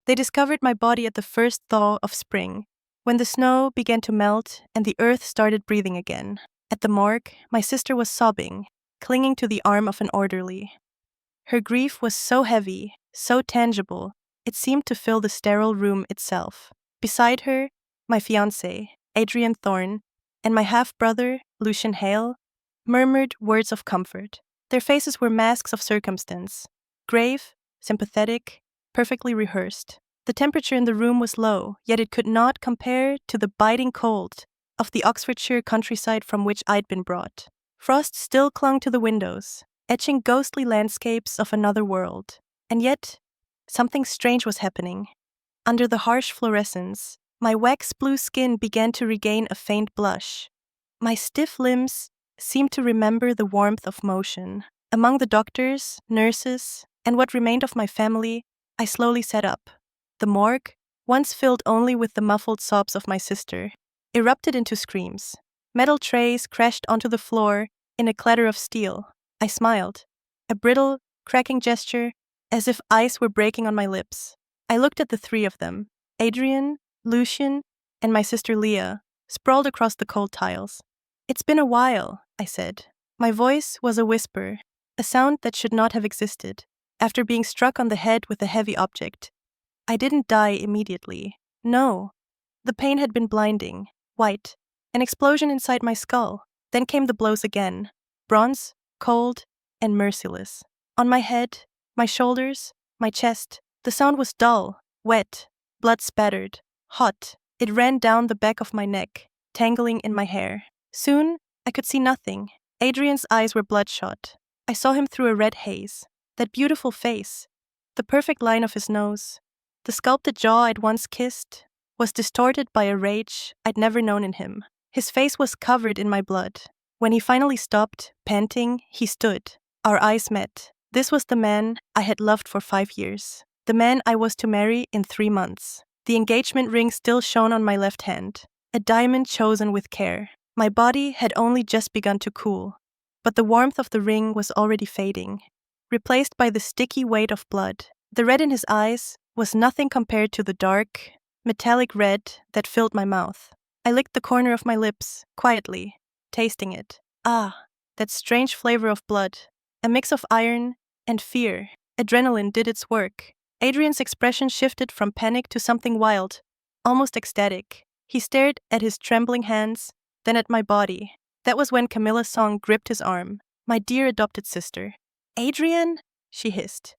They discovered my body at the first thaw of spring, when the snow began to melt and the earth started breathing again. At the morgue, my sister was sobbing, clinging to the arm of an orderly. Her grief was so heavy, so tangible, it seemed to fill the sterile room itself. Beside her, my fiancé, Adrian Thorne, and my half-brother, Lucien Hale, murmured words of comfort. Their faces were masks of circumstance, grave, sympathetic, perfectly rehearsed. The temperature in the room was low, yet it could not compare to the biting cold of the Oxfordshire countryside from which I'd been brought. Frost still clung to the windows, etching ghostly landscapes of another world. And yet, something strange was happening. Under the harsh fluorescence, my wax-blue skin began to regain a faint blush. My stiff limbs seemed to remember the warmth of motion. Among the doctors, nurses, and what remained of my family, I slowly sat up. The morgue, once filled only with the muffled sobs of my sister, erupted into screams. Metal trays crashed onto the floor in a clatter of steel. I smiled, a brittle, cracking gesture, as if ice were breaking on my lips. I looked at the three of them, Adrian, Lucien, and my sister Leah, sprawled across the cold tiles. "It's been a while," I said. My voice was a whisper, a sound that should not have existed. After being struck on the head with a heavy object, I didn't die immediately. No. The pain had been blinding, white, an explosion inside my skull. Then came the blows again, bronze, cold, and merciless. On my head, my shoulders, my chest, the sound was dull, wet, blood spattered, hot. It ran down the back of my neck, tangling in my hair. Soon, I could see nothing. Adrian's eyes were bloodshot. I saw him through a red haze. That beautiful face, the perfect line of his nose, the sculpted jaw I'd once kissed, was distorted by a rage I'd never known in him. His face was covered in my blood. When he finally stopped, panting, he stood. Our eyes met. This was the man I had loved for 5 years. The man I was to marry in 3 months. The engagement ring still shone on my left hand, a diamond chosen with care. My body had only just begun to cool, but the warmth of the ring was already fading, replaced by the sticky weight of blood. The red in his eyes was nothing compared to the dark, metallic red that filled my mouth. I licked the corner of my lips, quietly, tasting it. Ah, that strange flavor of blood, a mix of iron and fear. Adrenaline did its work. Adrian's expression shifted from panic to something wild, almost ecstatic. He stared at his trembling hands, then at my body. That was when Camilla Song gripped his arm, my dear adopted sister. "Adrian?" she hissed.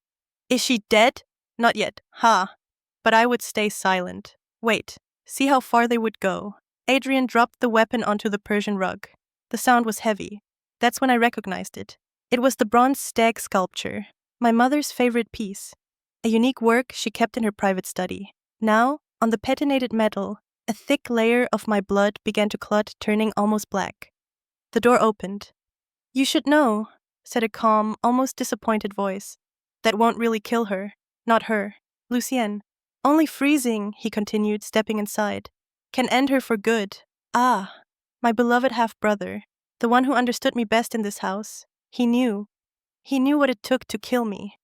"Is she dead?" "Not yet, ha." But I would stay silent. Wait, see how far they would go. Adrian dropped the weapon onto the Persian rug. The sound was heavy. That's when I recognized it. It was the bronze stag sculpture, my mother's favorite piece, a unique work she kept in her private study. Now, on the patinated metal, a thick layer of my blood began to clot, turning almost black. The door opened. "You should know," said a calm, almost disappointed voice. "That won't really kill her. Not her. Lucien. Only freezing," he continued, stepping inside, "can end her for good." Ah, my beloved half-brother, the one who understood me best in this house. He knew. He knew what it took to kill me.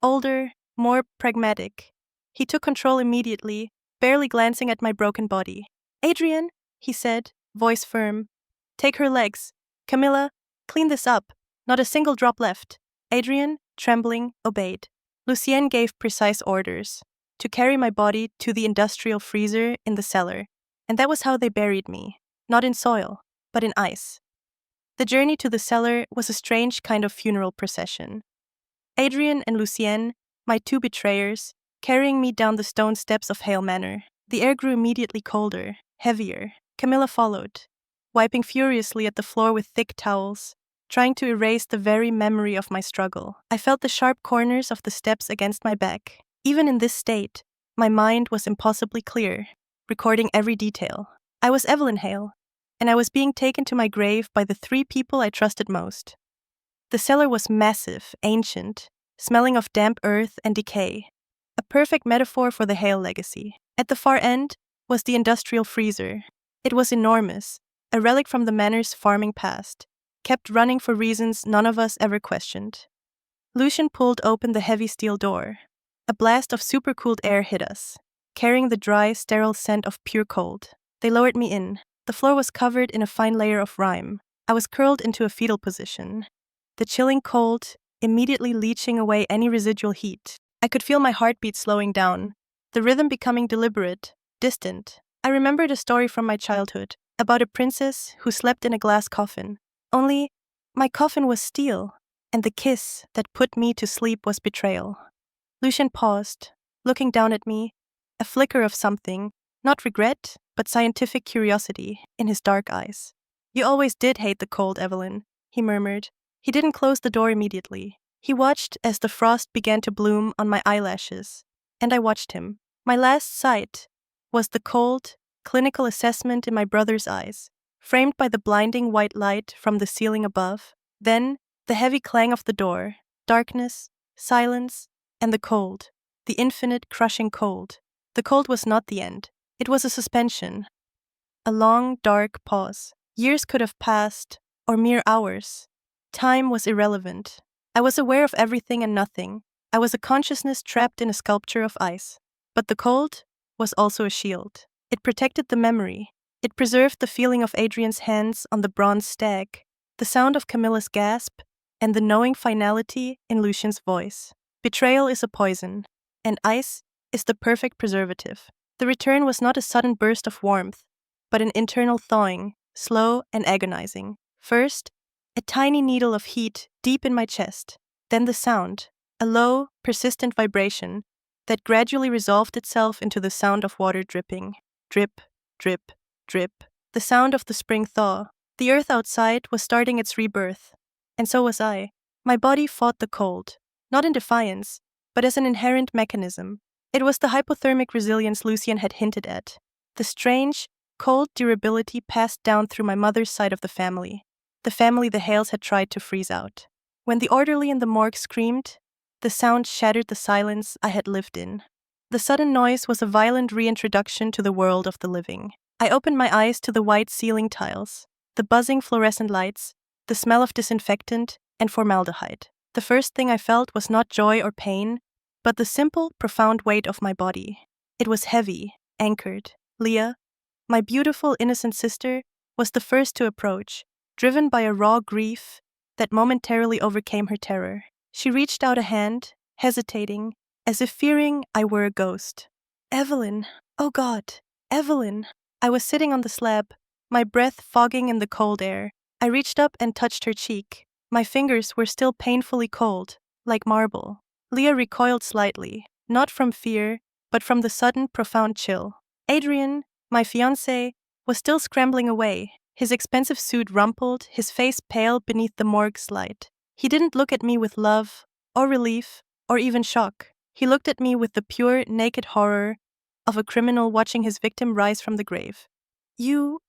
Older, more pragmatic. He took control immediately, barely glancing at my broken body. "Adrian," he said, voice firm. "Take her legs. Camilla, clean this up. Not a single drop left." Adrian, trembling, obeyed. Lucien gave precise orders to carry my body to the industrial freezer in the cellar, and that was how they buried me, not in soil, but in ice. The journey to the cellar was a strange kind of funeral procession. Adrian and Lucien, my 2 betrayers, carrying me down the stone steps of Hale Manor. The air grew immediately colder, heavier. Camilla followed, wiping furiously at the floor with thick towels, trying to erase the very memory of my struggle. I felt the sharp corners of the steps against my back. Even in this state, my mind was impossibly clear, recording every detail. I was Evelyn Hale, and I was being taken to my grave by the 3 people I trusted most. The cellar was massive, ancient, smelling of damp earth and decay, a perfect metaphor for the Hale legacy. At the far end was the industrial freezer. It was enormous, a relic from the manor's farming past, kept running for reasons none of us ever questioned. Lucien pulled open the heavy steel door. A blast of supercooled air hit us, carrying the dry, sterile scent of pure cold. They lowered me in. The floor was covered in a fine layer of rime. I was curled into a fetal position, the chilling cold immediately leaching away any residual heat. I could feel my heartbeat slowing down, the rhythm becoming deliberate, distant. I remembered a story from my childhood about a princess who slept in a glass coffin. Only, my coffin was steel, and the kiss that put me to sleep was betrayal. Lucien paused, looking down at me, a flicker of something, not regret, but scientific curiosity, in his dark eyes. "You always did hate the cold, Evelyn," he murmured. He didn't close the door immediately. He watched as the frost began to bloom on my eyelashes, and I watched him. My last sight was the cold, clinical assessment in my brother's eyes, framed by the blinding white light from the ceiling above. Then, the heavy clang of the door, darkness, silence, and the cold, the infinite, crushing cold. The cold was not the end. It was a suspension. A long, dark pause. Years could have passed, or mere hours. Time was irrelevant. I was aware of everything and nothing. I was a consciousness trapped in a sculpture of ice. But the cold was also a shield. It protected the memory. It preserved the feeling of Adrian's hands on the bronze stag, the sound of Camilla's gasp, and the knowing finality in Lucien's voice. Betrayal is a poison, and ice is the perfect preservative. The return was not a sudden burst of warmth, but an internal thawing, slow and agonizing. First, a tiny needle of heat deep in my chest, then the sound, a low, persistent vibration that gradually resolved itself into the sound of water dripping. Drip, drip, drip. The sound of the spring thaw. The earth outside was starting its rebirth, and so was I. My body fought the cold, not in defiance, but as an inherent mechanism. It was the hypothermic resilience Lucien had hinted at, the strange, cold durability passed down through my mother's side of the family the Hales had tried to freeze out. When the orderly in the morgue screamed, the sound shattered the silence I had lived in. The sudden noise was a violent reintroduction to the world of the living. I opened my eyes to the white ceiling tiles, the buzzing fluorescent lights, the smell of disinfectant and formaldehyde. The first thing I felt was not joy or pain, but the simple, profound weight of my body. It was heavy, anchored. Leah, my beautiful, innocent sister, was the first to approach, driven by a raw grief that momentarily overcame her terror. She reached out a hand, hesitating, as if fearing I were a ghost. "Evelyn, oh God, Evelyn." I was sitting on the slab, my breath fogging in the cold air. I reached up and touched her cheek. My fingers were still painfully cold, like marble. Leah recoiled slightly, not from fear, but from the sudden, profound chill. Adrian, my fiancé, was still scrambling away, his expensive suit rumpled, his face pale beneath the morgue's light. He didn't look at me with love, or relief, or even shock. He looked at me with the pure, naked horror of a criminal watching his victim rise from the grave. You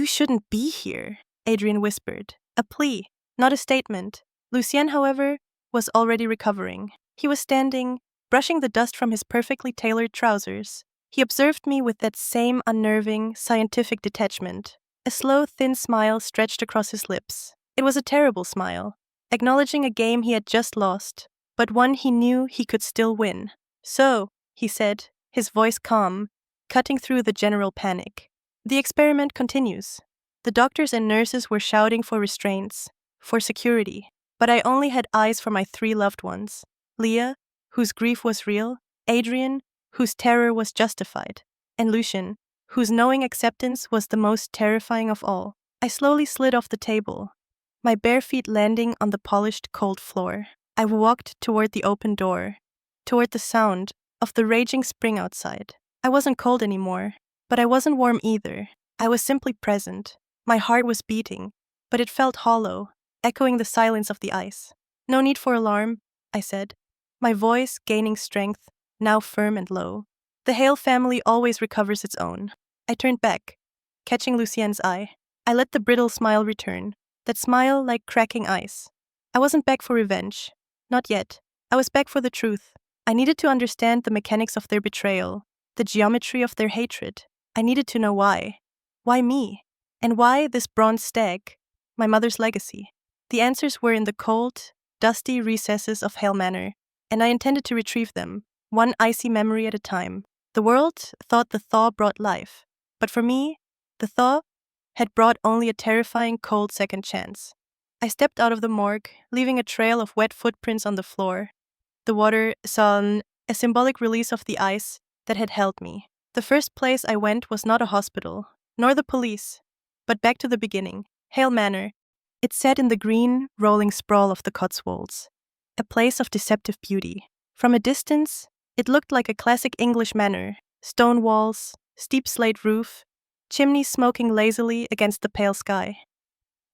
shouldn't be here," Adrian whispered. A plea, not a statement. Lucien, however, was already recovering. He was standing, brushing the dust from his perfectly tailored trousers. He observed me with that same unnerving, scientific detachment. A slow, thin smile stretched across his lips. It was a terrible smile, acknowledging a game he had just lost, but one he knew he could still win. "So," he said, his voice calm, cutting through the general panic. "The experiment continues." The doctors and nurses were shouting for restraints, for security, but I only had eyes for my 3 loved ones. Leah, whose grief was real, Adrian, whose terror was justified, and Lucien, whose knowing acceptance was the most terrifying of all. I slowly slid off the table, my bare feet landing on the polished, cold floor. I walked toward the open door, toward the sound of the raging spring outside. I wasn't cold anymore, but I wasn't warm either. I was simply present. My heart was beating, but it felt hollow, echoing the silence of the ice. "No need for alarm," I said, my voice gaining strength, now firm and low. "The Hale family always recovers its own." I turned back, catching Lucien's eye. I let the brittle smile return, that smile like cracking ice. I wasn't back for revenge. Not yet. I was back for the truth. I needed to understand the mechanics of their betrayal, the geometry of their hatred. I needed to know why. Why me? And why this bronze stag, my mother's legacy? The answers were in the cold, dusty recesses of Hale Manor, and I intended to retrieve them. one icy memory at a time. The world thought the thaw brought life, but for me, the thaw had brought only a terrifying cold second chance. I stepped out of the morgue, leaving a trail of wet footprints on the floor. The water saw a symbolic release of the ice that had held me. The first place I went was not a hospital, nor the police, but back to the beginning, Hale Manor. It sat in the green, rolling sprawl of the Cotswolds, a place of deceptive beauty. From a distance, it looked like a classic English manor, stone walls, steep slate roof, chimneys smoking lazily against the pale sky.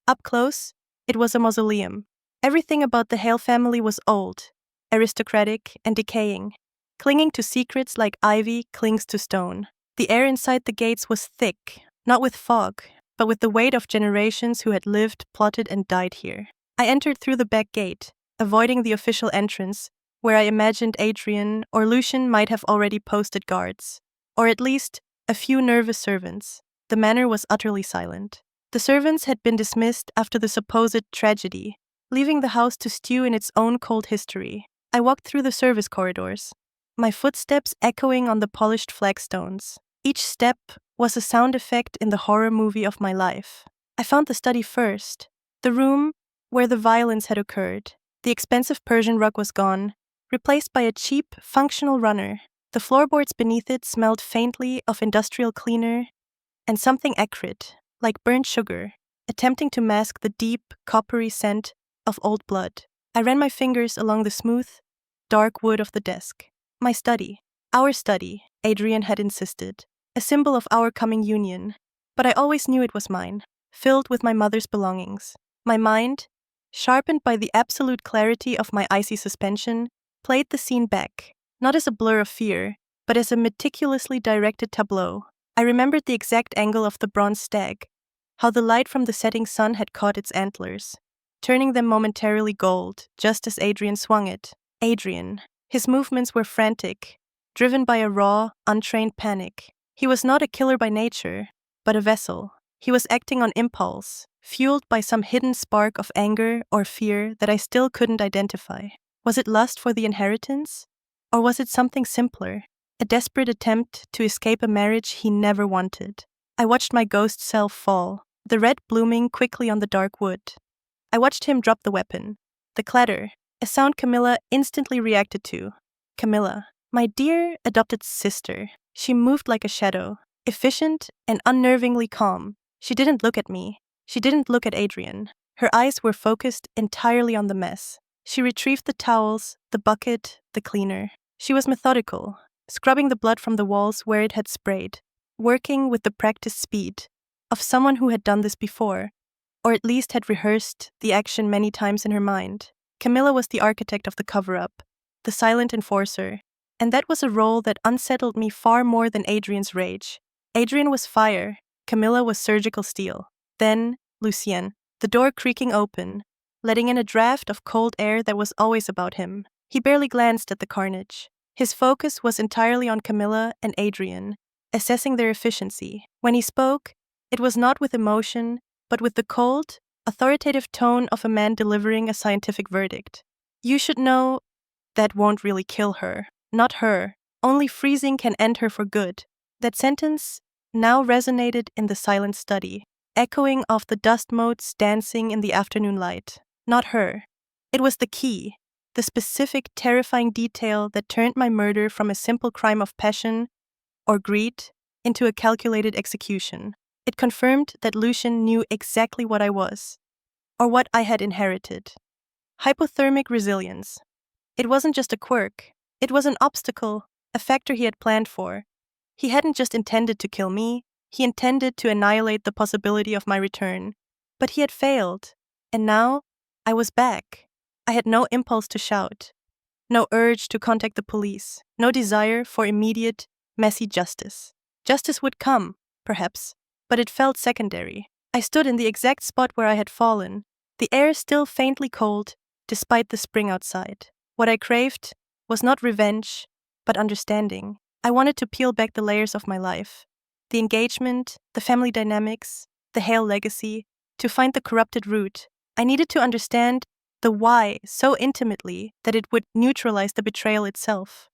Up close, it was a mausoleum. Everything about the Hale family was old, aristocratic, and decaying, clinging to secrets like ivy clings to stone. The air inside the gates was thick, not with fog, but with the weight of generations who had lived, plotted, and died here. I entered through the back gate, avoiding the official entrance, where I imagined Adrian or Lucien might have already posted guards, or at least a few nervous servants. The manor was utterly silent. The servants had been dismissed after the supposed tragedy, leaving the house to stew in its own cold history. I walked through the service corridors, my footsteps echoing on the polished flagstones. Each step was a sound effect in the horror movie of my life. I found the study first, the room where the violence had occurred. The expensive Persian rug was gone, replaced by a cheap, functional runner. The floorboards beneath it smelled faintly of industrial cleaner and something acrid, like burnt sugar, attempting to mask the deep, coppery scent of old blood. I ran my fingers along the smooth, dark wood of the desk. My study, our study, Adrian had insisted, a symbol of our coming union. But I always knew it was mine, filled with my mother's belongings. My mind, sharpened by the absolute clarity of my icy suspension, played the scene back, not as a blur of fear, but as a meticulously directed tableau. I remembered the exact angle of the bronze stag, how the light from the setting sun had caught its antlers, turning them momentarily gold, just as Adrian swung it. Adrian. His movements were frantic, driven by a raw, untrained panic. He was not a killer by nature, but a vessel. He was acting on impulse, fueled by some hidden spark of anger or fear that I still couldn't identify. Was it lust for the inheritance? Or was it something simpler? A desperate attempt to escape a marriage he never wanted. I watched my ghost self fall, the red blooming quickly on the dark wood. I watched him drop the weapon. The clatter, a sound Camilla instantly reacted to. Camilla, my dear adopted sister. She moved like a shadow, efficient and unnervingly calm. She didn't look at me. She didn't look at Adrian. Her eyes were focused entirely on the mess. She retrieved the towels, the bucket, the cleaner. She was methodical, scrubbing the blood from the walls where it had sprayed, working with the practiced speed of someone who had done this before, or at least had rehearsed the action many times in her mind. Camilla was the architect of the cover-up, the silent enforcer, and that was a role that unsettled me far more than Adrian's rage. Adrian was fire, Camilla was surgical steel. Then, Lucien, the door creaking open, letting in a draft of cold air that was always about him. He barely glanced at the carnage. His focus was entirely on Camilla and Adrian, assessing their efficiency. When he spoke, it was not with emotion, but with the cold, authoritative tone of a man delivering a scientific verdict. You should know that won't really kill her. Not her. Only freezing can end her for good. That sentence now resonated in the silent study, echoing off the dust motes dancing in the afternoon light. Not her. It was the key, the specific terrifying detail that turned my murder from a simple crime of passion or greed into a calculated execution. It confirmed that Lucien knew exactly what I was, or what I had inherited. Hypothermic resilience. It wasn't just a quirk. It was an obstacle, a factor he had planned for. He hadn't just intended to kill me, he intended to annihilate the possibility of my return. But he had failed, and now I was back. I had no impulse to shout, no urge to contact the police, no desire for immediate, messy justice. Justice would come, perhaps, but it felt secondary. I stood in the exact spot where I had fallen, the air still faintly cold, despite the spring outside. What I craved was not revenge, but understanding. I wanted to peel back the layers of my life, the engagement, the family dynamics, the Hale legacy, to find the corrupted root. I needed to understand the why so intimately that it would neutralize the betrayal itself.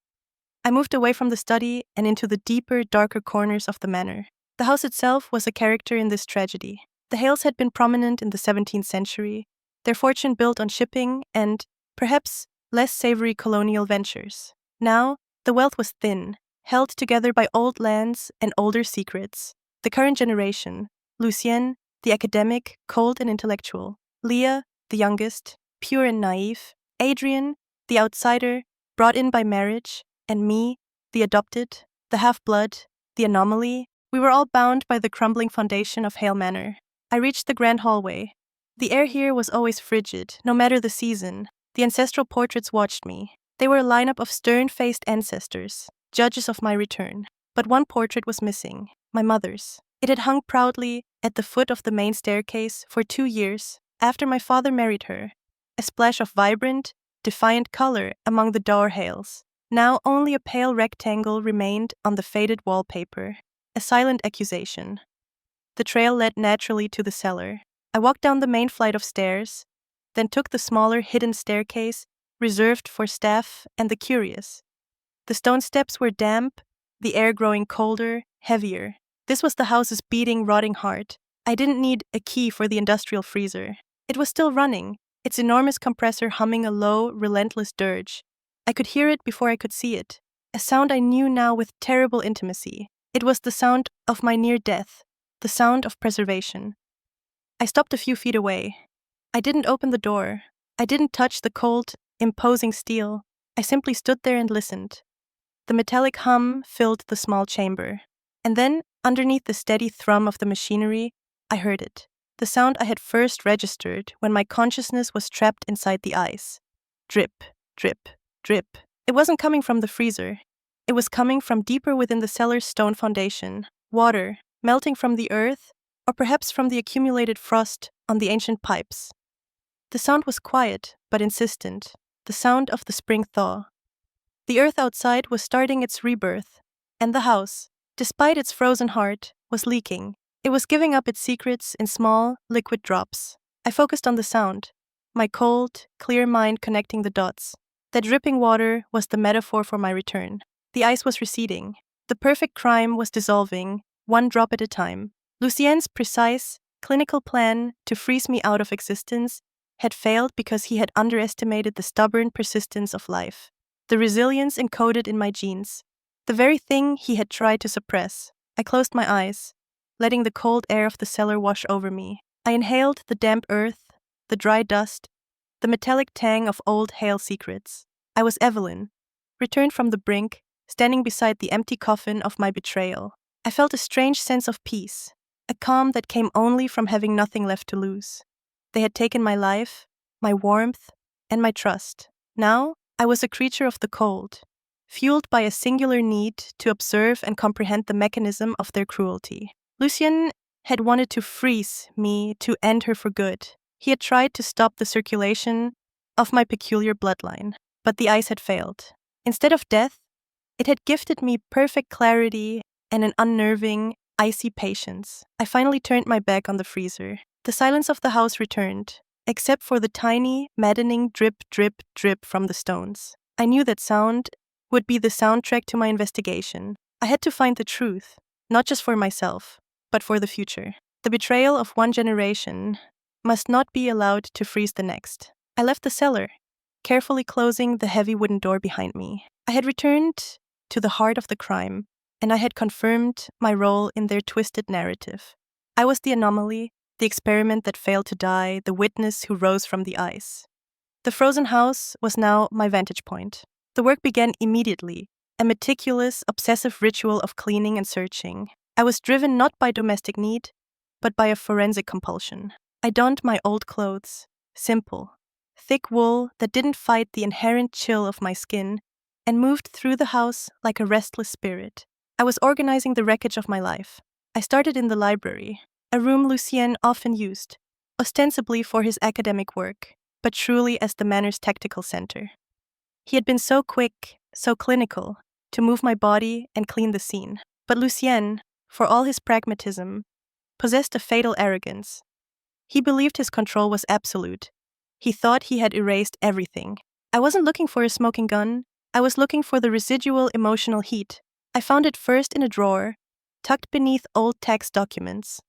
I moved away from the study and into the deeper, darker corners of the manor. The house itself was a character in this tragedy. The Hales had been prominent in the 17th century, their fortune built on shipping and, perhaps, less savory colonial ventures. Now, the wealth was thin, held together by old lands and older secrets. The current generation, Lucien, the academic, cold and intellectual, Leah, the youngest, pure and naive, Adrian, the outsider, brought in by marriage, and me, the adopted, the half-blood, the anomaly, we were all bound by the crumbling foundation of Hale Manor. I reached the grand hallway. The air here was always frigid, no matter the season. The ancestral portraits watched me. They were a lineup of stern-faced ancestors, judges of my return. But one portrait was missing, my mother's. It had hung proudly at the foot of the main staircase for 2 years after my father married her, a splash of vibrant, defiant color among the dour Hales. Now only a pale rectangle remained on the faded wallpaper, a silent accusation. The trail led naturally to the cellar. I walked down the main flight of stairs, then took the smaller hidden staircase reserved for staff and the curious. The stone steps were damp, the air growing colder, heavier. This was the house's beating, rotting heart. I didn't need a key for the industrial freezer. It was still running, its enormous compressor humming a low, relentless dirge. I could hear it before I could see it, a sound I knew now with terrible intimacy. It was the sound of my near death, the sound of preservation. I stopped a few feet away. I didn't open the door. I didn't touch the cold, imposing steel. I simply stood there and listened. The metallic hum filled the small chamber. And then, underneath the steady thrum of the machinery, I heard it. The sound I had first registered when my consciousness was trapped inside the ice. Drip, drip, drip. It wasn't coming from the freezer. It was coming from deeper within the cellar's stone foundation. Water, melting from the earth, or perhaps from the accumulated frost on the ancient pipes. The sound was quiet, but insistent. The sound of the spring thaw. The earth outside was starting its rebirth, and the house, despite its frozen heart, was leaking. It was giving up its secrets in small, liquid drops. I focused on the sound, my cold, clear mind connecting the dots. That dripping water was the metaphor for my return. The ice was receding. The perfect crime was dissolving, one drop at a time. Lucien's precise, clinical plan to freeze me out of existence had failed because he had underestimated the stubborn persistence of life, the resilience encoded in my genes, the very thing he had tried to suppress. I closed my eyes, letting the cold air of the cellar wash over me. I inhaled the damp earth, the dry dust, the metallic tang of old Hale secrets. I was Evelyn, returned from the brink, standing beside the empty coffin of my betrayal. I felt a strange sense of peace, a calm that came only from having nothing left to lose. They had taken my life, my warmth, and my trust. Now, I was a creature of the cold, fueled by a singular need to observe and comprehend the mechanism of their cruelty. Lucien had wanted to freeze me, to end her for good. He had tried to stop the circulation of my peculiar bloodline, but the ice had failed. Instead of death, it had gifted me perfect clarity and an unnerving, icy patience. I finally turned my back on the freezer. The silence of the house returned, except for the tiny, maddening drip, drip, drip from the stones. I knew that sound would be the soundtrack to my investigation. I had to find the truth, not just for myself, but for the future. The betrayal of one generation must not be allowed to freeze the next. I left the cellar, carefully closing the heavy wooden door behind me. I had returned to the heart of the crime, and I had confirmed my role in their twisted narrative. I was the anomaly, the experiment that failed to die, the witness who rose from the ice. The frozen house was now my vantage point. The work began immediately, a meticulous, obsessive ritual of cleaning and searching. I was driven not by domestic need, but by a forensic compulsion. I donned my old clothes, simple, thick wool that didn't fight the inherent chill of my skin, and moved through the house like a restless spirit. I was organizing the wreckage of my life. I started in the library, a room Lucien often used, ostensibly for his academic work, but truly as the manor's tactical center. He had been so quick, so clinical, to move my body and clean the scene. But Lucien, for all his pragmatism, possessed a fatal arrogance. He believed his control was absolute. He thought he had erased everything. I wasn't looking for a smoking gun. I was looking for the residual emotional heat. I found it first in a drawer, tucked beneath old tax documents.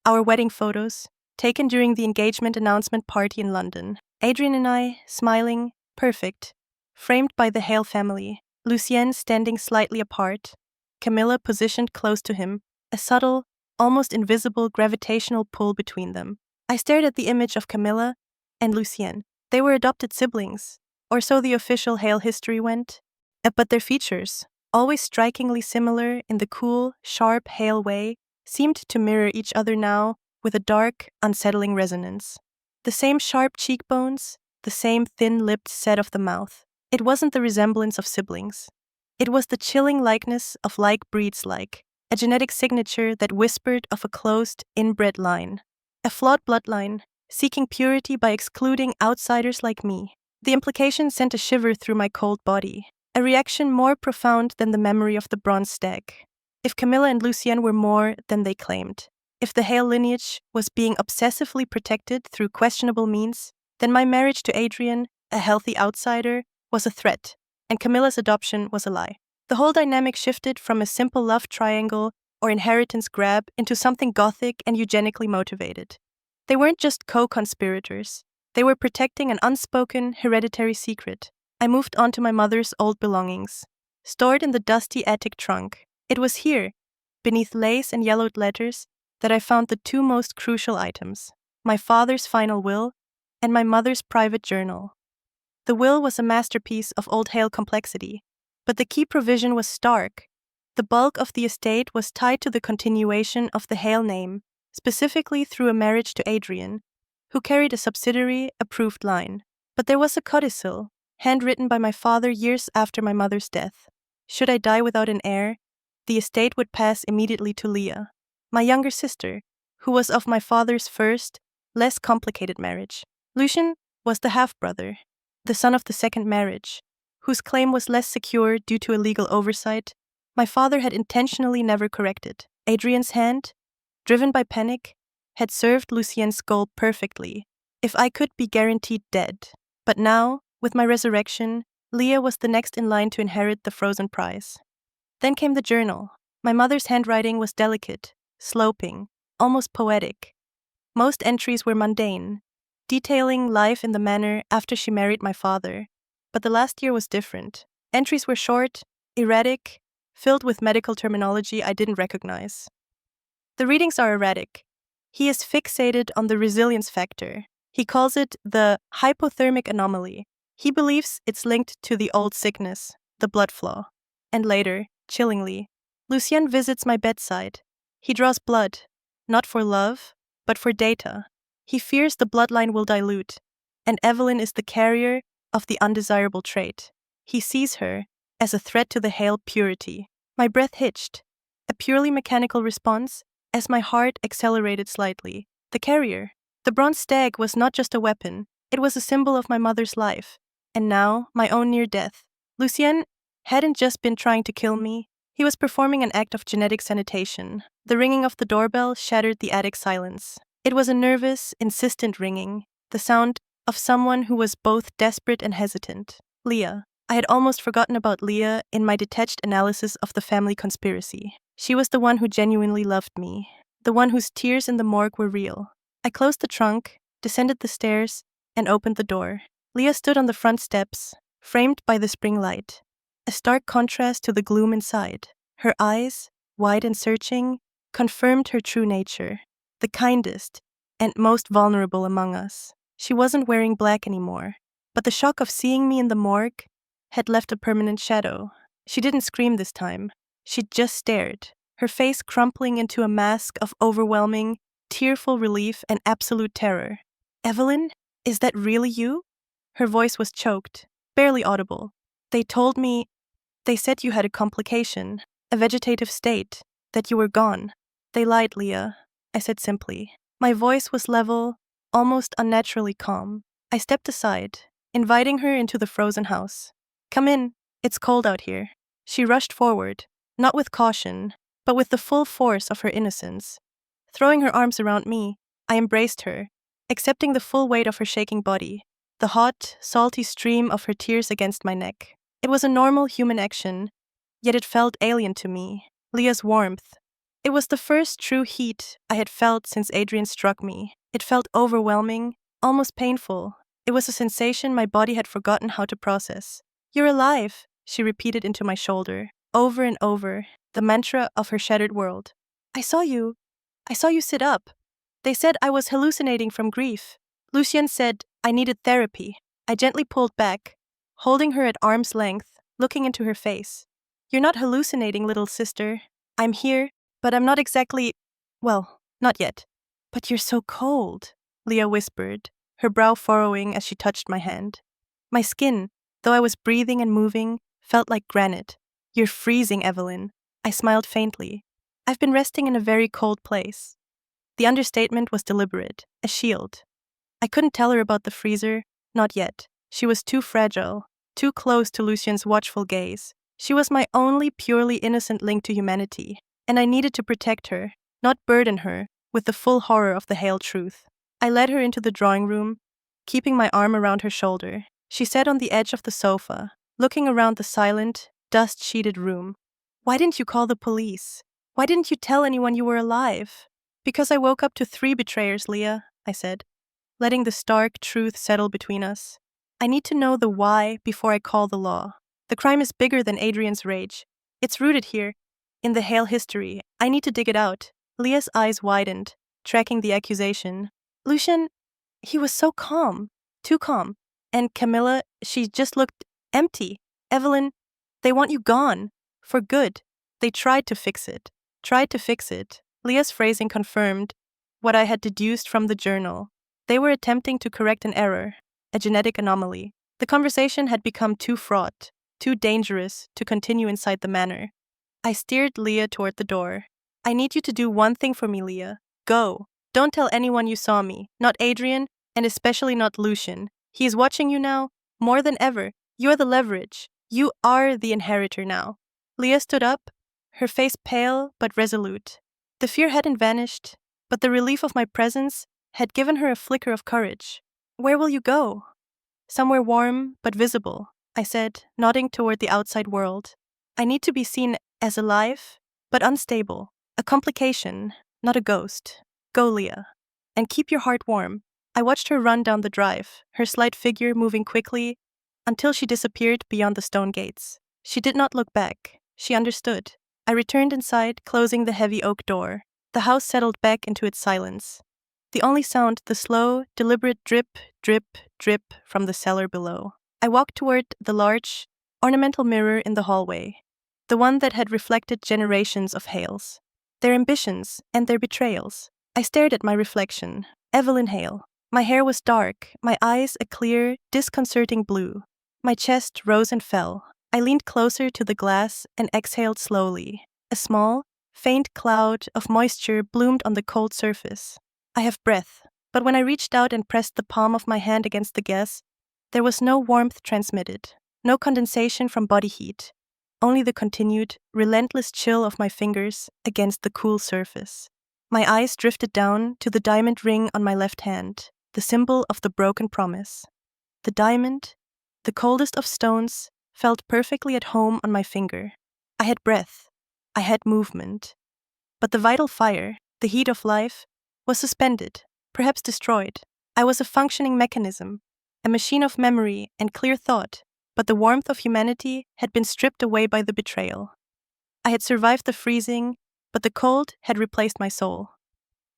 Our wedding photos, taken during the engagement announcement party in London. Adrian and I, smiling, perfect, framed by the Hale family. Lucien standing slightly apart, Camilla positioned close to him, a subtle, almost invisible gravitational pull between them. I stared at the image of Camilla and Lucien. They were adopted siblings, or so the official Hale history went. But their features, always strikingly similar in the cool, sharp Hale way, seemed to mirror each other now with a dark, unsettling resonance. The same sharp cheekbones, the same thin-lipped set of the mouth. It wasn't the resemblance of siblings. It was the chilling likeness of like breeds like, a genetic signature that whispered of a closed, inbred line. A flawed bloodline, seeking purity by excluding outsiders like me. The implication sent a shiver through my cold body, a reaction more profound than the memory of the bronze stag. If Camilla and Lucien were more than they claimed, if the Hale lineage was being obsessively protected through questionable means, then my marriage to Adrian, a healthy outsider, was a threat, and Camilla's adoption was a lie. The whole dynamic shifted from a simple love triangle or inheritance grab into something gothic and eugenically motivated. They weren't just co-conspirators. They were protecting an unspoken, hereditary secret. I moved on to my mother's old belongings, stored in the dusty attic trunk. It was here, beneath lace and yellowed letters, that I found the two most crucial items: my father's final will and my mother's private journal. The will was a masterpiece of old Hale complexity, but the key provision was stark. The bulk of the estate was tied to the continuation of the Hale name, specifically through a marriage to Adrian, who carried a subsidiary, approved line. But there was a codicil, handwritten by my father years after my mother's death. Should I die without an heir, the estate would pass immediately to Leah, my younger sister, who was of my father's first, less complicated marriage. Lucien was the half-brother, the son of the second marriage, whose claim was less secure due to a legal oversight my father had intentionally never corrected. Adrian's hand, driven by panic, had served Lucien's goal perfectly, if I could be guaranteed dead. But now, with my resurrection, Leah was the next in line to inherit the frozen prize. Then came the journal. My mother's handwriting was delicate, sloping, almost poetic. Most entries were mundane, detailing life in the manor after she married my father. But the last year was different. Entries were short, erratic, filled with medical terminology I didn't recognize. The readings are erratic. He is fixated on the resilience factor. He calls it the hypothermic anomaly. He believes it's linked to the old sickness, the blood flaw. And later, chillingly, Lucien visits my bedside. He draws blood, not for love, but for data. He fears the bloodline will dilute, and Evelyn is the carrier of the undesirable trait. He sees her as a threat to the Hale purity. My breath hitched, a purely mechanical response, as my heart accelerated slightly. The carrier. The bronze stag was not just a weapon, it was a symbol of my mother's life, and now my own near death. Lucien hadn't just been trying to kill me, he was performing an act of genetic sanitation. The ringing of the doorbell shattered the attic silence. It was a nervous, insistent ringing, the sound of someone who was both desperate and hesitant. Leah. I had almost forgotten about Leah in my detached analysis of the family conspiracy. She was the one who genuinely loved me, the one whose tears in the morgue were real. I closed the trunk, descended the stairs, and opened the door. Leah stood on the front steps, framed by the spring light, a stark contrast to the gloom inside. Her eyes, wide and searching, confirmed her true nature, the kindest and most vulnerable among us. She wasn't wearing black anymore, but the shock of seeing me in the morgue had left a permanent shadow. She didn't scream this time. She just stared, her face crumpling into a mask of overwhelming, tearful relief and absolute terror. "Evelyn, is that really you?" Her voice was choked, barely audible. They said you had a complication, a vegetative state, that you were gone." "They lied, Leah," I said simply. My voice was level, almost unnaturally calm. I stepped aside, inviting her into the frozen house. "Come in, it's cold out here." She rushed forward, not with caution, but with the full force of her innocence. Throwing her arms around me, I embraced her, accepting the full weight of her shaking body, the hot, salty stream of her tears against my neck. It was a normal human action, yet it felt alien to me. Leah's warmth. It was the first true heat I had felt since Adrian struck me. It felt overwhelming, almost painful. It was a sensation my body had forgotten how to process. "You're alive," she repeated into my shoulder, over and over, the mantra of her shattered world. I saw you sit up. They said I was hallucinating from grief. Lucien said I needed therapy." I gently pulled back, holding her at arm's length, looking into her face. "You're not hallucinating, little sister. I'm here, but I'm not exactly, well, not yet." "But you're so cold," Leah whispered, her brow furrowing as she touched my hand. My skin, though I was breathing and moving, felt like granite. "You're freezing, Evelyn." I smiled faintly. "I've been resting in a very cold place." The understatement was deliberate, a shield. I couldn't tell her about the freezer, not yet. She was too fragile, too close to Lucien's watchful gaze. She was my only purely innocent link to humanity, and I needed to protect her, not burden her with the full horror of the Hale truth. I led her into the drawing room, keeping my arm around her shoulder. She sat on the edge of the sofa, looking around the silent, dust-sheeted room. "Why didn't you call the police? Why didn't you tell anyone you were alive?" "Because I woke up to 3 betrayers, Leah," I said, letting the stark truth settle between us. "I need to know the why before I call the law. The crime is bigger than Adrian's rage. It's rooted here, in the Hale history. I need to dig it out." Leah's eyes widened, tracking the accusation. "Lucien, he was so calm, too calm. And Camilla, she just looked empty. Evelyn, they want you gone, for good. They tried to fix it. Leah's phrasing confirmed what I had deduced from the journal. They were attempting to correct an error, a genetic anomaly. The conversation had become too fraught, too dangerous to continue inside the manor. I steered Leah toward the door. "I need you to do one thing for me, Leah. Go. Don't tell anyone you saw me, not Adrian, and especially not Lucien. He is watching you now, more than ever. You're the leverage. You are the inheritor now." Leah stood up, her face pale but resolute. The fear hadn't vanished, but the relief of my presence had given her a flicker of courage. "Where will you go?" "Somewhere warm but visible," I said, nodding toward the outside world. "I need to be seen as alive, but unstable. A complication, not a ghost. Go, Leah. And keep your heart warm." I watched her run down the drive, her slight figure moving quickly until she disappeared beyond the stone gates. She did not look back. She understood. I returned inside, closing the heavy oak door. The house settled back into its silence. The only sound, the slow, deliberate drip, drip, drip from the cellar below. I walked toward the large, ornamental mirror in the hallway, the one that had reflected generations of Hales, their ambitions and their betrayals. I stared at my reflection, Evelyn Hale. My hair was dark, my eyes a clear, disconcerting blue. My chest rose and fell. I leaned closer to the glass and exhaled slowly. A small, faint cloud of moisture bloomed on the cold surface. I have breath, but when I reached out and pressed the palm of my hand against the gas, there was no warmth transmitted, no condensation from body heat, only the continued, relentless chill of my fingers against the cool surface. My eyes drifted down to the diamond ring on my left hand, the symbol of the broken promise. The diamond, the coldest of stones, felt perfectly at home on my finger. I had breath. I had movement. But the vital fire, the heat of life, was suspended, perhaps destroyed. I was a functioning mechanism, a machine of memory and clear thought, but the warmth of humanity had been stripped away by the betrayal. I had survived the freezing, but the cold had replaced my soul.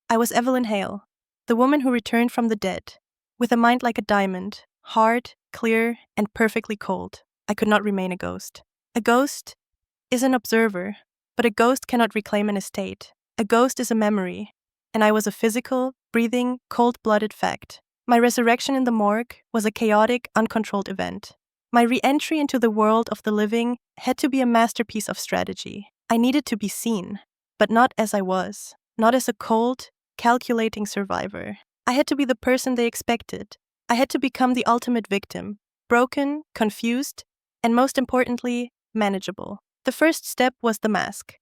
I was Evelyn Hale, the woman who returned from the dead, with a mind like a diamond, hard, clear, and perfectly cold. I could not remain a ghost. A ghost is an observer, but a ghost cannot reclaim an estate. A ghost is a memory, and I was a physical, breathing, cold-blooded fact. My resurrection in the morgue was a chaotic, uncontrolled event. My re-entry into the world of the living had to be a masterpiece of strategy. I needed to be seen, but not as I was, not as a cold, calculating survivor. I had to be the person they expected. I had to become the ultimate victim, broken, confused, and most importantly, manageable. The first step was the mask.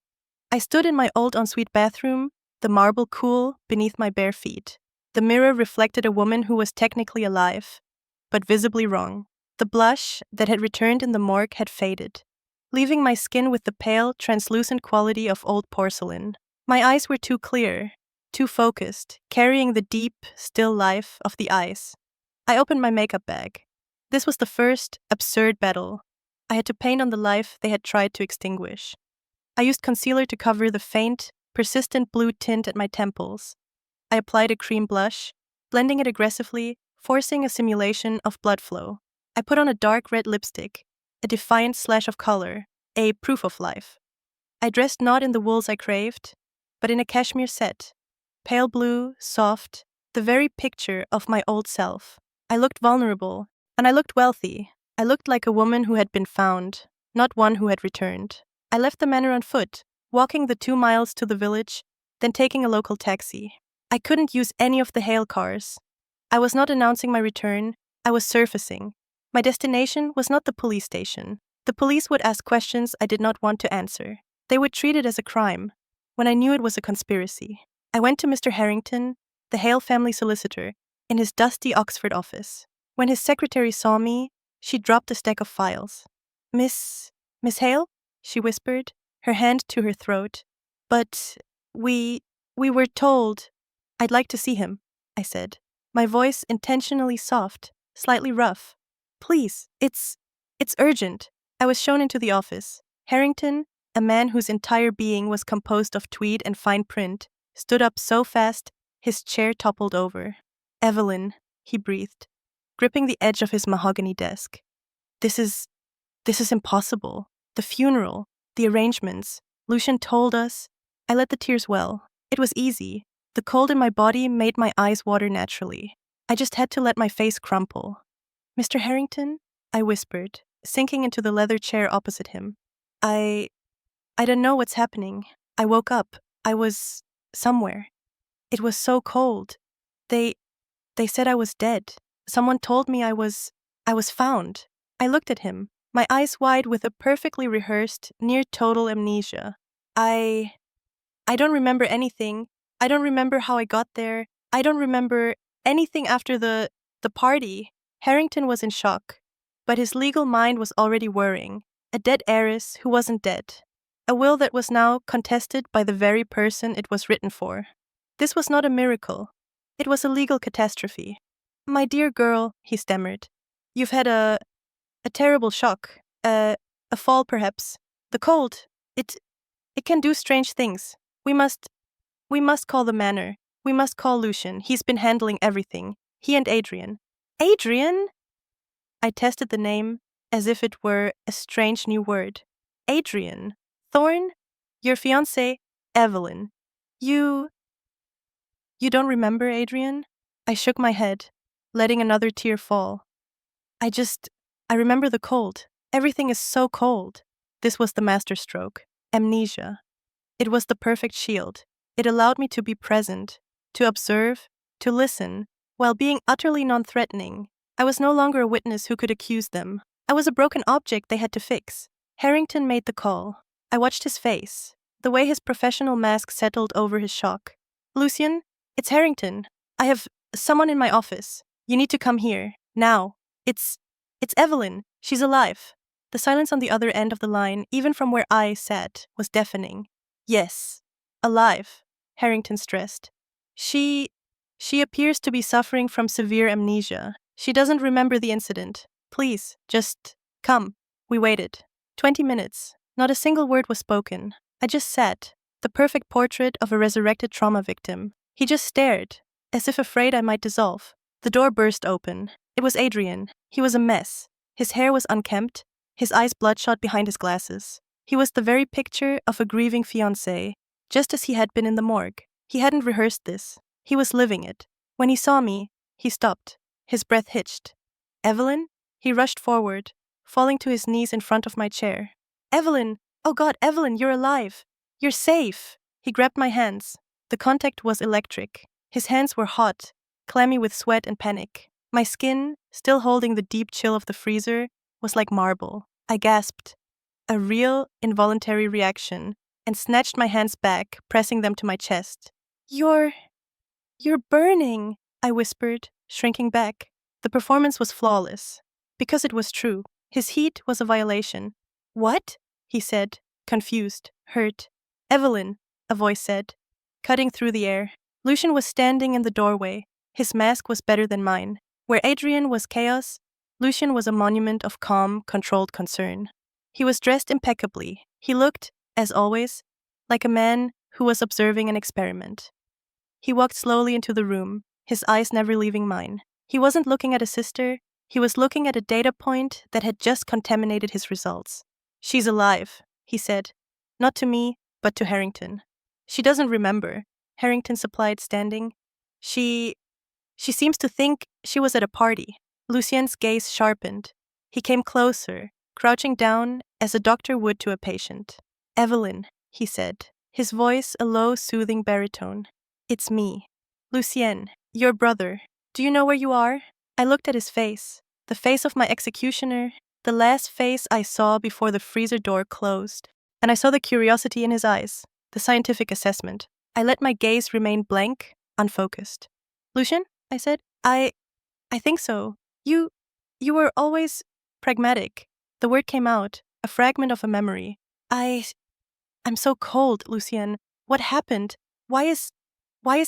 I stood in my old ensuite bathroom, the marble cool beneath my bare feet. The mirror reflected a woman who was technically alive, but visibly wrong. The blush that had returned in the morgue had faded, leaving my skin with the pale, translucent quality of old porcelain. My eyes were too clear, too focused, carrying the deep, still life of the eyes. I opened my makeup bag. This was the first, absurd battle. I had to paint on the life they had tried to extinguish. I used concealer to cover the faint, persistent blue tint at my temples. I applied a cream blush, blending it aggressively, forcing a simulation of blood flow. I put on a dark red lipstick, a defiant slash of color, a proof of life. I dressed not in the wools I craved, but in a cashmere set, pale blue, soft, the very picture of my old self. I looked vulnerable, and I looked wealthy. I looked like a woman who had been found, not one who had returned. I left the manor on foot, walking the 2 miles to the village, then taking a local taxi. I couldn't use any of the Hale cars. I was not announcing my return, I was surfacing. My destination was not the police station. The police would ask questions I did not want to answer. They would treat it as a crime, when I knew it was a conspiracy. I went to Mr. Harrington, the Hale family solicitor, in his dusty Oxford office. When his secretary saw me, she dropped a stack of files. Miss Hale? She whispered, her hand to her throat. But we were told. I'd like to see him, I said, my voice intentionally soft, slightly rough. Please, it's urgent. I was shown into the office. Harrington, a man whose entire being was composed of tweed and fine print, stood up so fast his chair toppled over. Evelyn, he breathed, gripping the edge of his mahogany desk. This is impossible. The funeral, the arrangements. Lucien told us. I let the tears well. It was easy. The cold in my body made my eyes water naturally. I just had to let my face crumple. Mr. Harrington? I whispered, sinking into the leather chair opposite him. I don't know what's happening. I woke up. I was somewhere. It was so cold. They said I was dead. Someone told me I was found. I looked at him, my eyes wide with a perfectly rehearsed, near-total amnesia. I don't remember anything. I don't remember how I got there. I don't remember anything after the party. Harrington was in shock, but his legal mind was already worrying. A dead heiress who wasn't dead. A will that was now contested by the very person it was written for. This was not a miracle. It was a legal catastrophe. My dear girl, he stammered. You've had a terrible shock. A fall, perhaps. The cold. It can do strange things. We must call the manor. We must call Lucien. He's been handling everything. He and Adrian. Adrian? I tested the name as if it were a strange new word. Adrian Thorne? Your fiancé, Evelyn. You don't remember, Adrian? I shook my head, letting another tear fall. I remember the cold. Everything is so cold. This was the masterstroke. Amnesia. It was the perfect shield. It allowed me to be present, to observe, to listen, while being utterly non-threatening. I was no longer a witness who could accuse them. I was a broken object they had to fix. Harrington made the call. I watched his face, the way his professional mask settled over his shock. Lucien, it's Harrington. I have someone in my office. You need to come here, now. It's Evelyn. She's alive. The silence on the other end of the line, even from where I sat, was deafening. Yes, alive, Harrington stressed. She appears to be suffering from severe amnesia. She doesn't remember the incident. Please, just come. We waited. 20 minutes. Not a single word was spoken. I just sat, the perfect portrait of a resurrected trauma victim. He just stared, as if afraid I might dissolve. The door burst open. It was Adrian. He was a mess. His hair was unkempt, his eyes bloodshot behind his glasses. He was the very picture of a grieving fiancé, just as he had been in the morgue. He hadn't rehearsed this. He was living it. When he saw me, he stopped. His breath hitched. Evelyn? He rushed forward, falling to his knees in front of my chair. Evelyn! Oh God, Evelyn, you're alive! You're safe! He grabbed my hands. The contact was electric. His hands were hot, clammy with sweat and panic. My skin, still holding the deep chill of the freezer, was like marble. I gasped, a real, involuntary reaction, and snatched my hands back, pressing them to my chest. You're burning, I whispered, shrinking back. The performance was flawless. because it was true. His heat was a violation. What? He said, confused, hurt. Evelyn, a voice said, cutting through the air. Lucien was standing in the doorway. His mask was better than mine. Where Adrian was chaos, Lucien was a monument of calm, controlled concern. He was dressed impeccably. He looked, as always, like a man who was observing an experiment. He walked slowly into the room, his eyes never leaving mine. He wasn't looking at a sister, he was looking at a data point that had just contaminated his results. She's alive, he said. Not to me, but to Harrington. She doesn't remember, Harrington supplied, standing. She seems to think she was at a party. Lucien's gaze sharpened. He came closer, crouching down as a doctor would to a patient. Evelyn, he said, his voice a low, soothing baritone. It's me. Lucien, your brother. Do you know where you are? I looked at his face, the face of my executioner, the last face I saw before the freezer door closed, and I saw the curiosity in his eyes, the scientific assessment. I let my gaze remain blank, unfocused. Lucien, I said, I think so. You were always pragmatic. The word came out, a fragment of a memory. I'm so cold, Lucien. What happened? Why is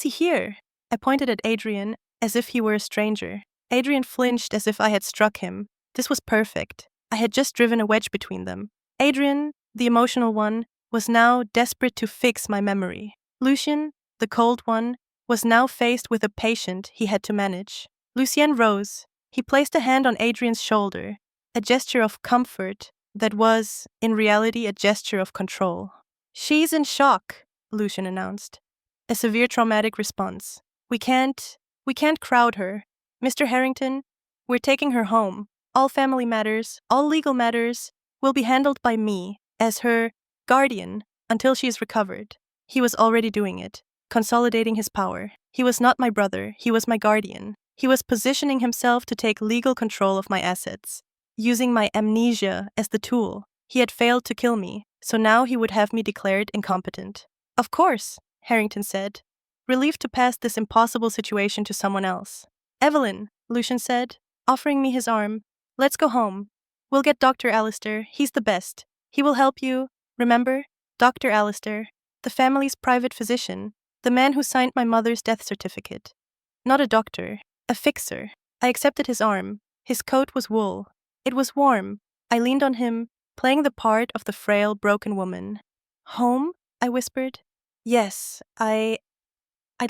he here? I pointed at Adrian as if he were a stranger. Adrian flinched as if I had struck him. This was perfect. I had just driven a wedge between them. Adrian, the emotional one, was now desperate to fix my memory. Lucien, the cold one, was now faced with a patient he had to manage. Lucien rose. He placed a hand on Adrian's shoulder, a gesture of comfort that was, in reality, a gesture of control. She's in shock, Lucien announced. A severe traumatic response. We can't crowd her. Mr. Harrington, we're taking her home. All family matters, all legal matters, will be handled by me, as her guardian, until she is recovered. He was already doing it, consolidating his power. He was not my brother, he was my guardian. He was positioning himself to take legal control of my assets, using my amnesia as the tool. He had failed to kill me, so now he would have me declared incompetent. Of course, Harrington said, relieved to pass this impossible situation to someone else. Evelyn, Lucien said, offering me his arm. Let's go home. We'll get Dr. Alistair, he's the best. He will help you, remember? Dr. Alistair, the family's private physician, the man who signed my mother's death certificate. Not a doctor, a fixer. I accepted his arm. His coat was wool. It was warm. I leaned on him, playing the part of the frail, broken woman. Home? I whispered. Yes, I'd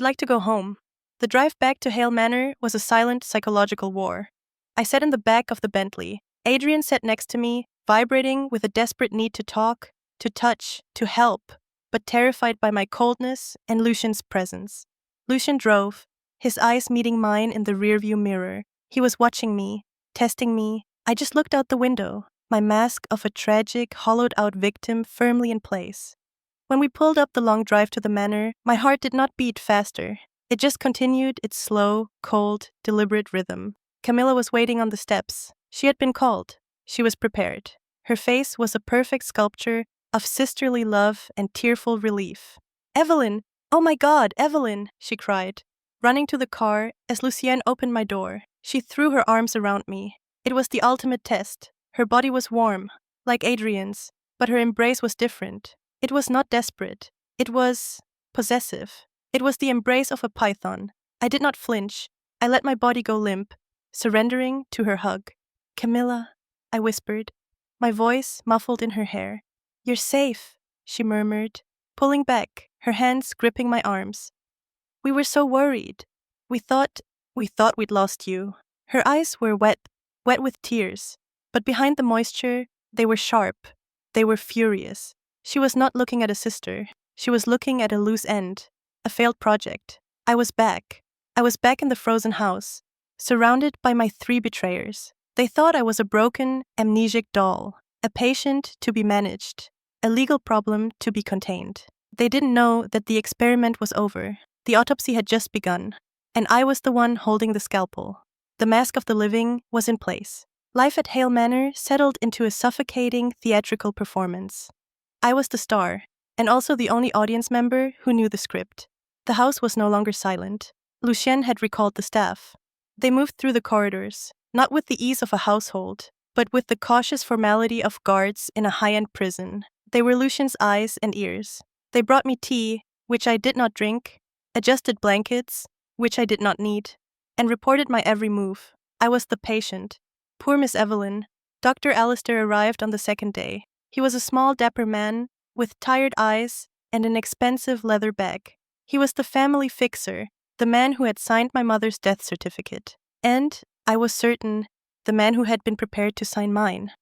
like to go home. The drive back to Hale Manor was a silent psychological war. I sat in the back of the Bentley. Adrian sat next to me, vibrating with a desperate need to talk, to touch, to help, but terrified by my coldness and Lucien's presence. Lucien drove, his eyes meeting mine in the rearview mirror. He was watching me, testing me. I just looked out the window, my mask of a tragic, hollowed-out victim firmly in place. When we pulled up the long drive to the manor, my heart did not beat faster. It just continued its slow, cold, deliberate rhythm. Camilla was waiting on the steps. She had been called. She was prepared. Her face was a perfect sculpture of sisterly love and tearful relief. Evelyn! Oh my God, Evelyn! She cried, running to the car as Lucien opened my door. She threw her arms around me. It was the ultimate test. Her body was warm, like Adrian's, but her embrace was different. It was not desperate. It was possessive. It was the embrace of a python. I did not flinch. I let my body go limp, surrendering to her hug. Camilla, I whispered, my voice muffled in her hair. You're safe, she murmured, pulling back, her hands gripping my arms. We were so worried. We thought we'd lost you. Her eyes were wet with tears, but behind the moisture, they were sharp. They were furious. She was not looking at a sister. She was looking at a loose end, a failed project. I was back. I was back in the frozen house, surrounded by my 3 betrayers. They thought I was a broken, amnesic doll, a patient to be managed, a legal problem to be contained. They didn't know that the experiment was over. The autopsy had just begun, and I was the one holding the scalpel. The mask of the living was in place. Life at Hale Manor settled into a suffocating theatrical performance. I was the star, and also the only audience member who knew the script. The house was no longer silent. Lucien had recalled the staff. They moved through the corridors, not with the ease of a household, but with the cautious formality of guards in a high-end prison. They were Lucien's eyes and ears. They brought me tea, which I did not drink, adjusted blankets, which I did not need, and reported my every move. I was the patient. Poor Miss Evelyn. Dr. Alistair arrived on the second day. He was a small, dapper man, with tired eyes and an expensive leather bag. He was the family fixer, the man who had signed my mother's death certificate. And, I was certain, the man who had been prepared to sign mine.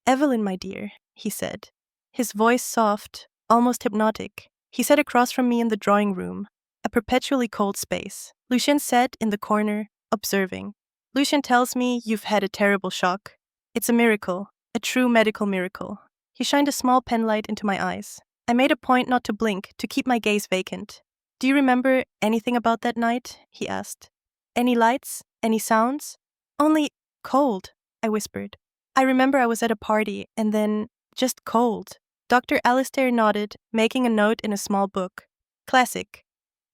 "Evelyn, my dear," he said. His voice soft, almost hypnotic. He sat across from me in the drawing room, a perpetually cold space. Lucien sat in the corner, observing. "Lucien tells me you've had a terrible shock. It's a miracle, a true medical miracle." He shined a small penlight into my eyes. I made a point not to blink, to keep my gaze vacant. "Do you remember anything about that night?" he asked. "Any lights? Any sounds?" "Only cold," I whispered. "I remember I was at a party, and then just cold." Dr. Alistair nodded, making a note in a small book. "Classic.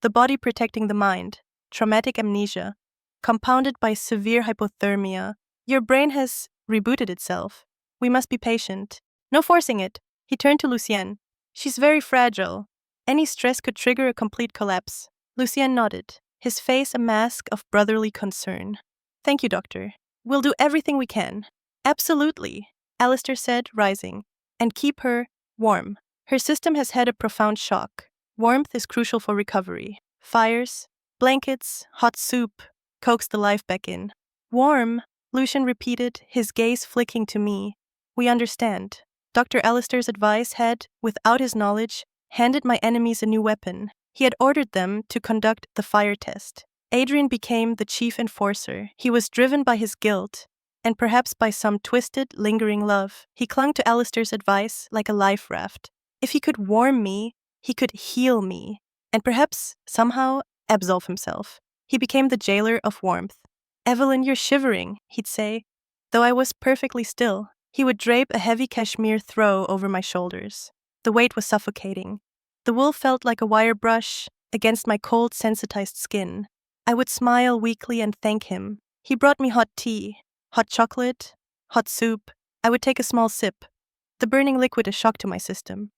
The body protecting the mind. Traumatic amnesia. Compounded by severe hypothermia. Your brain has rebooted itself. We must be patient. No forcing it." He turned to Lucien. "She's very fragile. Any stress could trigger a complete collapse." Lucien nodded, his face a mask of brotherly concern. "Thank you, doctor. We'll do everything we can." "Absolutely," Alistair said, rising. "And keep her warm. Her system has had a profound shock. Warmth is crucial for recovery. Fires, blankets, hot soup, coax the life back in." "Warm," Lucien repeated, his gaze flicking to me. "We understand." Dr. Alistair's advice had, without his knowledge, handed my enemies a new weapon. He had ordered them to conduct the fire test. Adrian became the chief enforcer. He was driven by his guilt, and perhaps by some twisted, lingering love. He clung to Alistair's advice like a life raft. If he could warm me, he could heal me, and perhaps, somehow, absolve himself. He became the jailer of warmth. "Evelyn, you're shivering," he'd say. Though I was perfectly still, he would drape a heavy cashmere throw over my shoulders. The weight was suffocating. The wool felt like a wire brush against my cold, sensitized skin. I would smile weakly and thank him. He brought me hot tea, hot chocolate, hot soup. I would take a small sip. The burning liquid a shock to my system.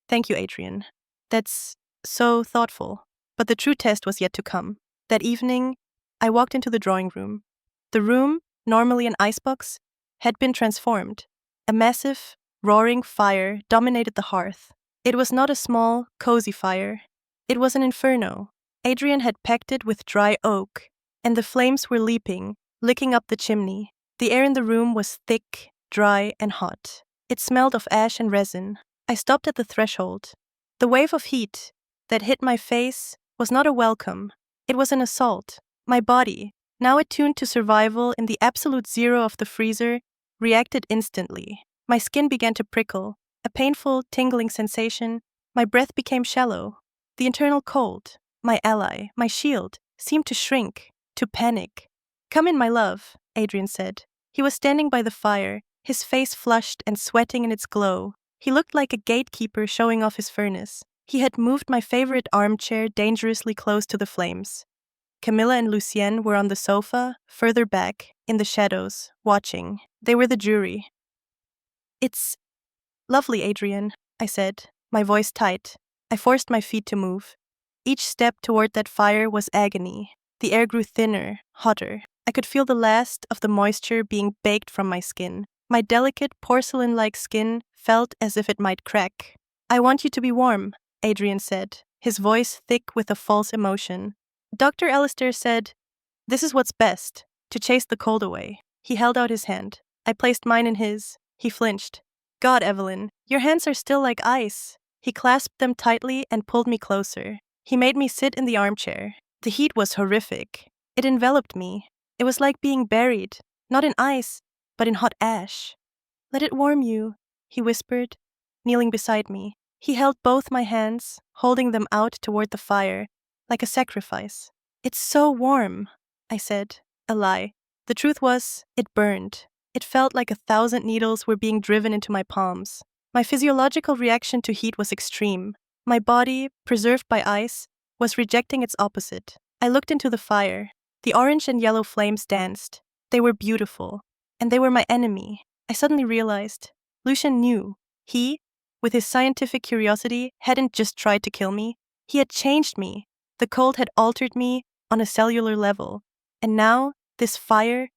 "Thank you, Adrian. That's so thoughtful." But the true test was yet to come. That evening, I walked into the drawing room. The room, normally an icebox, had been transformed. A massive, roaring fire dominated the hearth. It was not a small, cozy fire. It was an inferno. Adrian had packed it with dry oak, and the flames were leaping, licking up the chimney. The air in the room was thick, dry, and hot. It smelled of ash and resin. I stopped at the threshold. The wave of heat that hit my face was not a welcome. It was an assault. My body, now attuned to survival in the absolute zero of the freezer, reacted instantly. My skin began to prickle, a painful, tingling sensation. My breath became shallow. The internal cold, my ally, my shield, seemed to shrink, to panic. "Come in, my love," Adrian said. He was standing by the fire, his face flushed and sweating in its glow. He looked like a gatekeeper showing off his furnace. He had moved my favorite armchair dangerously close to the flames. Camilla and Lucien were on the sofa, further back, in the shadows, watching. They were the jury. "It's lovely, Adrian," I said, my voice tight. I forced my feet to move. Each step toward that fire was agony. The air grew thinner, hotter. I could feel the last of the moisture being baked from my skin. My delicate, porcelain-like skin felt as if it might crack. "I want you to be warm," Adrian said, his voice thick with a false emotion. Dr. Alistair said, "This is what's best, to chase the cold away." He held out his hand. I placed mine in his. He flinched. "God, Evelyn, your hands are still like ice." He clasped them tightly and pulled me closer. He made me sit in the armchair. The heat was horrific. It enveloped me. It was like being buried, not in ice, but in hot ash. "Let it warm you," he whispered, kneeling beside me. He held both my hands, holding them out toward the fire, like a sacrifice. "It's so warm," I said, a lie. The truth was, it burned. It felt like 1,000 needles were being driven into my palms. My physiological reaction to heat was extreme. My body, preserved by ice, was rejecting its opposite. I looked into the fire. The orange and yellow flames danced. They were beautiful, and they were my enemy. I suddenly realized Lucien knew. He, with his scientific curiosity, hadn't just tried to kill me. He had changed me. The cold had altered me on a cellular level. And now, this fire,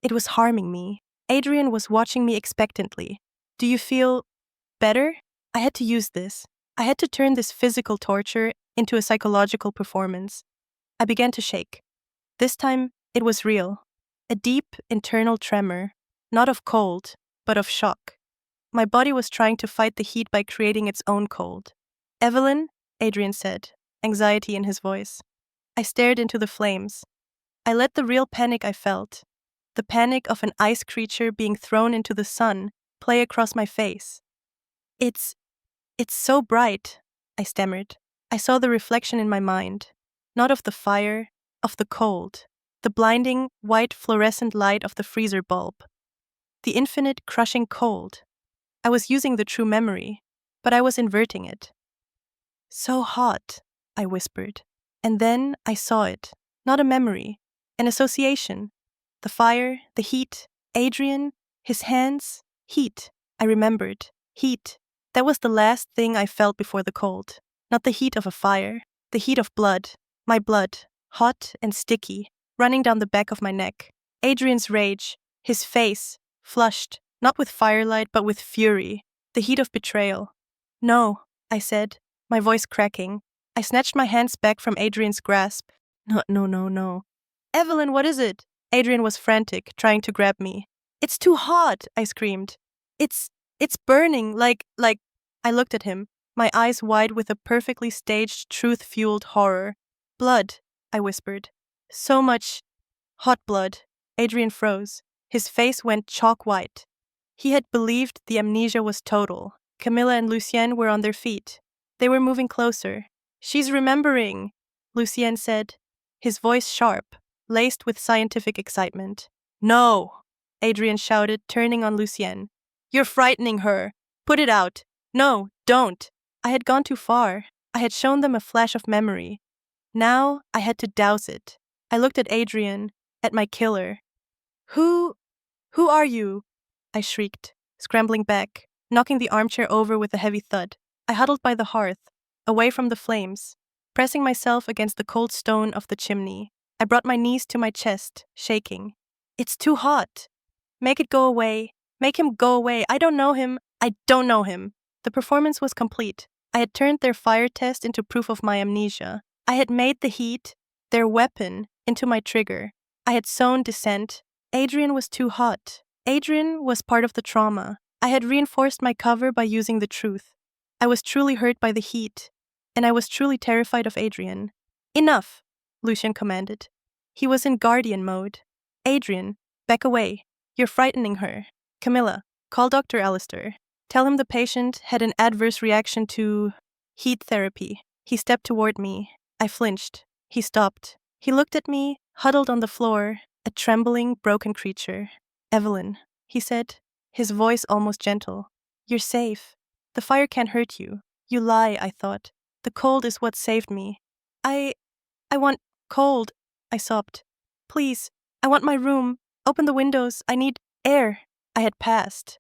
it was harming me. Adrian was watching me expectantly. Do you feel better? I had to use this. I had to turn this physical torture into a psychological performance. I began to shake. This time, it was real. A deep, internal tremor, not of cold, but of shock. My body was trying to fight the heat by creating its own cold. Evelyn, Adrian said, anxiety in his voice. I stared into the flames. I let the real panic I felt, the panic of an ice creature being thrown into the sun, play across my face. It's so bright, I stammered. I saw the reflection in my mind, not of the fire, of the cold, the blinding, white fluorescent light of the freezer bulb. The infinite, crushing cold. I was using the true memory, but I was inverting it. So hot, I whispered. And then I saw it. Not a memory, an association. The fire, the heat, Adrian, his hands, heat. I remembered. Heat. That was the last thing I felt before the cold. Not the heat of a fire, the heat of blood. My blood, hot and sticky, running down the back of my neck. Adrian's rage, his face, flushed, not with firelight but with fury, the heat of betrayal. No, I said, my voice cracking. I snatched my hands back from Adrian's grasp. No. Evelyn, what is it? Adrian was frantic, trying to grab me. It's too hot, I screamed. It's burning, like. I looked at him, my eyes wide with a perfectly staged, truth-fueled horror. Blood, I whispered. So much hot blood. Adrian froze. His face went chalk white. He had believed the amnesia was total. Camilla and Lucien were on their feet. They were moving closer. She's remembering, Lucien said, his voice sharp, laced with scientific excitement. No, Adrian shouted, turning on Lucien. You're frightening her. Put it out. No, don't. I had gone too far. I had shown them a flash of memory. Now I had to douse it. I looked at Adrian, at my killer. Who are you? I shrieked, scrambling back, knocking the armchair over with a heavy thud. I huddled by the hearth, away from the flames, pressing myself against the cold stone of the chimney. I brought my knees to my chest, shaking. It's too hot. Make it go away. Make him go away. I don't know him. I don't know him. The performance was complete. I had turned their fire test into proof of my amnesia. I had made the heat, their weapon, into my trigger. I had sown dissent. Adrian was too hot. Adrian was part of the trauma. I had reinforced my cover by using the truth. I was truly hurt by the heat, and I was truly terrified of Adrian. Enough, Lucien commanded. He was in guardian mode. Adrian, back away. You're frightening her. Camilla, call Dr. Alistair. Tell him the patient had an adverse reaction to heat therapy. He stepped toward me. I flinched. He stopped. He looked at me, huddled on the floor, a trembling, broken creature. Evelyn, he said, his voice almost gentle. You're safe. The fire can't hurt you. You lie, I thought. The cold is what saved me. I want cold, I sobbed. Please, I want my room. Open the windows. I need air. I had passed.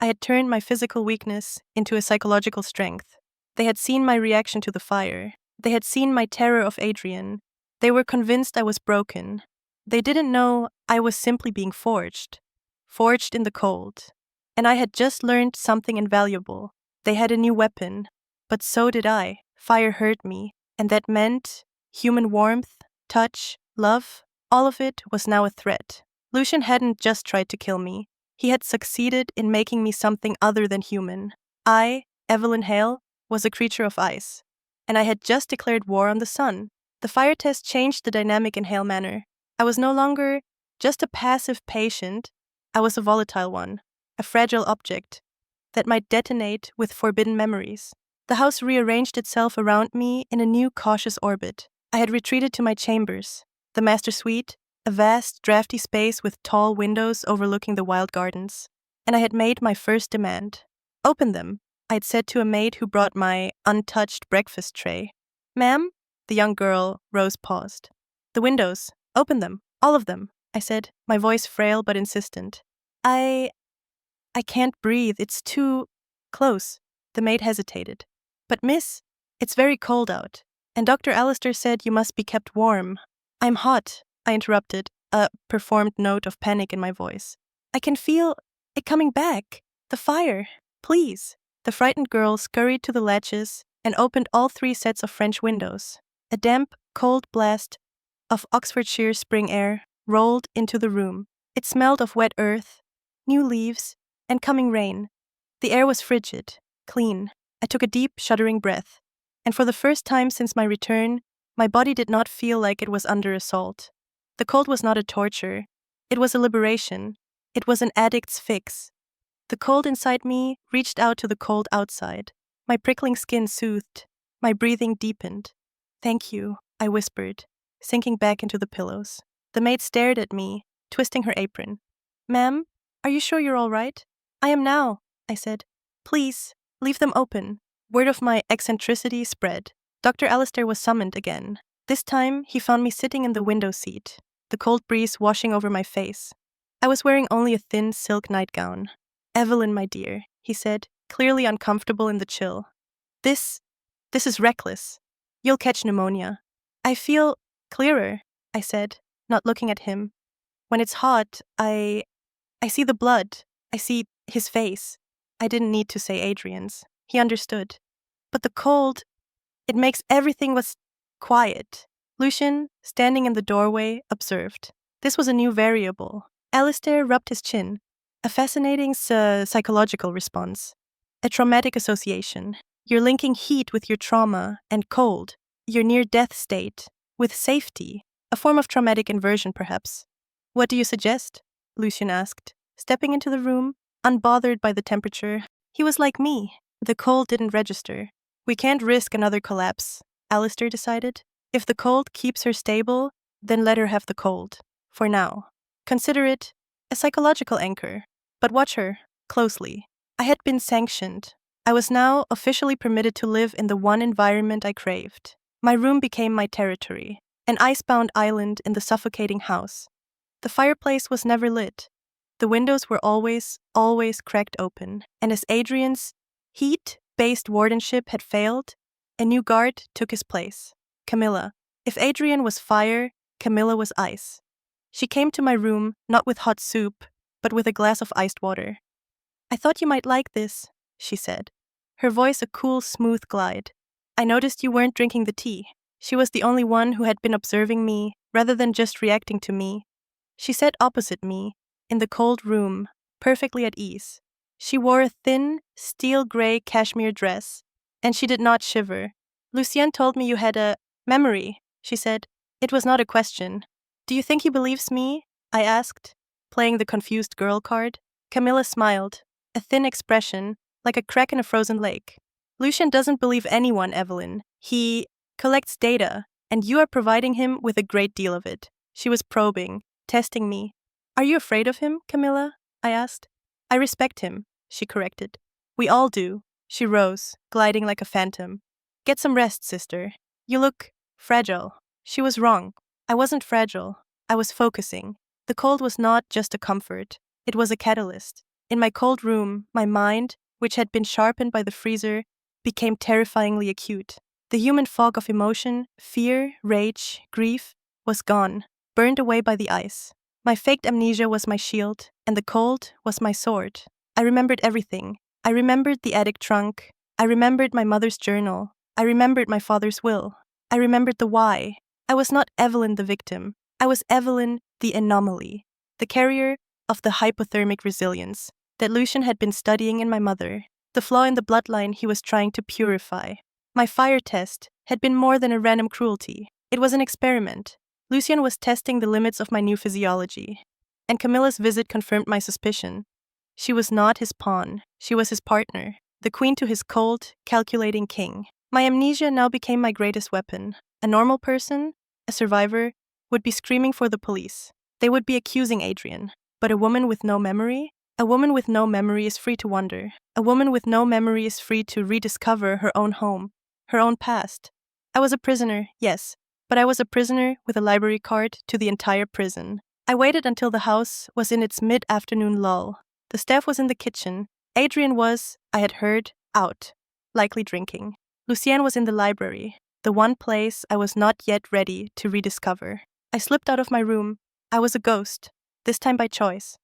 I had turned my physical weakness into a psychological strength. They had seen my reaction to the fire. They had seen my terror of Adrian. They were convinced I was broken. They didn't know I was simply being forged in the cold. And I had just learned something invaluable. They had a new weapon, but so did I. Fire hurt me, and that meant human warmth, touch, love, all of it was now a threat. Lucien hadn't just tried to kill me. He had succeeded in making me something other than human. I, Evelyn Hale, was a creature of ice, and I had just declared war on the sun. The fire test changed the dynamic in Hale Manor. I was no longer just a passive patient. I was a volatile one, a fragile object that might detonate with forbidden memories. The house rearranged itself around me in a new cautious orbit. I had retreated to my chambers, the master suite, a vast, drafty space with tall windows overlooking the wild gardens. And I had made my first demand. Open them, I had said to a maid who brought my untouched breakfast tray. Ma'am? The young girl, Rose, paused. The windows, open them, all of them. I said, my voice frail but insistent. I can't breathe. It's too close. The maid hesitated. But miss, it's very cold out. And Dr. Alistair said you must be kept warm. I'm hot, I interrupted, a performed note of panic in my voice. I can feel it coming back. The fire. Please. The frightened girl scurried to the latches and opened all 3 sets of French windows. A damp, cold blast of Oxfordshire spring air rolled into the room. It smelled of wet earth, new leaves, and coming rain. The air was frigid, clean. I took a deep, shuddering breath, and for the first time since my return, my body did not feel like it was under assault. The cold was not a torture. It was a liberation. It was an addict's fix. The cold inside me reached out to the cold outside. My prickling skin soothed. My breathing deepened. Thank you, I whispered, sinking back into the pillows. The maid stared at me, twisting her apron. Ma'am, are you sure you're all right? I am now, I said. Please, leave them open. Word of my eccentricity spread. Dr. Alistair was summoned again. This time, he found me sitting in the window seat, the cold breeze washing over my face. I was wearing only a thin silk nightgown. Evelyn, my dear, he said, clearly uncomfortable in the chill. This is reckless. You'll catch pneumonia. I feel clearer, I said, not looking at him. When it's hot, I see the blood. I see his face. I didn't need to say Adrian's. He understood. But the cold, it makes everything was quiet. Lucien, standing in the doorway, observed. This was a new variable. Alistair rubbed his chin. A fascinating psychological response. A traumatic association. You're linking heat with your trauma and cold, your near-death state, with safety, a form of traumatic inversion perhaps. What do you suggest? Lucien asked, stepping into the room, unbothered by the temperature. He was like me. The cold didn't register. We can't risk another collapse, Alistair decided. If the cold keeps her stable, then let her have the cold. For now. Consider it a psychological anchor. But watch her closely. I had been sanctioned. I was now officially permitted to live in the one environment I craved. My room became my territory, an icebound island in the suffocating house. The fireplace was never lit. The windows were always cracked open, and as Adrian's heat-based wardenship had failed, a new guard took his place. Camilla. If Adrian was fire, Camilla was ice. She came to my room not with hot soup, but with a glass of iced water. I thought you might like this, she said. Her voice a cool, smooth glide. I noticed you weren't drinking the tea. She was the only one who had been observing me, rather than just reacting to me. She sat opposite me, in the cold room, perfectly at ease. She wore a thin, steel-gray cashmere dress, and she did not shiver. Lucien told me you had a memory, she said. It was not a question. Do you think he believes me? I asked, playing the confused girl card. Camilla smiled, a thin expression, like a crack in a frozen lake. Lucien doesn't believe anyone, Evelyn. He collects data, and you are providing him with a great deal of it. She was probing, testing me. Are you afraid of him, Camilla? I asked. I respect him, she corrected. We all do. She rose, gliding like a phantom. Get some rest, sister. You look fragile. She was wrong. I wasn't fragile. I was focusing. The cold was not just a comfort. It was a catalyst. In my cold room, my mind, which had been sharpened by the freezer, became terrifyingly acute. The human fog of emotion, fear, rage, grief, was gone, burned away by the ice. My faked amnesia was my shield, and the cold was my sword. I remembered everything. I remembered the attic trunk. I remembered my mother's journal. I remembered my father's will. I remembered the why. I was not Evelyn the victim. I was Evelyn the anomaly, the carrier of the hypothermic resilience that Lucien had been studying in my mother, the flaw in the bloodline he was trying to purify. My fire test had been more than a random cruelty. It was an experiment. Lucien was testing the limits of my new physiology. And Camilla's visit confirmed my suspicion. She was not his pawn. She was his partner, the queen to his cold, calculating king. My amnesia now became my greatest weapon. A normal person, a survivor, would be screaming for the police. They would be accusing Adrian. But a woman with no memory? A woman with no memory is free to wonder. A woman with no memory is free to rediscover her own home, her own past. I was a prisoner, yes, but I was a prisoner with a library card to the entire prison. I waited until the house was in its mid-afternoon lull. The staff was in the kitchen. Adrian was, I had heard, out, likely drinking. Lucien was in the library, the one place I was not yet ready to rediscover. I slipped out of my room. I was a ghost, this time by choice.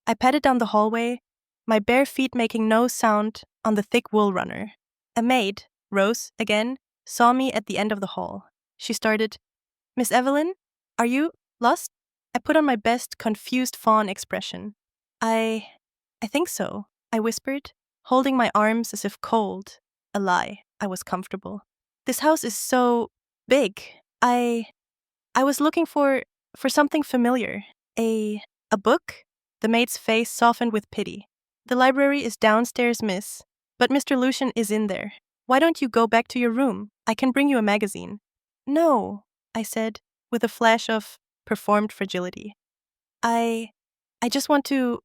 I padded down the hallway, my bare feet making no sound on the thick wool runner. A maid, Rose, again, saw me at the end of the hall. She started, "Miss Evelyn, are you lost?" I put on my best confused fawn expression. I think so, I whispered, holding my arms as if cold. A lie, I was comfortable. This house is so big. I was looking for something familiar. A book? The maid's face softened with pity. "The library is downstairs, miss, but Mr. Lucien is in there. Why don't you go back to your room? I can bring you a magazine." "No," I said, with a flash of performed fragility. I just want to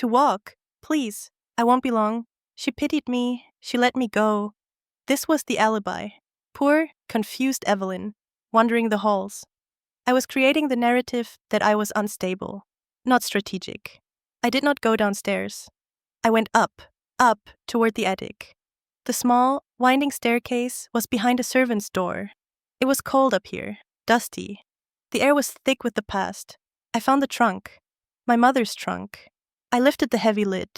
walk. Please, I won't be long." She pitied me. She let me go. This was the alibi. Poor, confused Evelyn, wandering the halls. I was creating the narrative that I was unstable, not strategic. I did not go downstairs. I went up toward the attic. The small, winding staircase was behind a servant's door. It was cold up here, dusty. The air was thick with the past. I found the trunk, my mother's trunk. I lifted the heavy lid.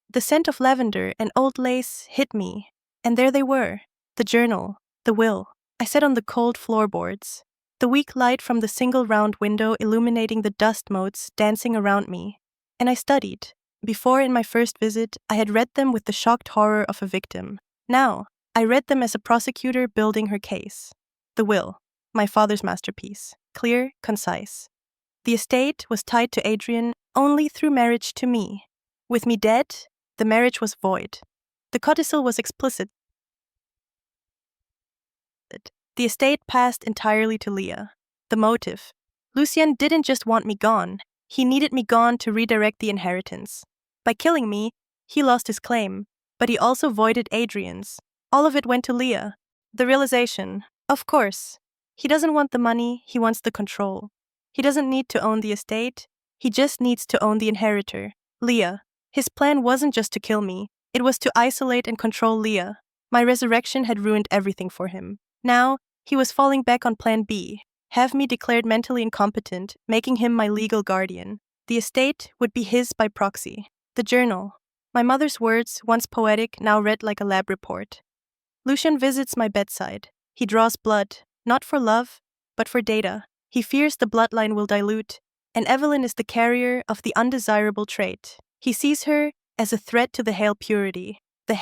The scent of lavender and old lace hit me, and there they were, the journal, the will. I sat on the cold floorboards, the weak light from the single round window illuminating the dust motes dancing around me, and I studied. Before, in my first visit, I had read them with the shocked horror of a victim. Now, I read them as a prosecutor building her case. The will, my father's masterpiece, clear, concise. The estate was tied to Adrian only through marriage to me. With me dead, the marriage was void. The codicil was explicit. The estate passed entirely to Leah. The motive. Lucien didn't just want me gone. He needed me gone to redirect the inheritance. By killing me, he lost his claim, but he also voided Adrian's. All of it went to Leah. The realization, of course. He doesn't want the money, he wants the control. He doesn't need to own the estate, he just needs to own the inheritor, Leah. His plan wasn't just to kill me, it was to isolate and control Leah. My resurrection had ruined everything for him. Now, he was falling back on plan B, have me declared mentally incompetent, making him my legal guardian. The estate would be his by proxy. The journal. My mother's words, once poetic, now read like a lab report. Lucien visits my bedside. He draws blood, not for love, but for data. He fears the bloodline will dilute, and Evelyn is the carrier of the undesirable trait. He sees her as a threat to the Hale purity, the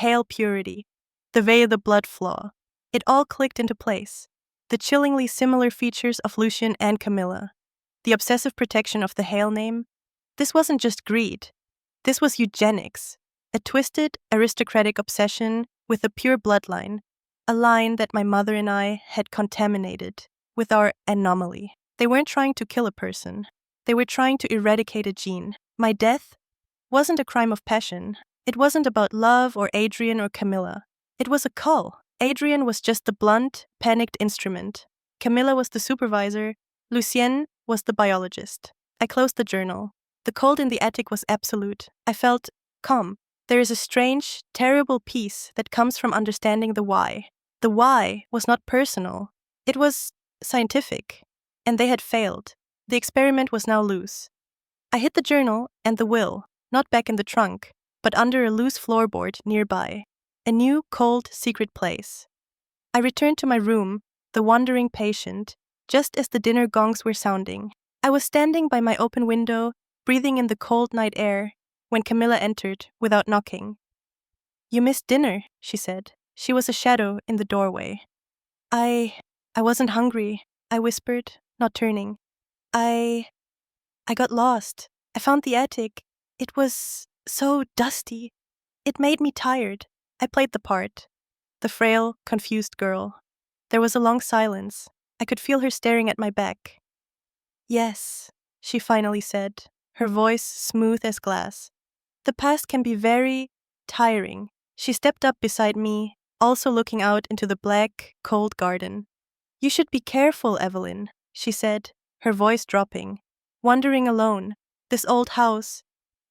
veil the blood flaw. It all clicked into place. The chillingly similar features of Lucien and Camilla. The obsessive protection of the Hale name. This wasn't just greed. This was eugenics, a twisted, aristocratic obsession with a pure bloodline, a line that my mother and I had contaminated with our anomaly. They weren't trying to kill a person. They were trying to eradicate a gene. My death wasn't a crime of passion. It wasn't about love or Adrian or Camilla. It was a cull. Adrian was just the blunt, panicked instrument. Camilla was the supervisor. Lucien was the biologist. I closed the journal. The cold in the attic was absolute. I felt calm. There is a strange, terrible peace that comes from understanding the why. The why was not personal. It was scientific. And they had failed. The experiment was now loose. I hid the journal and the will, not back in the trunk, but under a loose floorboard nearby. A new, cold, secret place. I returned to my room, the wandering patient, just as the dinner gongs were sounding. I was standing by my open window, breathing in the cold night air, when Camilla entered, without knocking. "You missed dinner," she said. She was a shadow in the doorway. I wasn't hungry," I whispered, not turning. I got lost. I found the attic. It was so dusty. It made me tired. I played the part. The frail, confused girl. There was a long silence. I could feel her staring at my back. "Yes," she finally said, her voice smooth as glass. "The past can be very tiring." She stepped up beside me, also looking out into the black, cold garden. "You should be careful, Evelyn," she said, her voice dropping. wandering alone. This old house,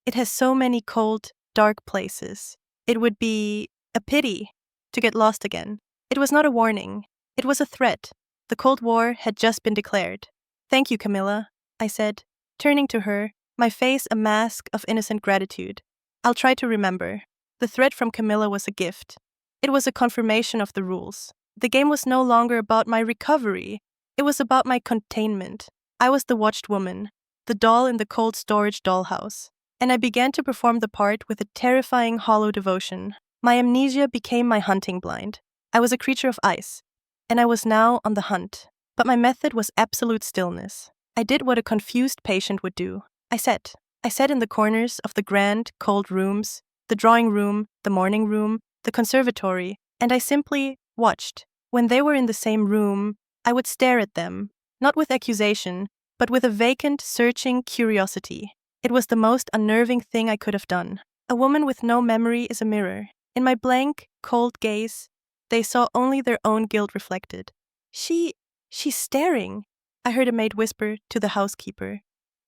it has so many cold, dark places. It would be a pity to get lost again. It was not a warning. It was a threat. The Cold War had just been declared. Thank you, Camilla, I said, turning to her, my face a mask of innocent gratitude. I'll try to remember. The threat from Camilla was a gift. It was a confirmation of the rules. The game was no longer about my recovery. It was about my containment. I was the watched woman, the doll in the cold storage dollhouse. And I began to perform the part with a terrifying hollow devotion. My amnesia became my hunting blind. I was a creature of ice, and I was now on the hunt. But my method was absolute stillness. I did what a confused patient would do. I sat in the corners of the grand, cold rooms, the drawing room, the morning room, the conservatory, and I simply watched. When they were in the same room, I would stare at them, not with accusation, but with a vacant, searching curiosity. It was the most unnerving thing I could have done. A woman with no memory is a mirror. In my blank, cold gaze, they saw only their own guilt reflected. She's staring, I heard a maid whisper to the housekeeper.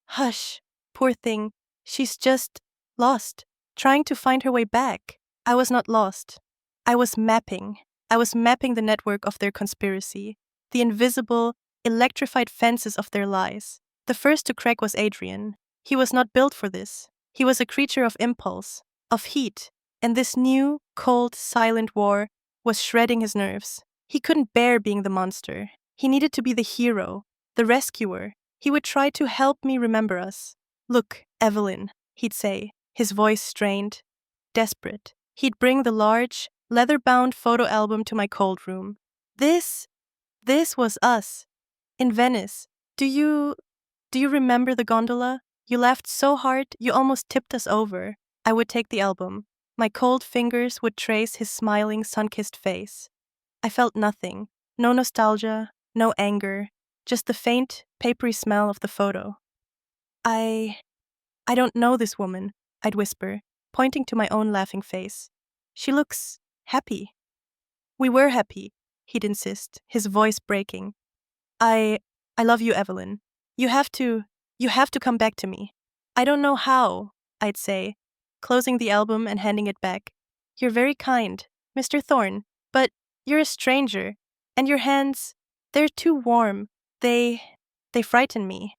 Hush, poor thing, she's just lost, trying to find her way back. I was not lost. I was mapping the network of their conspiracy, the invisible, electrified fences of their lies. The first to crack was Adrian. He was not built for this. He was a creature of impulse, of heat, and this new, cold, silent war was shredding his nerves. He couldn't bear being the monster. He needed to be the hero, the rescuer. He would try to help me remember us. Look, Evelyn, he'd say, his voice strained, desperate. He'd bring the large, leather-bound photo album to my cold room. This was us. In Venice. Do you remember the gondola? You laughed so hard, you almost tipped us over. I would take the album. My cold fingers would trace his smiling, sun-kissed face. I felt nothing. No nostalgia, no anger, just the faint, papery smell of the photo. I don't know this woman, I'd whisper, pointing to my own laughing face. She looks happy. We were happy, he'd insist, his voice breaking. I love you, Evelyn. You have to come back to me. I don't know how, I'd say, closing the album and handing it back. You're very kind, Mr. Thorne, but you're a stranger, and your hands, they're too warm. They frighten me.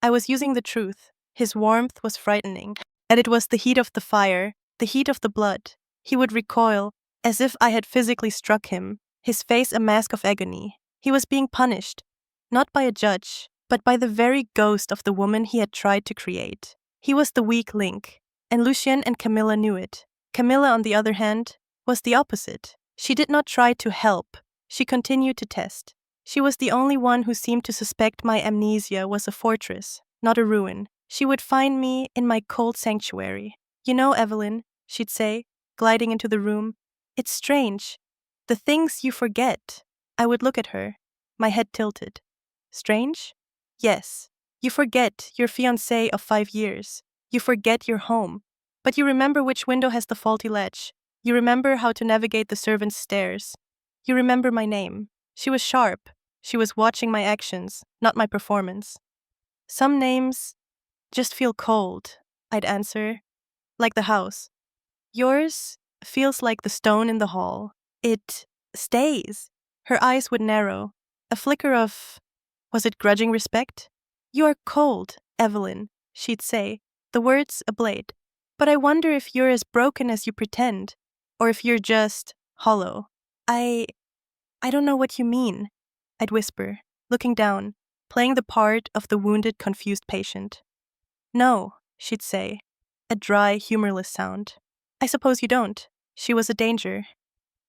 I was using the truth. His warmth was frightening, and it was the heat of the fire, the heat of the blood. He would recoil, as if I had physically struck him, his face a mask of agony. He was being punished, not by a judge, but by the very ghost of the woman he had tried to create. He was the weak link, and Lucien and Camilla knew it. Camilla, on the other hand, was the opposite. She did not try to help. She continued to test. She was the only one who seemed to suspect my amnesia was a fortress, not a ruin. She would find me in my cold sanctuary. You know, Evelyn, she'd say, gliding into the room, it's strange. The things you forget. I would look at her, my head tilted. Strange? Yes. You forget your fiancé of 5 years. You forget your home. But you remember which window has the faulty latch. You remember how to navigate the servants' stairs. You remember my name. She was sharp. She was watching my actions, not my performance. Some names just feel cold, I'd answer, like the house. Yours feels like the stone in the hall. It stays. Her eyes would narrow. A flicker of, was it grudging respect? You are cold, Evelyn, she'd say, the words a blade. But I wonder if you're as broken as you pretend, or if you're just hollow. I don't know what you mean, I'd whisper, looking down, playing the part of the wounded, confused patient. No, she'd say, a dry, humorless sound. I suppose you don't. She was a danger.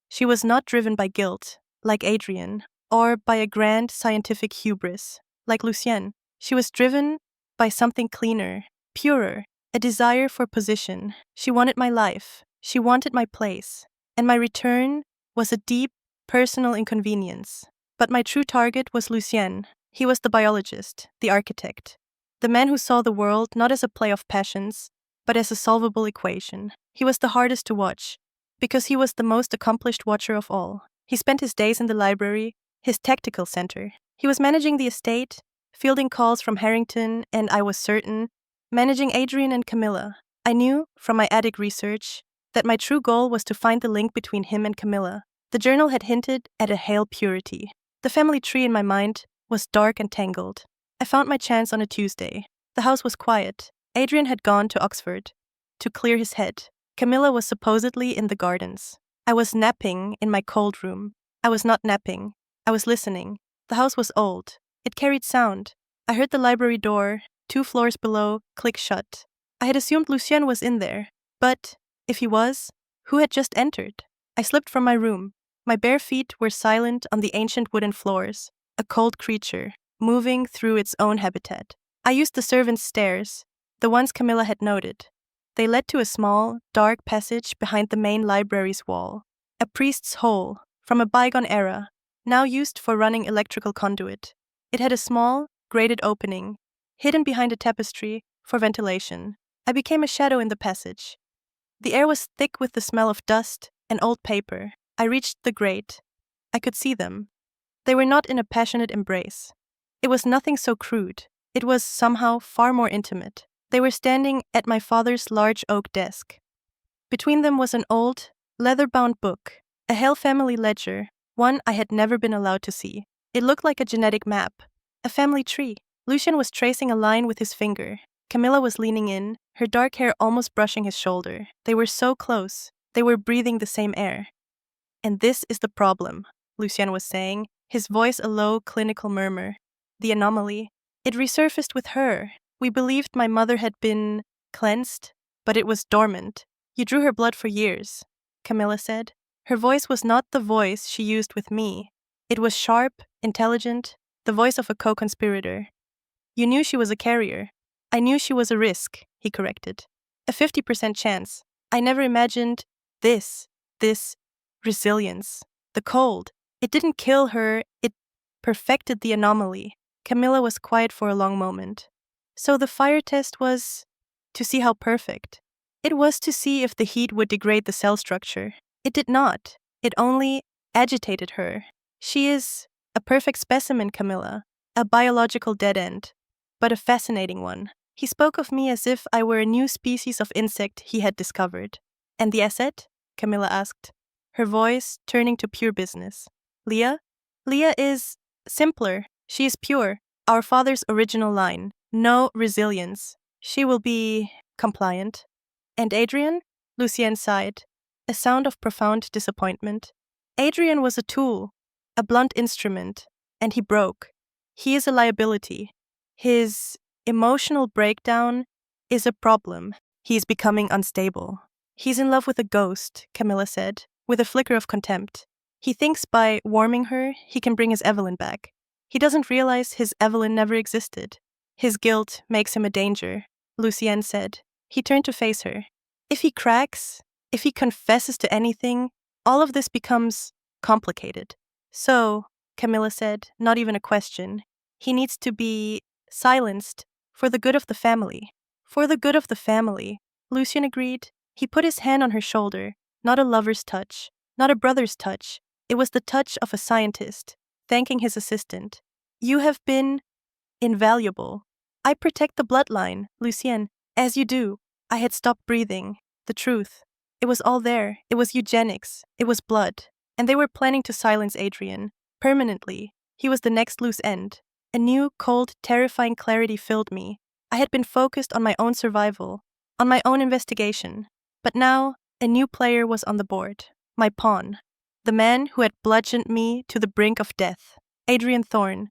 She was not driven by guilt, like Adrian, or by a grand scientific hubris, like Lucien. She was driven by something cleaner, purer, a desire for position. She wanted my life. She wanted my place. And my return was a deep, personal inconvenience. But my true target was Lucien. He was the biologist, the architect, the man who saw the world not as a play of passions, but as a solvable equation. He was the hardest to watch, because he was the most accomplished watcher of all. He spent his days in the library, his tactical center. He was managing the estate, fielding calls from Harrington, and I was certain, managing Adrian and Camilla. I knew, from my attic research, that my true goal was to find the link between him and Camilla. The journal had hinted at a Hale purity. The family tree in my mind was dark and tangled. I found my chance on a Tuesday. The house was quiet. Adrian had gone to Oxford to clear his head. Camilla was supposedly in the gardens. I was napping in my cold room. I was not napping. I was listening. The house was old. It carried sound. I heard the library door, 2 floors below, click shut. I had assumed Lucien was in there. But, if he was, who had just entered? I slipped from my room. My bare feet were silent on the ancient wooden floors, a cold creature, moving through its own habitat. I used the servants' stairs, the ones Camilla had noted. They led to a small, dark passage behind the main library's wall. A priest's hole, from a bygone era, now used for running electrical conduit. It had a small, grated opening, hidden behind a tapestry, for ventilation. I became a shadow in the passage. The air was thick with the smell of dust and old paper. I reached the grate. I could see them. They were not in a passionate embrace. It was nothing so crude. It was somehow far more intimate. They were standing at my father's large oak desk. Between them was an old, leather-bound book, a Hale family ledger, one I had never been allowed to see. It looked like a genetic map, a family tree. Lucien was tracing a line with his finger. Camilla was leaning in, her dark hair almost brushing his shoulder. They were so close. They were breathing the same air. And this is the problem, Lucien was saying, his voice a low, clinical murmur. The anomaly. It resurfaced with her. We believed my mother had been cleansed, but it was dormant. You drew her blood for years, Camilla said. Her voice was not the voice she used with me. It was sharp, intelligent, the voice of a co-conspirator. You knew she was a carrier. I knew she was a risk, he corrected. A 50% chance. I never imagined this resilience. The cold. It didn't kill her, it perfected the anomaly. Camilla was quiet for a long moment. So the fire test was to see how perfect. It was to see if the heat would degrade the cell structure. It did not. It only agitated her. She is a perfect specimen, Camilla. A biological dead end. But a fascinating one. He spoke of me as if I were a new species of insect he had discovered. And the asset? Camilla asked, her voice turning to pure business. Leah? Leah is simpler. She is pure. Our father's original line. No resilience. She will be compliant. And Adrian? Lucien sighed, a sound of profound disappointment. Adrian was a tool, a blunt instrument, and he broke. He is a liability. His emotional breakdown is a problem. He is becoming unstable. He's in love with a ghost, Camilla said, with a flicker of contempt. He thinks by warming her, he can bring his Evelyn back. He doesn't realize his Evelyn never existed. His guilt makes him a danger, Lucien said. He turned to face her. If he cracks, if he confesses to anything, all of this becomes complicated. So, Camilla said, not even a question, he needs to be silenced for the good of the family. For the good of the family, Lucien agreed. He put his hand on her shoulder, not a lover's touch, not a brother's touch. It was the touch of a scientist, thanking his assistant. You have been invaluable. I protect the bloodline, Lucien, as you do. I had stopped breathing. The truth. It was all there. It was eugenics. It was blood. And they were planning to silence Adrian. Permanently. He was the next loose end. A new, cold, terrifying clarity filled me. I had been focused on my own survival, on my own investigation. But now, a new player was on the board. My pawn. The man who had bludgeoned me to the brink of death. Adrian Thorne.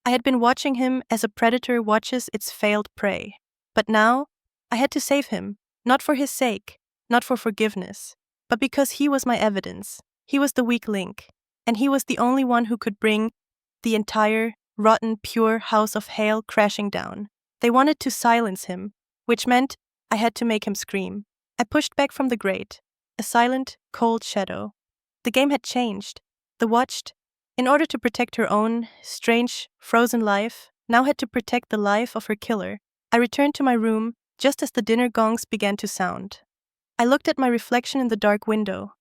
I had been watching him as a predator watches its failed prey. But now, I had to save him. Not for his sake, not for forgiveness, but because he was my evidence. He was the weak link. And he was the only one who could bring the entire, rotten, pure house of Hale crashing down. They wanted to silence him, which meant I had to make him scream. I pushed back from the grate, a silent, cold shadow. The game had changed. The watched, in order to protect her own strange, frozen life, now had to protect the life of her killer. I returned to my room just as the dinner gongs began to sound. I looked at my reflection in the dark window.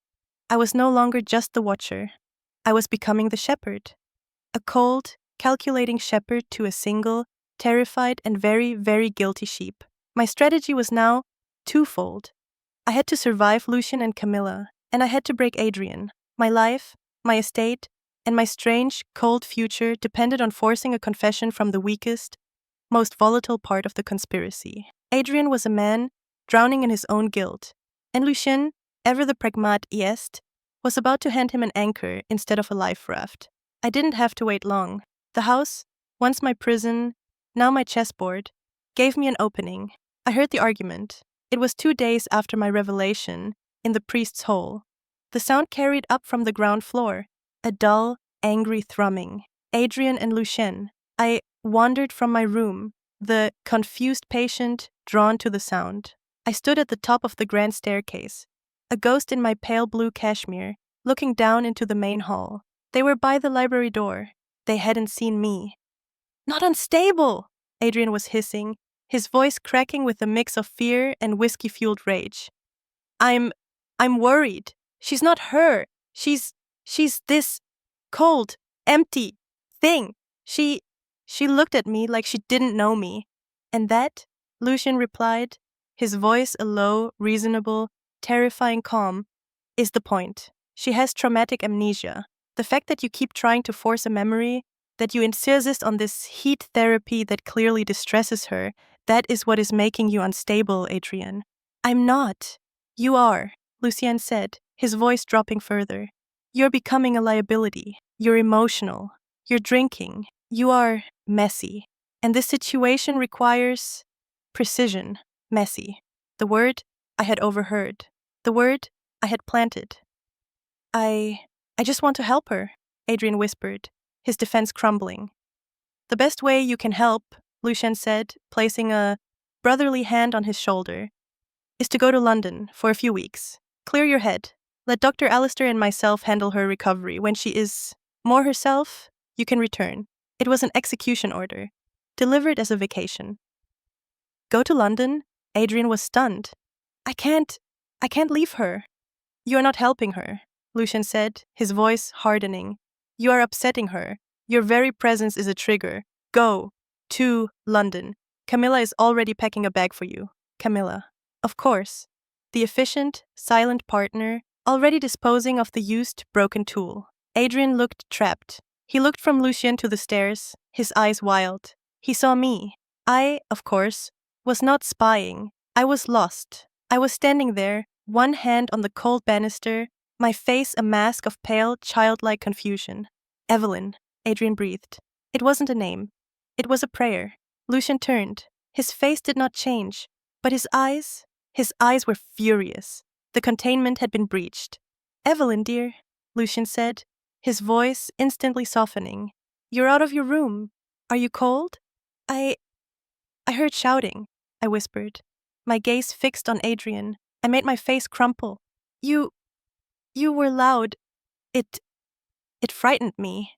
I was no longer just the watcher. I was becoming the shepherd. A cold, calculating shepherd to a single, terrified and very, very guilty sheep. My strategy was now twofold. I had to survive Lucien and Camilla, and I had to break Adrian. My life, my estate, and my strange, cold future depended on forcing a confession from the weakest, most volatile part of the conspiracy. Adrian was a man drowning in his own guilt, and Lucien, ever the pragmat est, was about to hand him an anchor instead of a life raft. I didn't have to wait long. The house, once my prison, now my chessboard, gave me an opening. I heard the argument. It was 2 days after my revelation in the priest's hole. The sound carried up from the ground floor, a dull, angry thrumming. Adrian and Lucien. I wandered from my room, the confused patient drawn to the sound. I stood at the top of the grand staircase, a ghost in my pale blue cashmere, looking down into the main hall. They were by the library door. They hadn't seen me. "Not unstable!" Adrian was hissing, his voice cracking with a mix of fear and whiskey-fueled rage. I'm worried. She's not her. She's this cold, empty thing. She looked at me like she didn't know me. And that, Lucien replied, his voice a low, reasonable, terrifying calm, is the point. She has traumatic amnesia. The fact that you keep trying to force a memory, that you insist on this heat therapy that clearly distresses her, that is what is making you unstable, Adrian. I'm not. You are, Lucien said, his voice dropping further. You're becoming a liability. You're emotional. You're drinking. You are messy. And this situation requires precision. Messy. The word I had overheard. The word I had planted. I just want to help her, Adrian whispered, his defense crumbling. The best way you can help, Lucien said, placing a brotherly hand on his shoulder, is to go to London for a few weeks. Clear your head. Let Dr. Alistair and myself handle her recovery. When she is more herself, you can return. It was an execution order, delivered as a vacation. Go to London? Adrian was stunned. I can't leave her. You are not helping her, Lucien said, his voice hardening. You are upsetting her. Your very presence is a trigger. Go to London. Camilla is already packing a bag for you. Camilla. Of course. The efficient, silent partner, already disposing of the used, broken tool. Adrian looked trapped. He looked from Lucien to the stairs, his eyes wild. He saw me. I, of course, was not spying. I was lost. I was standing there, one hand on the cold banister, my face a mask of pale, childlike confusion. Evelyn, Adrian breathed. It wasn't a name. It was a prayer. Lucien turned. His face did not change, but his eyes were furious. The containment had been breached. Evelyn, dear, Lucien said, his voice instantly softening. You're out of your room. Are you cold? I heard shouting, I whispered. My gaze fixed on Adrian. I made my face crumple. You were loud. It frightened me.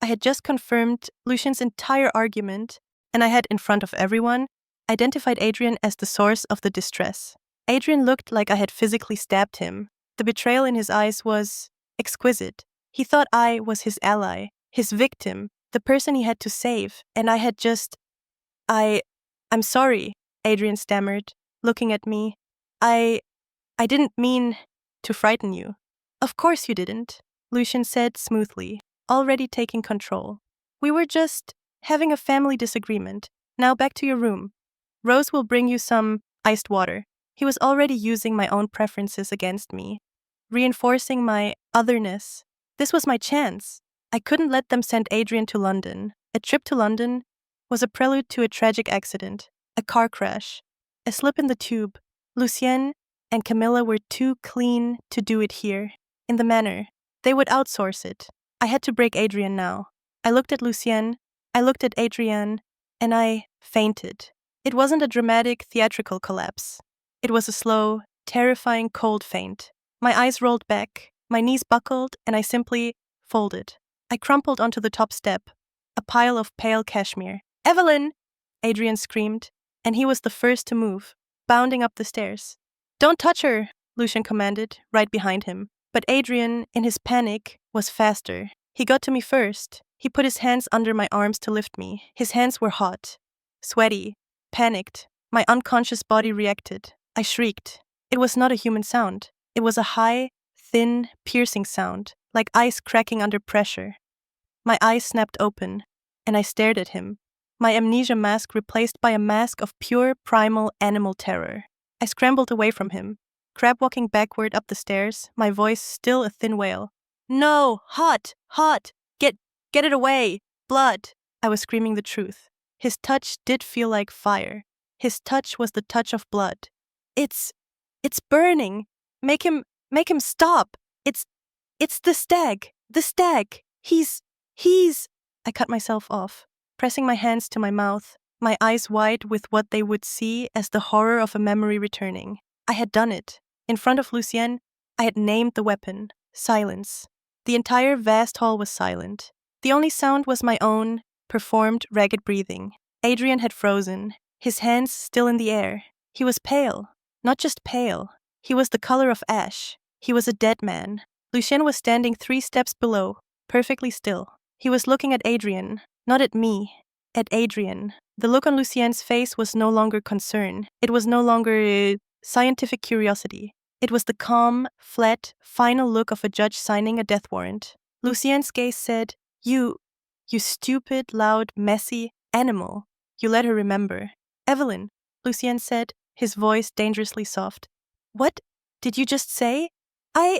I had just confirmed Lucien's entire argument, and I had, in front of everyone, identified Adrian as the source of the distress. Adrian looked like I had physically stabbed him. The betrayal in his eyes was exquisite. He thought I was his ally, his victim, the person he had to save, and I had just... I'm sorry, Adrian stammered, looking at me. I didn't mean to frighten you. Of course you didn't, Lucien said smoothly, already taking control. We were just having a family disagreement. Now back to your room. Rose will bring you some iced water. He was already using my own preferences against me, reinforcing my otherness. This was my chance. I couldn't let them send Adrian to London. A trip to London was a prelude to a tragic accident, a car crash, a slip in the tube. Lucien and Camilla were too clean to do it here, in the manor. They would outsource it. I had to break Adrian now. I looked at Lucien, I looked at Adrian, and I fainted. It wasn't a dramatic, theatrical collapse. It was a slow, terrifying, cold faint. My eyes rolled back, my knees buckled, and I simply folded. I crumpled onto the top step, a pile of pale cashmere. Evelyn! Adrian screamed, and he was the first to move, bounding up the stairs. Don't touch her, Lucien commanded, right behind him. But Adrian, in his panic, was faster. He got to me first. He put his hands under my arms to lift me. His hands were hot, sweaty, panicked. My unconscious body reacted. I shrieked. It was not a human sound. It was a high, thin, piercing sound, like ice cracking under pressure. My eyes snapped open, and I stared at him, my amnesia mask replaced by a mask of pure, primal animal terror. I scrambled away from him, crab-walking backward up the stairs, my voice still a thin wail. "No! Hot! Hot! Get it away! Blood!" I was screaming the truth. His touch did feel like fire. His touch was the touch of blood. It's burning! Make him stop! It's the stag! The stag! He's... I cut myself off, pressing my hands to my mouth, my eyes wide with what they would see as the horror of a memory returning. I had done it. In front of Lucien, I had named the weapon. Silence. The entire vast hall was silent. The only sound was my own, performed, ragged breathing. Adrian had frozen, his hands still in the air. He was pale. Not just pale. He was the color of ash. He was a dead man. Lucien was standing 3 steps below, perfectly still. He was looking at Adrian, not at me. At Adrian. The look on Lucien's face was no longer concern. It was no longer scientific curiosity. It was the calm, flat, final look of a judge signing a death warrant. Lucien's gaze said, You stupid, loud, messy animal. You let her remember. Evelyn, Lucien said, his voice dangerously soft. What did you just say? I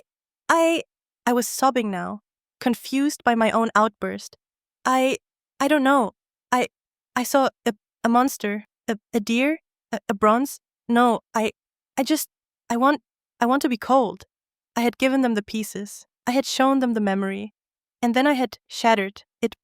was sobbing now, confused by my own outburst. I don't know. I saw a monster, a deer, a bronze. No, I want to be cold. I had given them the pieces. I had shown them the memory. And then I had shattered it,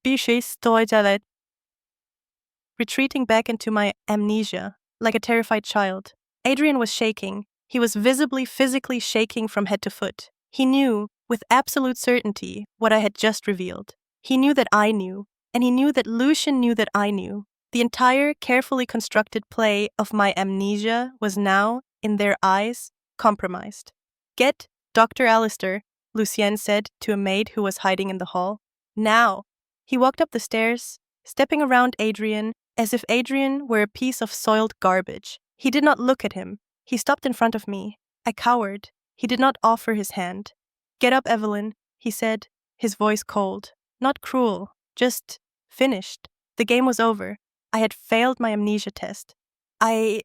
retreating back into my amnesia, like a terrified child. Adrian was shaking. He was visibly, physically shaking from head to foot. He knew, with absolute certainty, what I had just revealed. He knew that I knew, and he knew that Lucien knew that I knew. The entire carefully constructed play of my amnesia was now, in their eyes, compromised. Get Dr. Alistair, Lucien said to a maid who was hiding in the hall. Now! He walked up the stairs, stepping around Adrian as if Adrian were a piece of soiled garbage. He did not look at him. He stopped in front of me. I cowered. He did not offer his hand. Get up, Evelyn, he said, his voice cold. Not cruel, just finished. The game was over. I had failed my amnesia test. I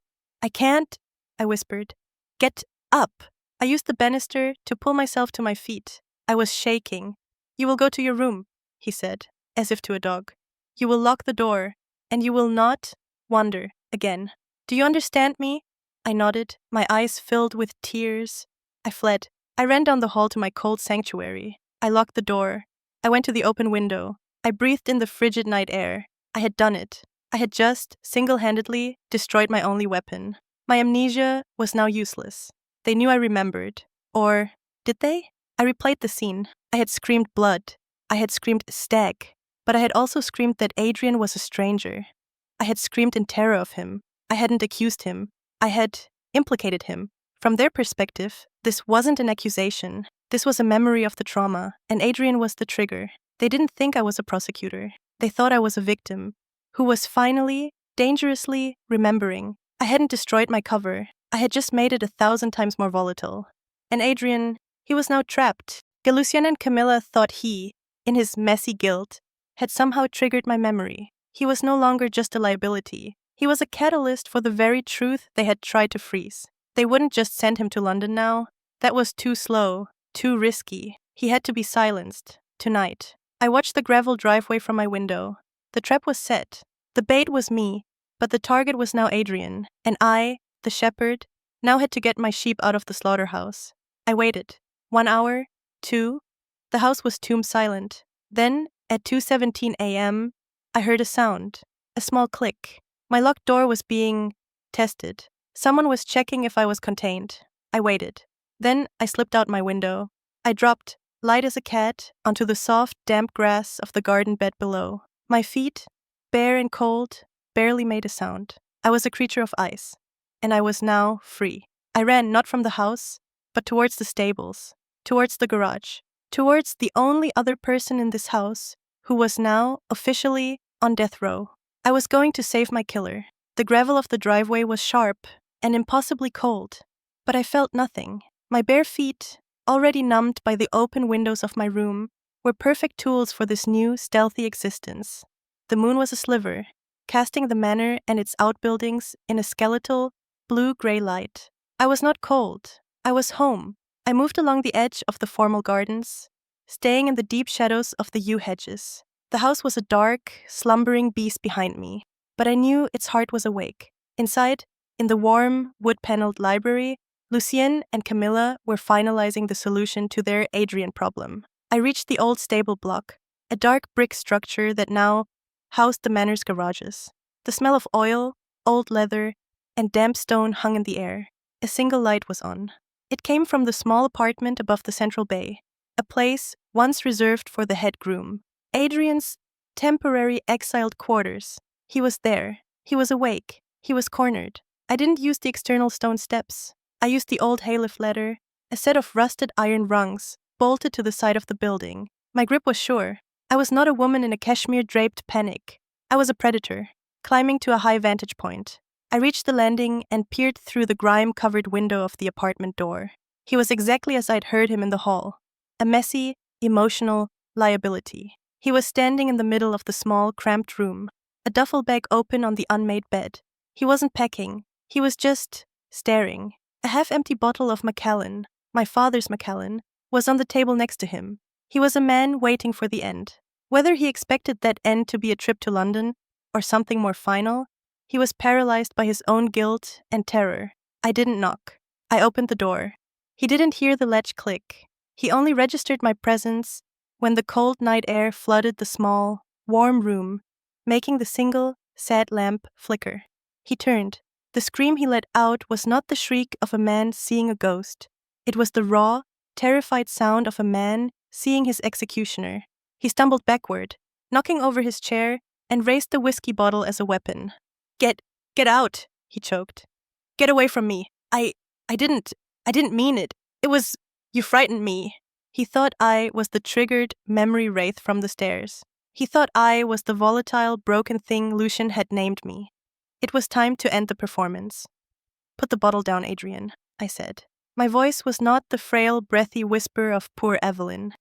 can't, I whispered. Get up. I used the banister to pull myself to my feet. I was shaking. You will go to your room, he said, as if to a dog. You will lock the door, and you will not wander again. Do you understand me? I nodded, my eyes filled with tears. I fled. I ran down the hall to my cold sanctuary. I locked the door. I went to the open window. I breathed in the frigid night air. I had done it. I had just, single-handedly, destroyed my only weapon. My amnesia was now useless. They knew I remembered. Or, did they? I replayed the scene. I had screamed blood. I had screamed stag. But I had also screamed that Adrian was a stranger. I had screamed in terror of him. I hadn't accused him. I had implicated him. From their perspective, this wasn't an accusation. This was a memory of the trauma, and Adrian was the trigger. They didn't think I was a prosecutor. They thought I was a victim, who was finally, dangerously remembering. I hadn't destroyed my cover. I had just made it 1,000 times more volatile. And Adrian, he was now trapped. Lucien and Camilla thought he, in his messy guilt, had somehow triggered my memory. He was no longer just a liability. He was a catalyst for the very truth they had tried to freeze. They wouldn't just send him to London now. That was too slow, too risky. He had to be silenced. Tonight. I watched the gravel driveway from my window. The trap was set. The bait was me, but the target was now Adrian, and I, the shepherd, now had to get my sheep out of the slaughterhouse. I waited. 1 hour, 2. The house was tomb silent. Then, at 2:17 a.m., I heard a sound, a small click. My locked door was being tested. Someone was checking if I was contained. I waited. Then I slipped out my window. I dropped, light as a cat, onto the soft, damp grass of the garden bed below. My feet, bare and cold, barely made a sound. I was a creature of ice, and I was now free. I ran not from the house, but towards the stables, towards the garage, towards the only other person in this house who was now, officially, on death row. I was going to save my killer. The gravel of the driveway was sharp and impossibly cold, but I felt nothing. My bare feet, already numbed by the open windows of my room, were perfect tools for this new, stealthy existence. The moon was a sliver, casting the manor and its outbuildings in a skeletal, blue-gray light. I was not cold. I was home. I moved along the edge of the formal gardens, staying in the deep shadows of the yew hedges. The house was a dark, slumbering beast behind me, but I knew its heart was awake. Inside, in the warm, wood-paneled library, Lucien and Camilla were finalizing the solution to their Adrian problem. I reached the old stable block, a dark brick structure that now housed the manor's garages. The smell of oil, old leather, and damp stone hung in the air. A single light was on. It came from the small apartment above the central bay, a place once reserved for the head groom. Adrian's temporary exiled quarters. He was there. He was awake. He was cornered. I didn't use the external stone steps. I used the old Hale ladder, a set of rusted iron rungs, bolted to the side of the building. My grip was sure. I was not a woman in a cashmere-draped panic. I was a predator, climbing to a high vantage point. I reached the landing and peered through the grime-covered window of the apartment door. He was exactly as I'd heard him in the hall, a messy, emotional liability. He was standing in the middle of the small, cramped room, a duffel bag open on the unmade bed. He wasn't packing. He was just staring. A half-empty bottle of Macallan, my father's Macallan, was on the table next to him. He was a man waiting for the end. Whether he expected that end to be a trip to London or something more final, he was paralyzed by his own guilt and terror. I didn't knock. I opened the door. He didn't hear the latch click. He only registered my presence when the cold night air flooded the small, warm room, making the single, sad lamp flicker. He turned. The scream he let out was not the shriek of a man seeing a ghost. It was the raw, terrified sound of a man seeing his executioner. He stumbled backward, knocking over his chair, and raised the whiskey bottle as a weapon. Get out, he choked. Get away from me. I didn't mean it. You frightened me. He thought I was the triggered memory wraith from the stairs. He thought I was the volatile, broken thing Lucien had named me. It was time to end the performance. Put the bottle down, Adrian, I said. My voice was not the frail, breathy whisper of poor Evelyn.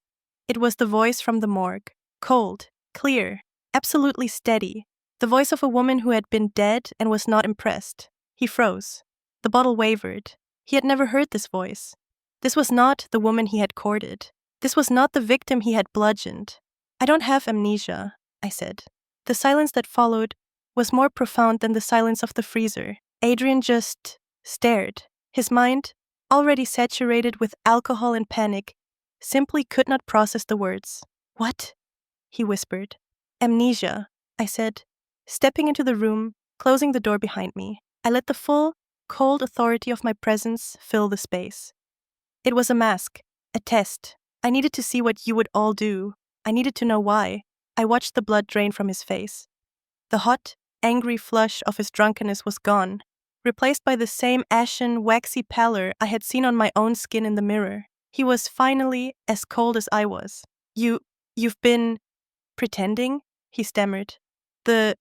It was the voice from the morgue, cold, clear, absolutely steady, the voice of a woman who had been dead and was not impressed. He froze. The bottle wavered. He had never heard this voice. This was not the woman he had courted. This was not the victim he had bludgeoned. I don't have amnesia, I said. The silence that followed was more profound than the silence of the freezer. Adrian just stared. His mind, already saturated with alcohol and panic, simply could not process the words. What? He whispered. Amnesia, I said, stepping into the room, closing the door behind me. I let the full, cold authority of my presence fill the space. It was a mask, a test. I needed to see what you would all do. I needed to know why. I watched the blood drain from his face. The hot, angry flush of his drunkenness was gone, replaced by the same ashen, waxy pallor I had seen on my own skin in the mirror. He was finally as cold as I was. You've been pretending? He stammered. The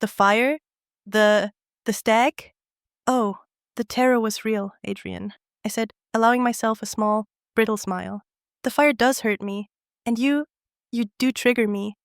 fire? The stag? Oh, the terror was real, Adrian, I said, allowing myself a small, brittle smile. The fire does hurt me, and you do trigger me,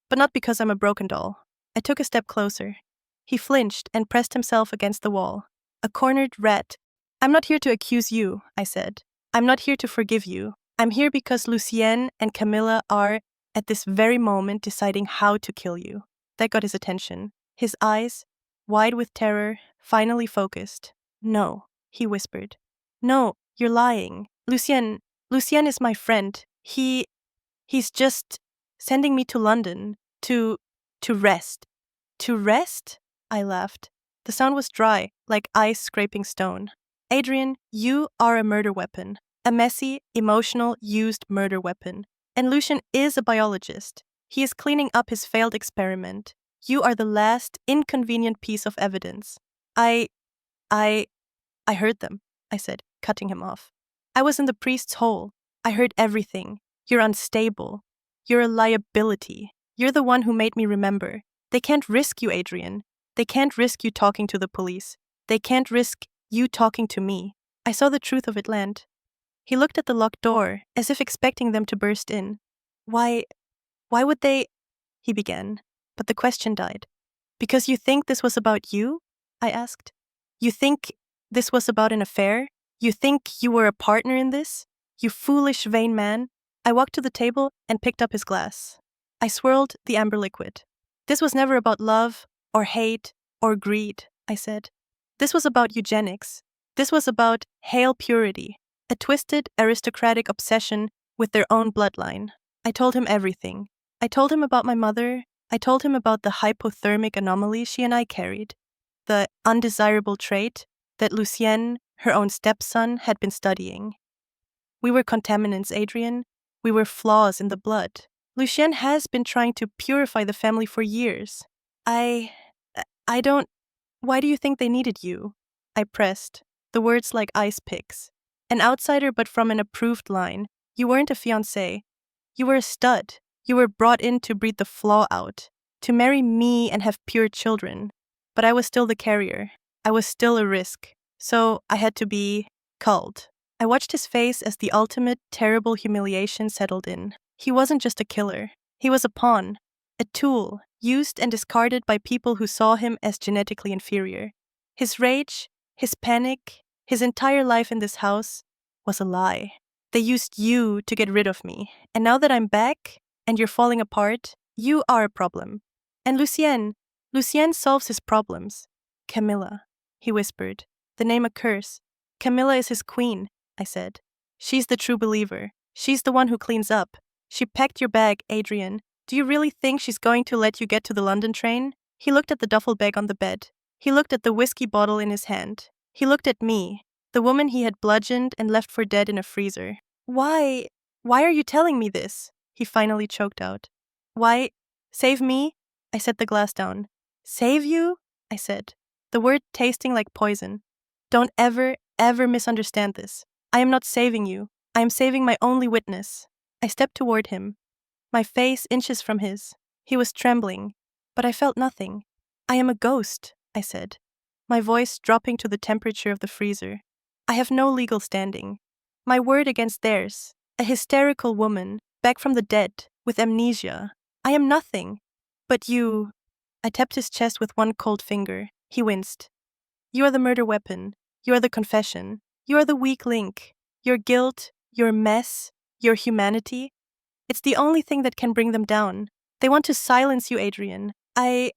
but not because I'm a broken doll. I took a step closer. He flinched and pressed himself against the wall. A cornered rat. I'm not here to accuse you, I said. I'm not here to forgive you. I'm here because Lucien and Camilla are, at this very moment, deciding how to kill you. That got his attention. His eyes, wide with terror, finally focused. No, he whispered. No, you're lying. Lucien is my friend. He's just sending me to London to rest. To rest? I laughed. The sound was dry, like ice scraping stone. Adrian, you are a murder weapon. A messy, emotional, used murder weapon. And Lucien is a biologist. He is cleaning up his failed experiment. You are the last inconvenient piece of evidence. I heard them, I said, cutting him off. I was in the priest's hole. I heard everything. You're unstable. You're a liability. You're the one who made me remember. They can't risk you, Adrian. They can't risk you talking to the police. They can't risk you talking to me. I saw the truth of it land. He looked at the locked door, as if expecting them to burst in. Why would they? He began, but the question died. Because you think this was about you? I asked. You think this was about an affair? You think you were a partner in this? You foolish, vain man. I walked to the table and picked up his glass. I swirled the amber liquid. This was never about love, or hate, or greed, I said. This was about eugenics. This was about Hale purity, a twisted, aristocratic obsession with their own bloodline. I told him everything. I told him about my mother. I told him about the hypothermic anomaly she and I carried, the undesirable trait that Lucien, her own stepson, had been studying. We were contaminants, Adrian. We were flaws in the blood. Lucien has been trying to purify the family for years. I don't... Why do you think they needed you? I pressed, the words like ice picks. An outsider but from an approved line. You weren't a fiancé. You were a stud. You were brought in to breed the flaw out, to marry me and have pure children. But I was still the carrier. I was still a risk. So I had to be culled. I watched his face as the ultimate, terrible humiliation settled in. He wasn't just a killer. He was a pawn, a tool, used and discarded by people who saw him as genetically inferior. His rage, his panic, his entire life in this house was a lie. They used you to get rid of me. And now that I'm back, and you're falling apart, you are a problem. And Lucien solves his problems. Camilla, he whispered, the name a curse. Camilla is his queen, I said. She's the true believer. She's the one who cleans up. She packed your bag, Adrian. Do you really think she's going to let you get to the London train? He looked at the duffel bag on the bed. He looked at the whiskey bottle in his hand. He looked at me, the woman he had bludgeoned and left for dead in a freezer. Why are you telling me this? He finally choked out. Why? Save me? I set the glass down. Save you? I said, the word tasting like poison. Don't ever misunderstand this. I am not saving you. I am saving my only witness. I stepped toward him, my face inches from his. He was trembling, but I felt nothing. I am a ghost, I said, my voice dropping to the temperature of the freezer. I have no legal standing. My word against theirs, a hysterical woman, back from the dead, with amnesia. I am nothing. But you... I tapped his chest with one cold finger. He winced. You are the murder weapon. You are the confession. You are the weak link. Your guilt, your mess, your humanity. It's the only thing that can bring them down. They want to silence you, Adrian. I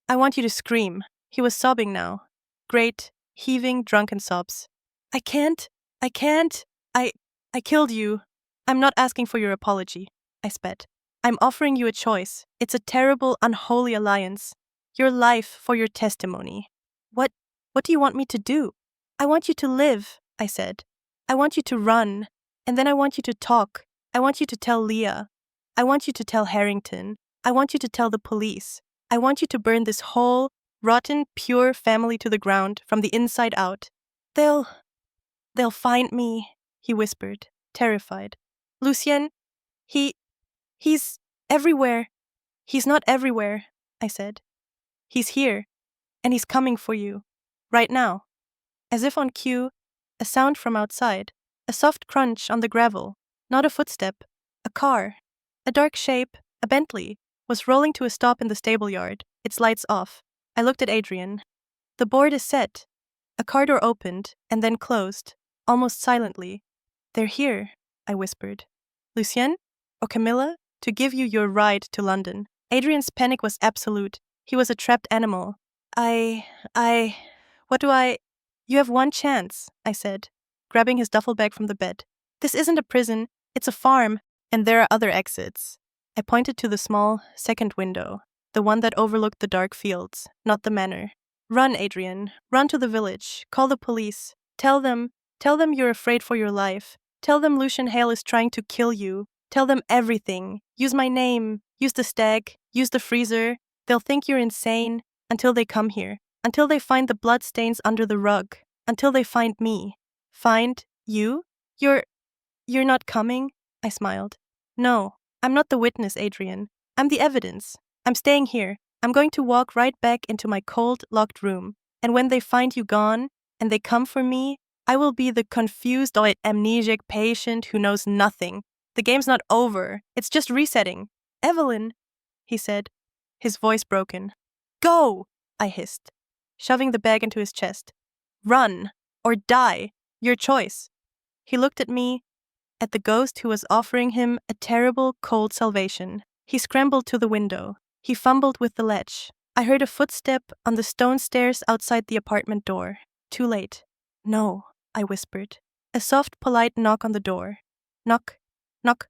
want you to scream. He was sobbing now. Great, heaving, drunken sobs. I can't. I killed you. I'm not asking for your apology, I spat. I'm offering you a choice. It's a terrible, unholy alliance. Your life for your testimony. What do you want me to do? I want you to live, I said. I want you to run. And then I want you to talk. I want you to tell Leah. I want you to tell Harrington. I want you to tell the police. I want you to burn this whole, rotten, pure family to the ground from the inside out. They'll find me, he whispered, terrified. Lucien, he's everywhere. He's not everywhere, I said. He's here, and he's coming for you, right now. As if on cue, a sound from outside, a soft crunch on the gravel, not a footstep, a car. A dark shape, a Bentley, was rolling to a stop in the stable yard, its lights off. I looked at Adrian. The board is set. A car door opened, and then closed, almost silently. They're here, I whispered. Lucien? Or Camilla? To give you your ride to London. Adrian's panic was absolute. He was a trapped animal. You have one chance, I said, grabbing his duffel bag from the bed. This isn't a prison, it's a farm, and there are other exits. I pointed to the small, second window, the one that overlooked the dark fields, not the manor. Run, Adrian, run to the village, call the police. Tell them you're afraid for your life. Tell them Lucien Hale is trying to kill you. Tell them everything. Use my name, use the stag, use the freezer. They'll think you're insane until they come here, until they find the bloodstains under the rug, until they find me. Find you? You're not coming? I smiled. No, I'm not the witness, Adrian. I'm the evidence. I'm staying here. I'm going to walk right back into my cold, locked room. And when they find you gone, and they come for me, I will be the confused or amnesiac patient who knows nothing. The game's not over. It's just resetting. Evelyn, he said, his voice broken. Go, I hissed, shoving the bag into his chest. Run, or die. Your choice. He looked at me, at the ghost who was offering him a terrible, cold salvation. He scrambled to the window. He fumbled with the latch. I heard a footstep on the stone stairs outside the apartment door. Too late. No, I whispered. A soft, polite knock on the door. Knock, knock,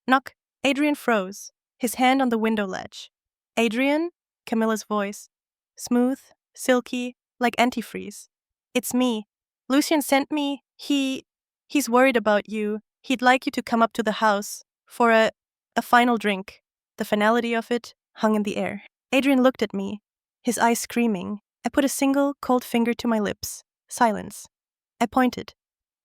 knock. Adrian froze, his hand on the window latch. Adrian? Camilla's voice. Smooth, silky, like antifreeze. It's me. Lucien sent me. He's worried about you. He'd like you to come up to the house for a final drink. The finality of it hung in the air. Adrian looked at me, his eyes screaming. I put a single, cold finger to my lips. Silence. I pointed.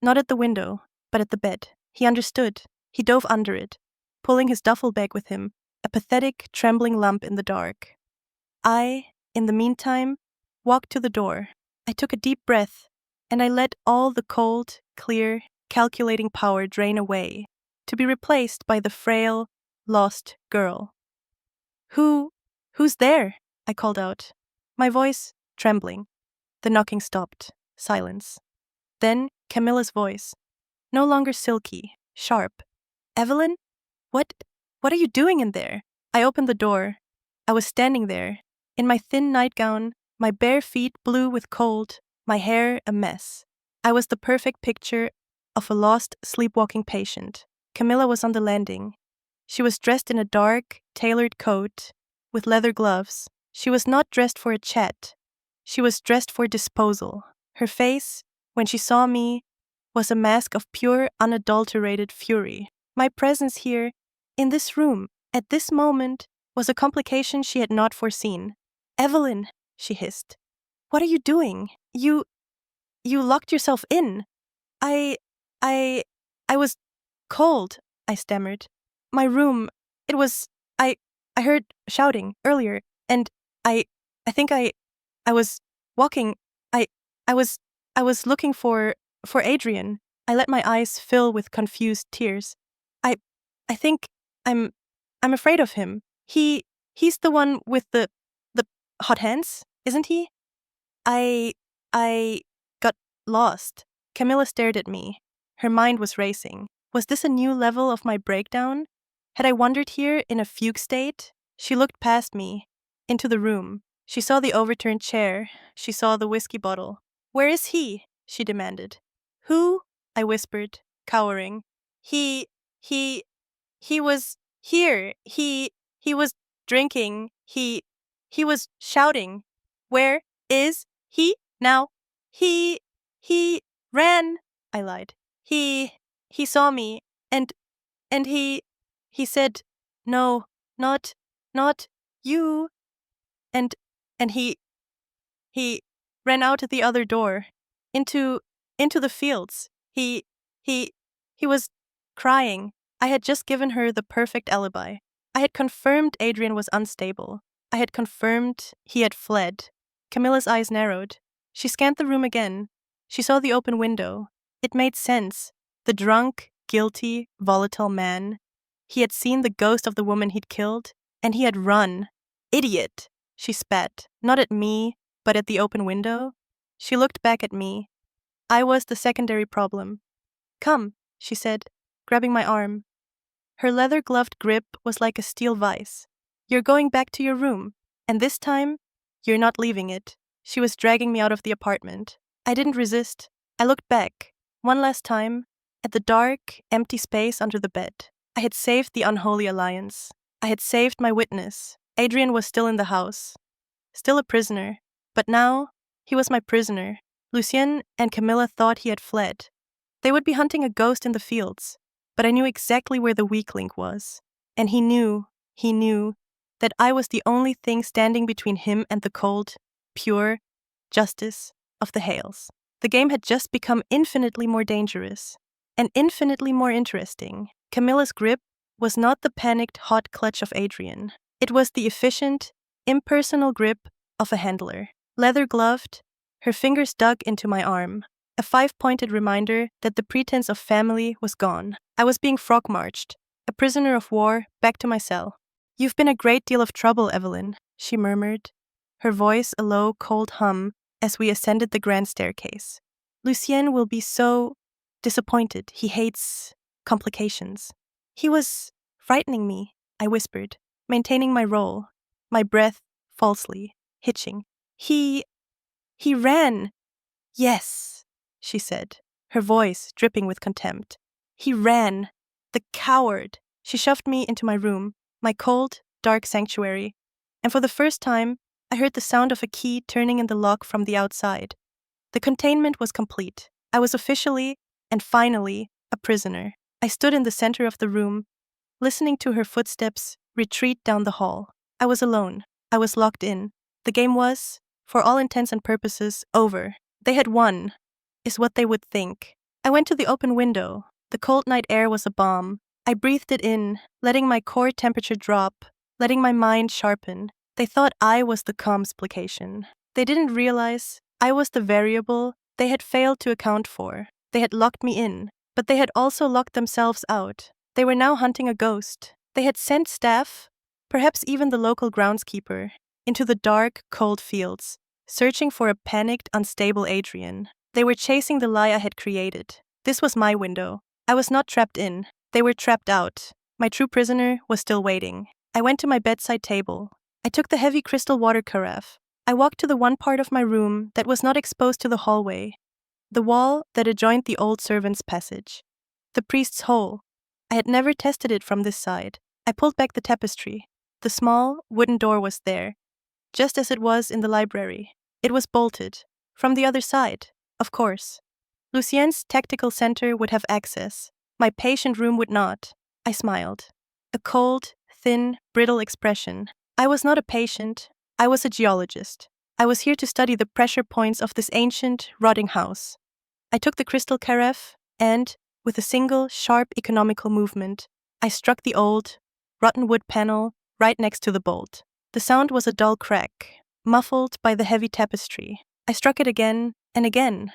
Not at the window, but at the bed. He understood. He dove under it, pulling his duffel bag with him, a pathetic, trembling lump in the dark. I, in the meantime, walked to the door. I took a deep breath, and I let all the cold, clear, calculating power drain away, to be replaced by the frail, lost girl. Who's there? I called out, my voice trembling. The knocking stopped. Silence. Then Camilla's voice, no longer silky, sharp. Evelyn? What are you doing in there? I opened the door. I was standing there, in my thin nightgown, my bare feet blue with cold, my hair a mess. I was the perfect picture of a lost, sleepwalking patient. Camilla was on the landing. She was dressed in a dark, tailored coat, with leather gloves. She was not dressed for a chat. She was dressed for disposal. Her face, when she saw me, was a mask of pure, unadulterated fury. My presence here, in this room, at this moment, was a complication she had not foreseen. Evelyn, she hissed. What are you doing? You locked yourself in. I was cold, I stammered. My room, it was, I heard shouting earlier, and I think I was walking, I was looking for Adrian. I let my eyes fill with confused tears. I think I'm afraid of him. He's the one with the hot hands, isn't he? I got lost. Camilla stared at me. Her mind was racing. Was this a new level of my breakdown? Had I wandered here in a fugue state? She looked past me, into the room. She saw the overturned chair. She saw the whiskey bottle. Where is he? She demanded. Who? I whispered, cowering. He was here. He was drinking. He was shouting. Where is he now? He ran. I lied. He saw me, and he said, no, not you, and he ran out the other door, into the fields. He was crying. I had just given her the perfect alibi. I had confirmed Adrian was unstable. I had confirmed he had fled. Camilla's eyes narrowed. She scanned the room again. She saw the open window. It made sense. The drunk, guilty, volatile man. He had seen the ghost of the woman he'd killed, and he had run. Idiot! She spat, not at me, but at the open window. She looked back at me. I was the secondary problem. Come, she said, grabbing my arm. Her leather-gloved grip was like a steel vise. You're going back to your room, and this time, you're not leaving it. She was dragging me out of the apartment. I didn't resist. I looked back, one last time, at the dark, empty space under the bed. I had saved the unholy alliance. I had saved my witness. Adrian was still in the house, still a prisoner, but now he was my prisoner. Lucien and Camilla thought he had fled. They would be hunting a ghost in the fields, but I knew exactly where the weak link was, and he knew that I was the only thing standing between him and the cold, pure justice of the Hales. The game had just become infinitely more dangerous and infinitely more interesting. Camilla's grip was not the panicked hot clutch of Adrian. It was the efficient, impersonal grip of a handler. Leather gloved, her fingers dug into my arm, a five-pointed reminder that the pretense of family was gone. I was being frog-marched, a prisoner of war, back to my cell. "You've been a great deal of trouble, Evelyn," she murmured, her voice a low, cold hum as we ascended the grand staircase. "Lucien will be so disappointed. He hates complications." "He was frightening me," I whispered, maintaining my role, my breath falsely hitching. He ran." "Yes," she said, her voice dripping with contempt. "He ran. The coward." She shoved me into my room, my cold, dark sanctuary, and for the first time, I heard the sound of a key turning in the lock from the outside. The containment was complete. I was officially, and finally, a prisoner. I stood in the center of the room, listening to her footsteps retreat down the hall. I was alone. I was locked in. The game was, for all intents and purposes, over. They had won, is what they would think. I went to the open window. The cold night air was a balm. I breathed it in, letting my core temperature drop, letting my mind sharpen. They thought I was the complication. They didn't realize I was the variable they had failed to account for. They had locked me in, but they had also locked themselves out. They were now hunting a ghost. They had sent staff, perhaps even the local groundskeeper, into the dark, cold fields, searching for a panicked, unstable Adrian. They were chasing the lie I had created. This was my window. I was not trapped in. They were trapped out. My true prisoner was still waiting. I went to my bedside table. I took the heavy crystal water carafe. I walked to the one part of my room that was not exposed to the hallway, the wall that adjoined the old servant's passage, the priest's hole. I had never tested it from this side. I pulled back the tapestry. The small, wooden door was there, just as it was in the library. It was bolted. From the other side, of course. Lucien's tactical center would have access. My patient room would not. I smiled. A cold, thin, brittle expression. I was not a patient. I was a geologist. I was here to study the pressure points of this ancient, rotting house. I took the crystal carafe, and, with a single, sharp, economical movement, I struck the old, rotten wood panel right next to the bolt. The sound was a dull crack, muffled by the heavy tapestry. I struck it again and again.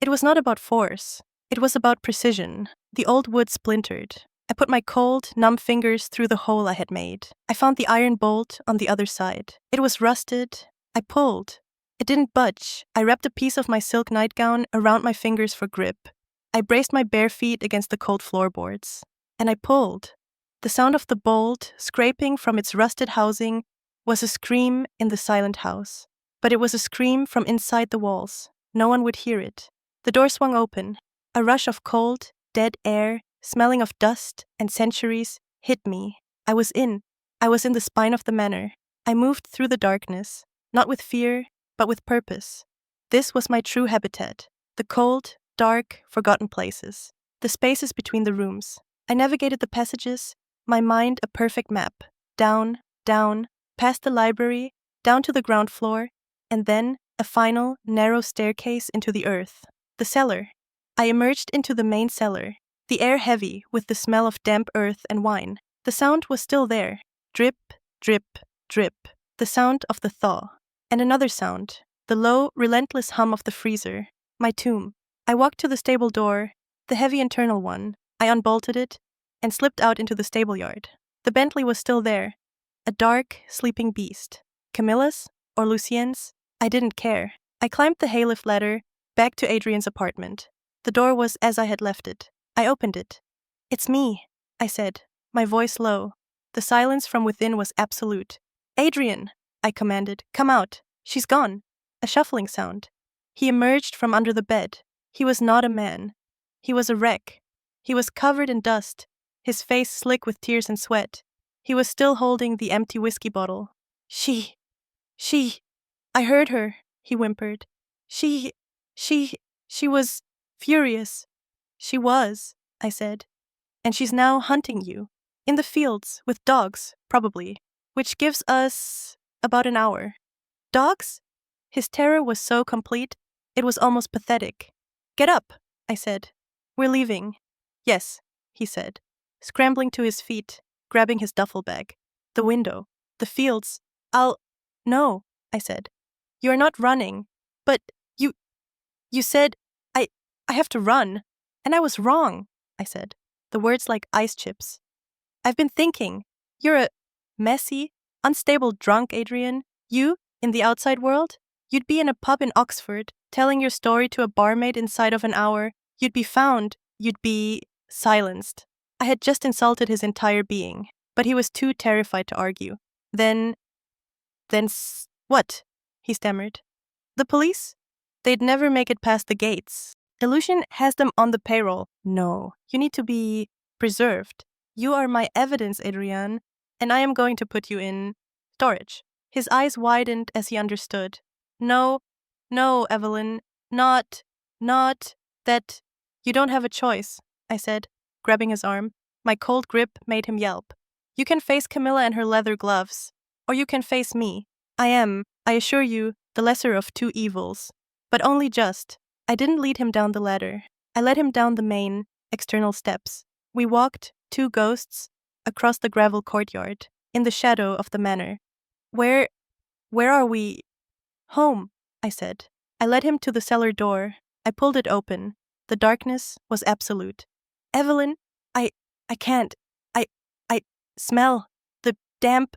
It was not about force. It was about precision. The old wood splintered. I put my cold, numb fingers through the hole I had made. I found the iron bolt on the other side. It was rusted. I pulled. It didn't budge. I wrapped a piece of my silk nightgown around my fingers for grip. I braced my bare feet against the cold floorboards. And I pulled. The sound of the bolt scraping from its rusted housing was a scream in the silent house. But it was a scream from inside the walls. No one would hear it. The door swung open. A rush of cold, dead air, smelling of dust and centuries, hit me. I was in. I was in the spine of the manor. I moved through the darkness, not with fear, but with purpose. This was my true habitat. The cold, dark, forgotten places. The spaces between the rooms. I navigated the passages, my mind a perfect map. Down, down, past the library, down to the ground floor, and then a final, narrow staircase into the earth. The cellar. I emerged into the main cellar, the air heavy with the smell of damp earth and wine. The sound was still there. Drip, drip, drip. The sound of the thaw. And another sound, the low, relentless hum of the freezer. My tomb. I walked to the stable door, the heavy internal one. I unbolted it and slipped out into the stable yard. The Bentley was still there, a dark, sleeping beast. Camilla's or Lucien's? I didn't care. I climbed the hay lift ladder back to Adrian's apartment. The door was as I had left it. I opened it. "It's me," I said, my voice low. The silence from within was absolute. "Adrian," I commanded, "come out. She's gone." A shuffling sound. He emerged from under the bed. He was not a man. He was a wreck. He was covered in dust, his face slick with tears and sweat. He was still holding the empty whiskey bottle. She, I heard her," he whimpered. She was furious." "She was," I said. "And she's now hunting you. In the fields, with dogs, probably. Which gives us about an hour." "Dogs?" His terror was so complete, it was almost pathetic. "Get up," I said. "We're leaving." "Yes," he said, scrambling to his feet, grabbing his duffel bag. "The window." The fields. No, I said. You are not running. But you said, I have to run. And I was wrong, I said, the words like ice chips. I've been thinking. You're a messy, unstable drunk, Adrian. You, in the outside world, you'd be in a pub in Oxford, telling your story to a barmaid inside of an hour. You'd be found. You'd be silenced. I had just insulted his entire being, but he was too terrified to argue. Then what? He stammered. The police? They'd never make it past the gates. Lucien has them on the payroll. No, you need to be preserved. You are my evidence, Adrian, and I am going to put you in storage. His eyes widened as he understood. No, Evelyn, not that. You don't have a choice, I said, grabbing his arm. My cold grip made him yelp. You can face Camilla and her leather gloves, or you can face me. I am, I assure you, the lesser of two evils. But only just. I didn't lead him down the ladder. I led him down the main, external steps. We walked, two ghosts, across the gravel courtyard, in the shadow of the manor. Where are we? Home, I said. I led him to the cellar door. I pulled it open. The darkness was absolute. Evelyn, I can't. I smell the damp.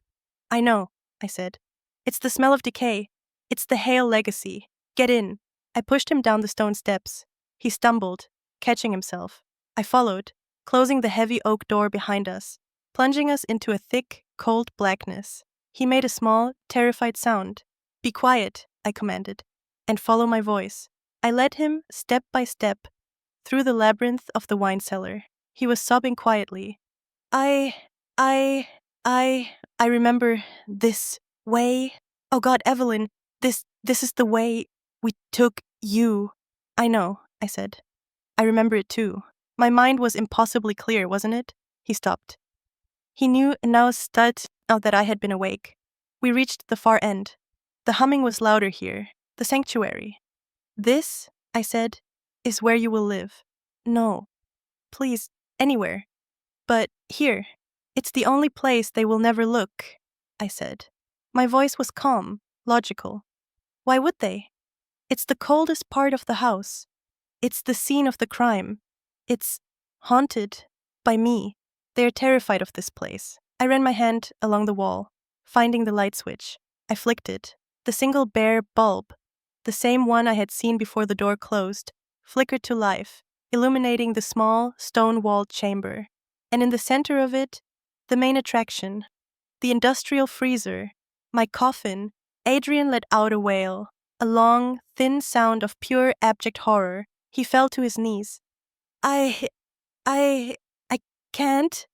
I know, I said. It's the smell of decay. It's the Hale legacy. Get in. I pushed him down the stone steps. He stumbled, catching himself. I followed, closing the heavy oak door behind us, plunging us into a thick, cold blackness. He made a small, terrified sound. Be quiet, I commanded, and follow my voice. I led him, step by step, through the labyrinth of the wine cellar. He was sobbing quietly. I remember this way. Oh God, Evelyn, this is the way we took you. I know, I said. I remember it too. My mind was impossibly clear, wasn't it? He stopped. He knew now that I had been awake. We reached the far end. The humming was louder here. The sanctuary. This, I said, is where you will live. No. Please, anywhere. But here. It's the only place they will never look, I said. My voice was calm, logical. Why would they? It's the coldest part of the house. It's the scene of the crime. It's haunted by me. They are terrified of this place. I ran my hand along the wall, finding the light switch. I flicked it. The single bare bulb, the same one I had seen before the door closed, flickered to life, illuminating the small, stone-walled chamber. And in the center of it, the main attraction, the industrial freezer, my coffin. Adrian let out a wail, a long, thin sound of pure, abject horror. He fell to his knees. I can't.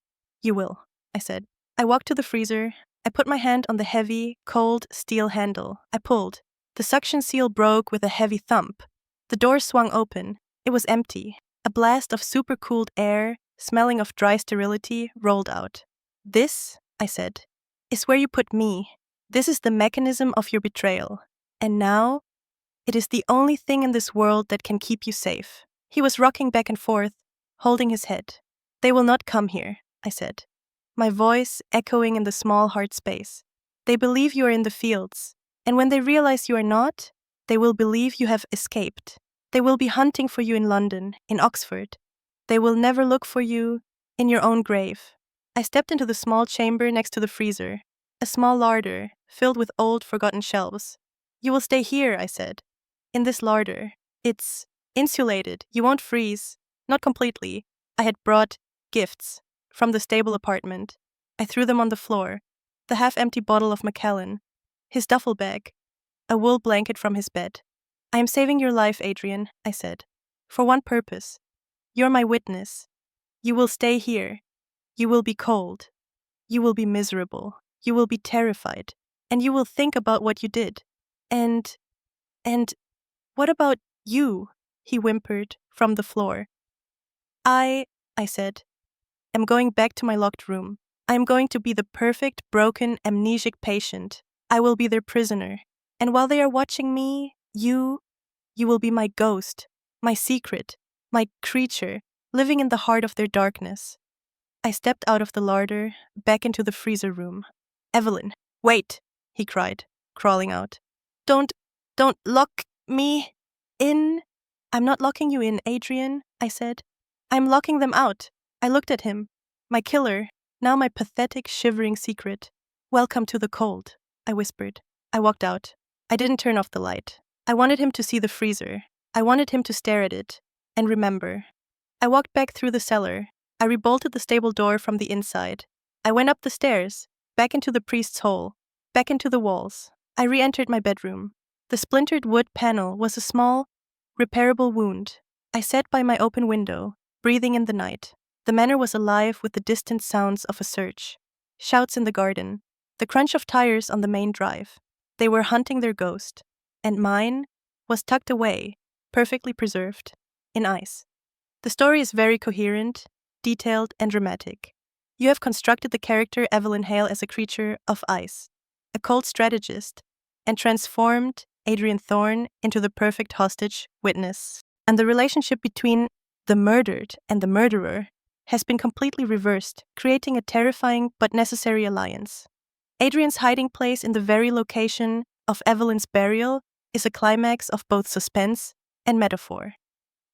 You will, I said. I walked to the freezer. I put my hand on the heavy, cold steel handle. I pulled. The suction seal broke with a heavy thump. The door swung open. It was empty. A blast of supercooled air, smelling of dry sterility, rolled out. This, I said, is where you put me. This is the mechanism of your betrayal. And now, it is the only thing in this world that can keep you safe. He was rocking back and forth, holding his head. They will not come here, I said, my voice echoing in the small hard space. They believe you are in the fields, and when they realize you are not, they will believe you have escaped. They will be hunting for you in London, in Oxford. They will never look for you in your own grave. I stepped into the small chamber next to the freezer, a small larder filled with old, forgotten shelves. You will stay here, I said, in this larder. It's insulated. You won't freeze. Not completely. I had brought gifts from the stable apartment. I threw them on the floor. The half-empty bottle of Macallan, his duffel bag, a wool blanket from his bed. I am saving your life, Adrian, I said, for one purpose. You're my witness. You will stay here. You will be cold. You will be miserable. You will be terrified. And you will think about what you did. And what about you? He whimpered from the floor. I said, am going back to my locked room. I am going to be the perfect, broken, amnesic patient. I will be their prisoner. And while they are watching me, you will be my ghost, my secret, my creature, living in the heart of their darkness. I stepped out of the larder, back into the freezer room. Evelyn, Wait, he cried, crawling out. Don't lock me in. I'm not locking you in, Adrian, I said. I'm locking them out. I looked at him. My killer, now my pathetic, shivering secret. Welcome to the cold, I whispered. I walked out. I didn't turn off the light. I wanted him to see the freezer. I wanted him to stare at it and remember. I walked back through the cellar. I rebolted the stable door from the inside. I went up the stairs, back into the priest's hole, back into the walls. I re-entered my bedroom. The splintered wood panel was a small, repairable wound. I sat by my open window, breathing in the night. The manor was alive with the distant sounds of a search. Shouts in the garden, the crunch of tires on the main drive. They were hunting their ghost, and mine was tucked away, perfectly preserved, in ice. The story is very coherent, detailed, and dramatic. You have constructed the character Evelyn Hale as a creature of ice, a cold strategist, and transformed Adrian Thorne into the perfect hostage witness. And the relationship between the murdered and the murderer has been completely reversed, creating a terrifying but necessary alliance. Adrian's hiding place in the very location of Evelyn's burial is a climax of both suspense and metaphor.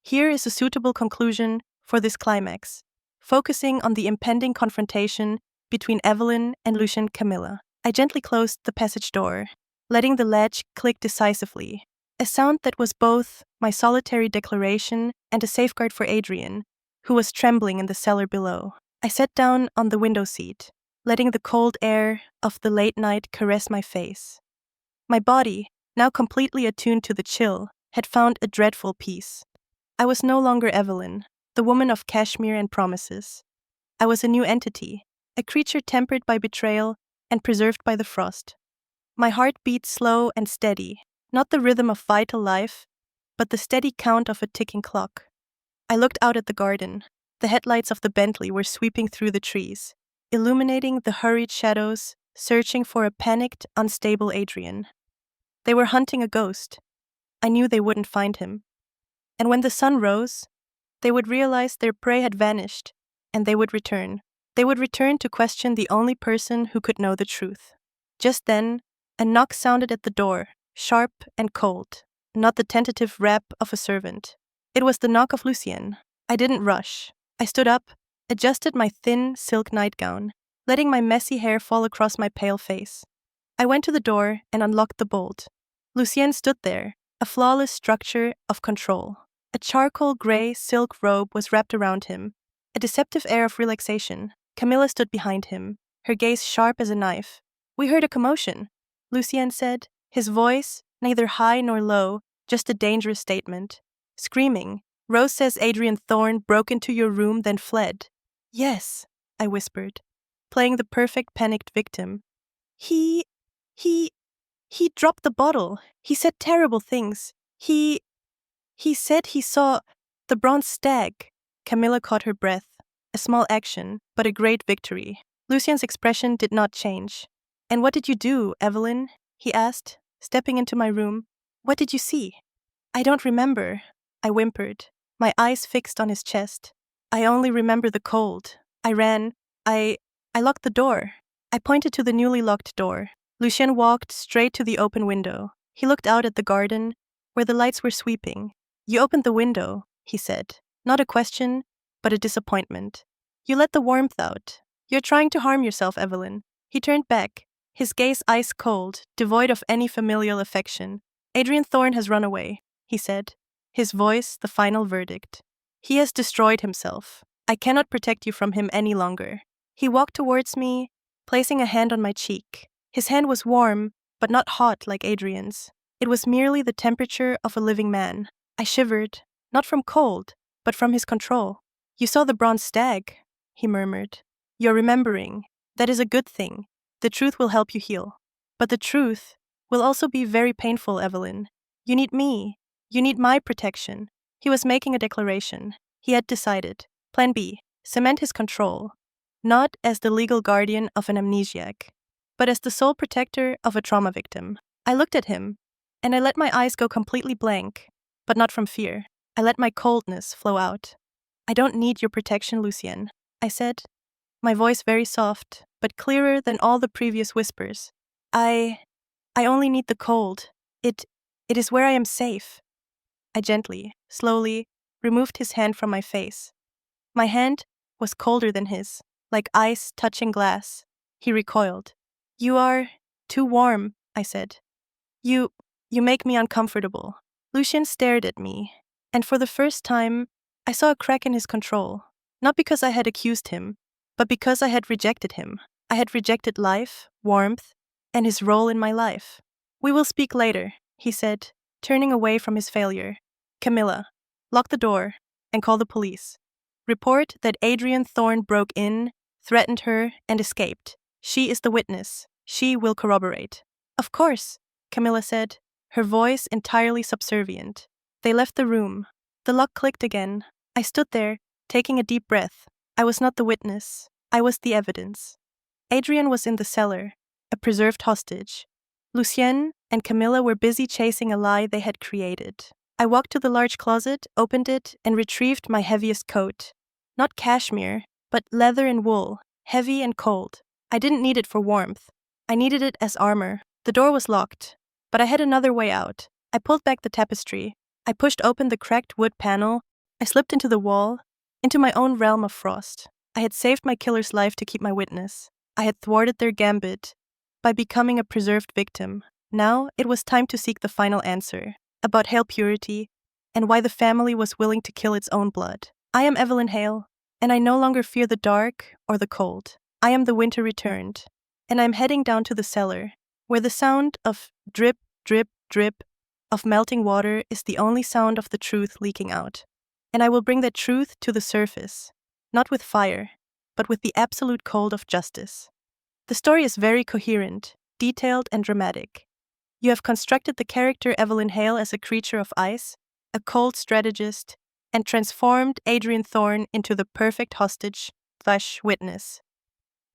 Here is a suitable conclusion for this climax, focusing on the impending confrontation between Evelyn and Lucien Camilla. I gently closed the passage door, letting the latch click decisively, a sound that was both my solitary declaration and a safeguard for Adrian, who was trembling in the cellar below. I sat down on the window seat, letting the cold air of the late night caress my face. My body, now completely attuned to the chill, had found a dreadful peace. I was no longer Evelyn, the woman of cashmere and promises. I was a new entity, a creature tempered by betrayal and preserved by the frost. My heart beat slow and steady, not the rhythm of vital life, but the steady count of a ticking clock. I looked out at the garden. The headlights of the Bentley were sweeping through the trees, illuminating the hurried shadows, searching for a panicked, unstable Adrian. They were hunting a ghost. I knew they wouldn't find him. And when the sun rose, they would realize their prey had vanished, and they would return. They would return to question the only person who could know the truth. Just then, a knock sounded at the door, sharp and cold, not the tentative rap of a servant. It was the knock of Lucien. I didn't rush. I stood up, adjusted my thin silk nightgown, letting my messy hair fall across my pale face. I went to the door and unlocked the bolt. Lucien stood there, a flawless structure of control. A charcoal gray silk robe was wrapped around him, a deceptive air of relaxation. Camilla stood behind him, her gaze sharp as a knife. "We heard a commotion," Lucien said, his voice neither high nor low, just a dangerous statement. Screaming, "Rose says Adrian Thorne broke into your room then fled." "Yes," I whispered, playing the perfect panicked victim. He dropped the bottle. He said terrible things. He said he saw the bronze stag." Camilla caught her breath. A small action, but a great victory. Lucien's expression did not change. "And what did you do, Evelyn?" he asked, stepping into my room. "What did you see?" "I don't remember," I whimpered, my eyes fixed on his chest. "I only remember the cold. I ran. I locked the door." I pointed to the newly locked door. Lucien walked straight to the open window. He looked out at the garden, where the lights were sweeping. "You opened the window," he said. Not a question, but a disappointment. "You let the warmth out. You're trying to harm yourself, Evelyn." He turned back, his gaze ice cold, devoid of any familial affection. "Adrian Thorne has run away," he said, his voice the final verdict. "He has destroyed himself. I cannot protect you from him any longer." He walked towards me, placing a hand on my cheek. His hand was warm, but not hot like Adrian's. It was merely the temperature of a living man. I shivered, not from cold, but from his control. "You saw the bronze stag," he murmured. "You're remembering. That is a good thing. The truth will help you heal. But the truth will also be very painful, Evelyn. You need me. You need my protection." He was making a declaration. He had decided. Plan B. Cement his control. Not as the legal guardian of an amnesiac, but as the sole protector of a trauma victim. I looked at him, and I let my eyes go completely blank, but not from fear. I let my coldness flow out. "I don't need your protection, Lucien," I said, my voice very soft, but clearer than all the previous whispers. I only need the cold. It is where I am safe. I gently, slowly, removed his hand from my face. My hand was colder than his, like ice touching glass. He recoiled. You are too warm, I said. You make me uncomfortable. Lucien stared at me, and for the first time, I saw a crack in his control. Not because I had accused him, but because I had rejected him. I had rejected life, warmth, and his role in my life. We will speak later, he said, turning away from his failure. Camilla, lock the door and call the police. Report that Adrian Thorne broke in, threatened her, and escaped. She is the witness. She will corroborate. Of course, Camilla said, her voice entirely subservient. They left the room. The lock clicked again. I stood there, taking a deep breath. I was not the witness. I was the evidence. Adrian was in the cellar, a preserved hostage. Lucien and Camilla were busy chasing a lie they had created. I walked to the large closet, opened it, and retrieved my heaviest coat. Not cashmere, but leather and wool, heavy and cold. I didn't need it for warmth. I needed it as armor. The door was locked, but I had another way out. I pulled back the tapestry. I pushed open the cracked wood panel. I slipped into the wall, into my own realm of frost. I had saved my killer's life to keep my witness. I had thwarted their gambit by becoming a preserved victim. Now it was time to seek the final answer, about Hale purity, and why the family was willing to kill its own blood. I am Evelyn Hale, and I no longer fear the dark or the cold. I am the winter returned, and I'm heading down to the cellar, where the sound of drip, drip, drip of melting water is the only sound of the truth leaking out. And I will bring that truth to the surface, not with fire, but with the absolute cold of justice. The story is very coherent, detailed, and dramatic. You have constructed the character Evelyn Hale as a creature of ice, a cold strategist, and transformed Adrian Thorne into the perfect hostage/witness.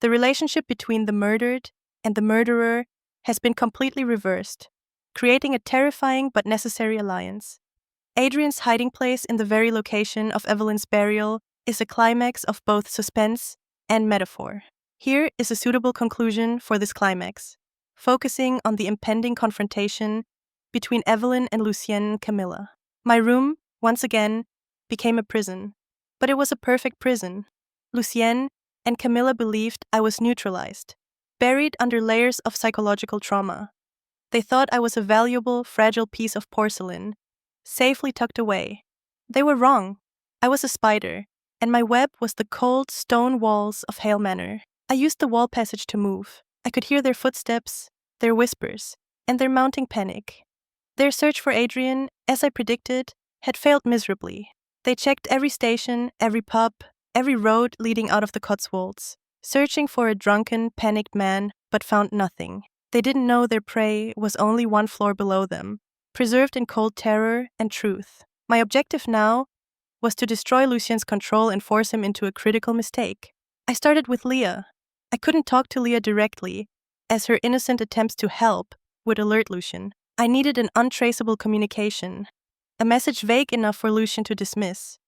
The relationship between the murdered and the murderer has been completely reversed, creating a terrifying but necessary alliance. Adrian's hiding place in the very location of Evelyn's burial is a climax of both suspense and metaphor. Here is a suitable conclusion for this climax, focusing on the impending confrontation between Evelyn and Lucien Camilla. My room, once again, became a prison, but it was a perfect prison. Lucien and Camilla believed I was neutralized, buried under layers of psychological trauma. They thought I was a valuable, fragile piece of porcelain, safely tucked away. They were wrong. I was a spider, and my web was the cold stone walls of Hale Manor. I used the wall passage to move. I could hear their footsteps, their whispers, and their mounting panic. Their search for Adrian, as I predicted, had failed miserably. They checked every station, every pub, every road leading out of the Cotswolds, searching for a drunken, panicked man, but found nothing. They didn't know their prey was only one floor below them, preserved in cold terror and truth. My objective now was to destroy Lucien's control and force him into a critical mistake. I started with Leah. I couldn't talk to Leah directly, as her innocent attempts to help would alert Lucien. I needed an untraceable communication, a message vague enough for Lucien to dismiss,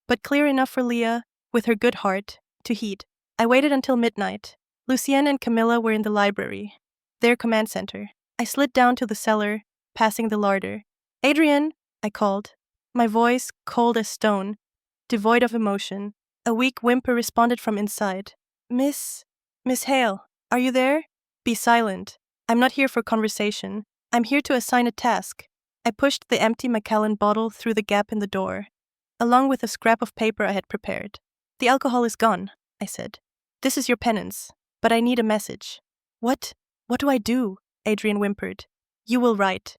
but clear enough for Leah, with her good heart, to heed. I waited until midnight. Lucien and Camilla were in the library, their command center. I slid down to the cellar, passing the larder. Adrian, I called, my voice cold as stone, devoid of emotion. A weak whimper responded from inside. Miss Hale, are you there? Be silent. I'm not here for conversation. I'm here to assign a task. I pushed the empty Macallan bottle through the gap in the door, along with a scrap of paper I had prepared. The alcohol is gone, I said. This is your penance, but I need a message. What do I do? Adrian whimpered. You will write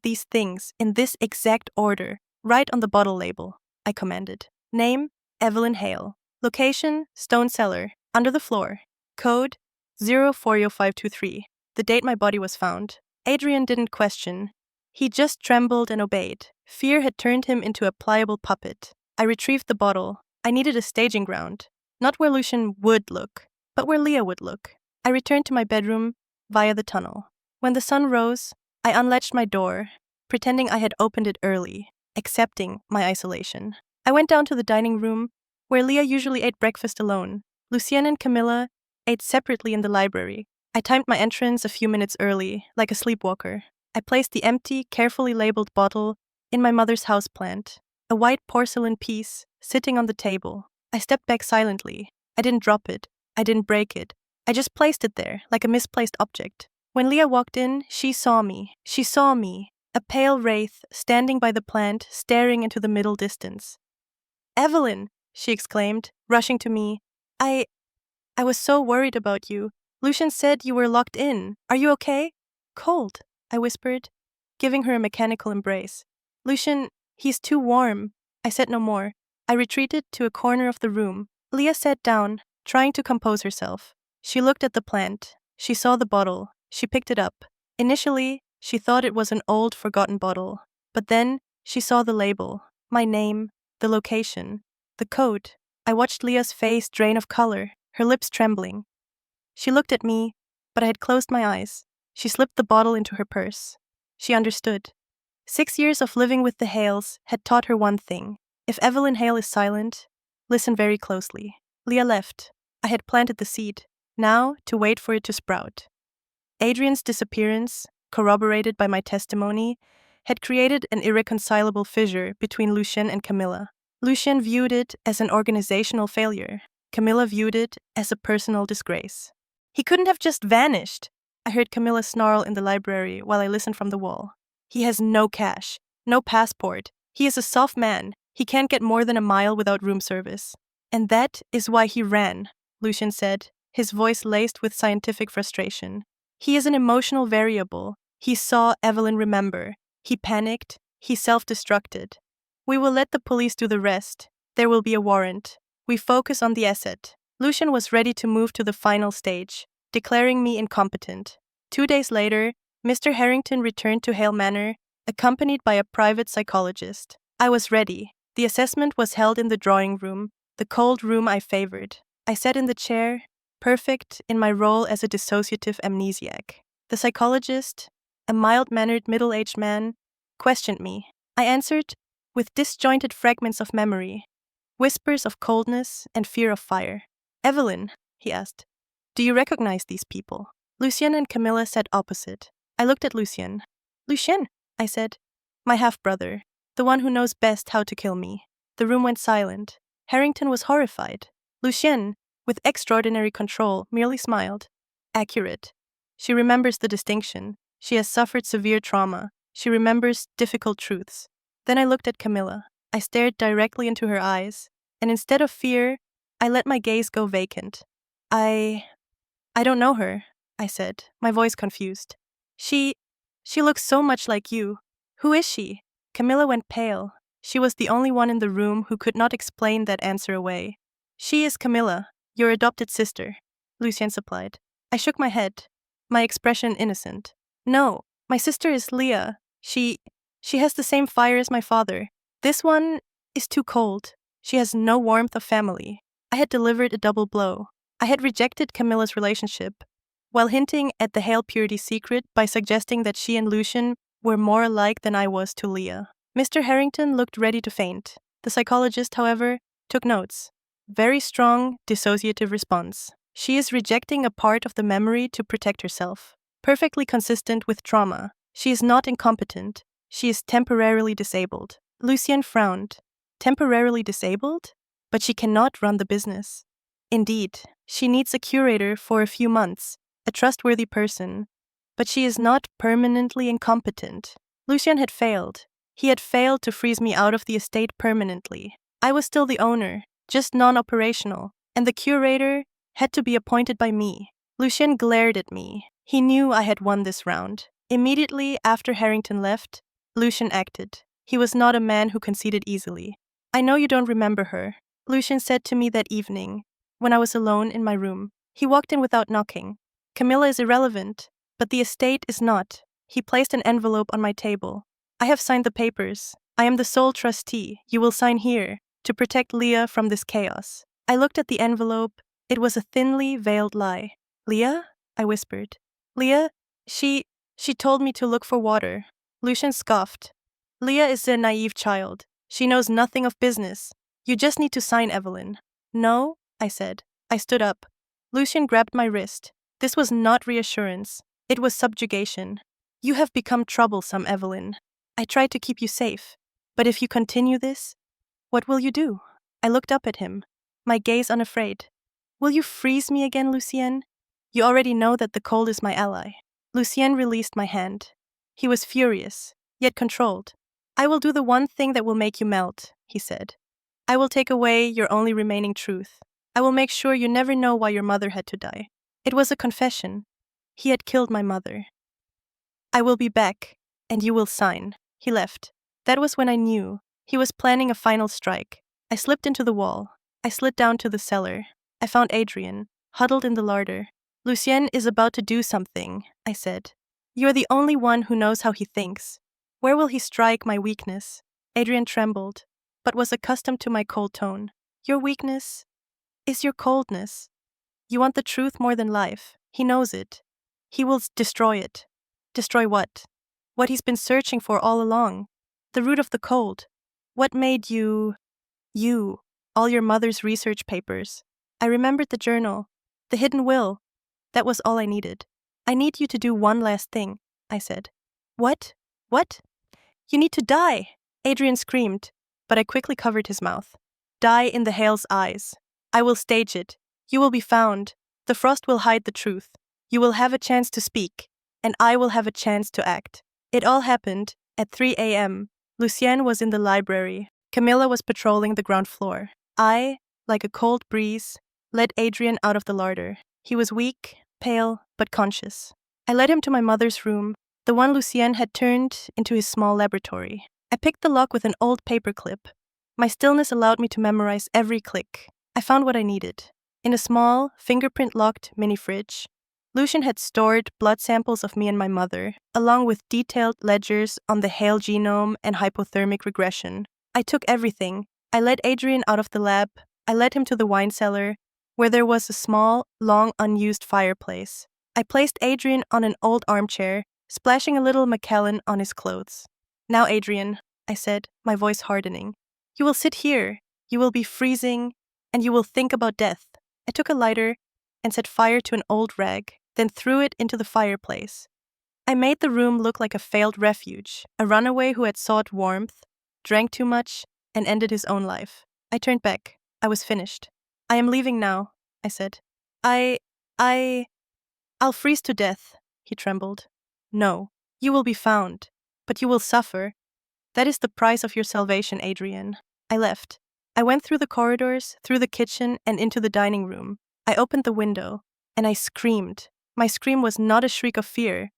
these things in this exact order. Write on the bottle label, I commanded. Name, Evelyn Hale. Location, stone cellar, under the floor. Code, 040523. The date my body was found. Adrian didn't question. He just trembled and obeyed. Fear had turned him into a pliable puppet. I retrieved the bottle. I needed a staging ground. Not where Lucien would look, but where Leah would look. I returned to my bedroom via the tunnel. When the sun rose, I unlatched my door, pretending I had opened it early, accepting my isolation. I went down to the dining room, where Leah usually ate breakfast alone. Lucien and Camilla ate separately in the library. I timed my entrance a few minutes early, like a sleepwalker. I placed the empty, carefully labeled bottle in my mother's houseplant, a white porcelain piece sitting on the table. I stepped back silently. I didn't drop it. I didn't break it. I just placed it there, like a misplaced object. When Leah walked in, she saw me. She saw me, a pale wraith standing by the plant, staring into the middle distance. "Evelyn!" she exclaimed, rushing to me. I was so worried about you. Lucien said you were locked in. Are you okay?" "Cold," I whispered, giving her a mechanical embrace. "Lucien, he's too warm." I said no more. I retreated to a corner of the room. Leah sat down, trying to compose herself. She looked at the plant. She saw the bottle. She picked it up. Initially, she thought it was an old, forgotten bottle. But then, she saw the label, my name, the location, the code. I watched Leah's face drain of color, her lips trembling. She looked at me, but I had closed my eyes. She slipped the bottle into her purse. She understood. 6 years of living with the Hales had taught her one thing. If Evelyn Hale is silent, listen very closely. Leah left. I had planted the seed. Now, to wait for it to sprout. Adrian's disappearance, corroborated by my testimony, had created an irreconcilable fissure between Lucien and Camilla. Lucien viewed it as an organizational failure. Camilla viewed it as a personal disgrace. "He couldn't have just vanished," I heard Camilla snarl in the library while I listened from the wall. "He has no cash, no passport. He is a soft man. He can't get more than a mile without room service." "And that is why he ran," Lucien said, his voice laced with scientific frustration. "He is an emotional variable. He saw Evelyn remember. He panicked. He self-destructed. We will let the police do the rest. There will be a warrant. We focus on the asset." Lucien was ready to move to the final stage, declaring me incompetent. 2 days later, Mr. Harrington returned to Hale Manor, accompanied by a private psychologist. I was ready. The assessment was held in the drawing room, the cold room I favored. I sat in the chair, perfect in my role as a dissociative amnesiac. The psychologist, a mild-mannered middle-aged man, questioned me. I answered with disjointed fragments of memory, whispers of coldness and fear of fire. "Evelyn," he asked, "do you recognize these people?" Lucien and Camilla sat opposite. I looked at Lucien. "Lucien," I said, "my half-brother, the one who knows best how to kill me." The room went silent. Harrington was horrified. Lucien, with extraordinary control, merely smiled. "Accurate. She remembers the distinction. She has suffered severe trauma. She remembers difficult truths." Then I looked at Camilla. I stared directly into her eyes, and instead of fear, I let my gaze go vacant. I don't know her," I said, my voice confused. She looks so much like you. Who is she?" Camilla went pale. She was the only one in the room who could not explain that answer away. "She is Camilla, your adopted sister," Lucien supplied. I shook my head, my expression innocent. "No, my sister is Leah. She has the same fire as my father. This one is too cold. She has no warmth of family." I had delivered a double blow. I had rejected Camilla's relationship, while hinting at the Hale purity secret by suggesting that she and Lucien were more alike than I was to Leah. Mr. Harrington looked ready to faint. The psychologist, however, took notes. Very strong, dissociative response. She is rejecting a part of the memory to protect herself. Perfectly consistent with trauma. She is not incompetent. She is temporarily disabled. Lucien frowned. Temporarily disabled? But she cannot run the business. Indeed, she needs a curator for a few months, a trustworthy person. But she is not permanently incompetent. Lucien had failed. He had failed to freeze me out of the estate permanently. I was still the owner, just non-operational, and the curator had to be appointed by me. Lucien glared at me. He knew I had won this round. Immediately after Harrington left, Lucien acted. He was not a man who conceded easily. "I know you don't remember her," Lucien said to me that evening, when I was alone in my room. He walked in without knocking. "Camilla is irrelevant, but the estate is not." He placed an envelope on my table. "I have signed the papers. I am the sole trustee. You will sign here, to protect Leah from this chaos." I looked at the envelope. It was a thinly veiled lie. "Leah?" I whispered. "Leah, she told me to look for water." Lucien scoffed. "Leah is a naive child. She knows nothing of business. You just need to sign, Evelyn." "No," I said. I stood up. Lucien grabbed my wrist. This was not reassurance. It was subjugation. You have become troublesome, Evelyn. I tried to keep you safe. But if you continue this, what will you do? I looked up at him, my gaze unafraid. Will you freeze me again, Lucien? You already know that the cold is my ally. Lucien released my hand. He was furious, yet controlled. I will do the one thing that will make you melt, he said. I will take away your only remaining truth. I will make sure you never know why your mother had to die. It was a confession. He had killed my mother. I will be back, and you will sign. He left. That was when I knew. He was planning a final strike. I slipped into the wall. I slid down to the cellar. I found Adrian, huddled in the larder. Lucien is about to do something, I said. You're the only one who knows how he thinks. Where will he strike my weakness? Adrian trembled, but was accustomed to my cold tone. Your weakness is your coldness. You want the truth more than life. He knows it. He will destroy it. Destroy what? What he's been searching for all along. The root of the cold. What made you, all your mother's research papers. I remembered the journal, the hidden will. That was all I needed. I need you to do one last thing, I said. What? What? You need to die, Adrian screamed, but I quickly covered his mouth. Die in the Hale's eyes. I will stage it. You will be found. The frost will hide the truth. You will have a chance to speak, and I will have a chance to act. It all happened at 3 a.m. Lucien was in the library. Camilla was patrolling the ground floor. I, like a cold breeze, led Adrian out of the larder. He was weak, pale, but conscious. I led him to my mother's room, the one Lucien had turned into his small laboratory. I picked the lock with an old paperclip. My stillness allowed me to memorize every click. I found what I needed. In a small, fingerprint-locked mini-fridge, Lucien had stored blood samples of me and my mother, along with detailed ledgers on the Hale genome and hypothermic regression. I took everything. I led Adrian out of the lab. I led him to the wine cellar, where there was a small, long unused fireplace. I placed Adrian on an old armchair, splashing a little Macallan on his clothes. Now, Adrian, I said, my voice hardening, you will sit here. You will be freezing, and you will think about death. I took a lighter and set fire to an old rag, then threw it into the fireplace. I made the room look like a failed refuge, a runaway who had sought warmth, drank too much, and ended his own life. I turned back. I was finished. I am leaving now, I said. I'll freeze to death, he trembled. No, you will be found, but you will suffer. That is the price of your salvation, Adrian. I left. I went through the corridors, through the kitchen, and into the dining room. I opened the window, and I screamed. My scream was not a shriek of fear.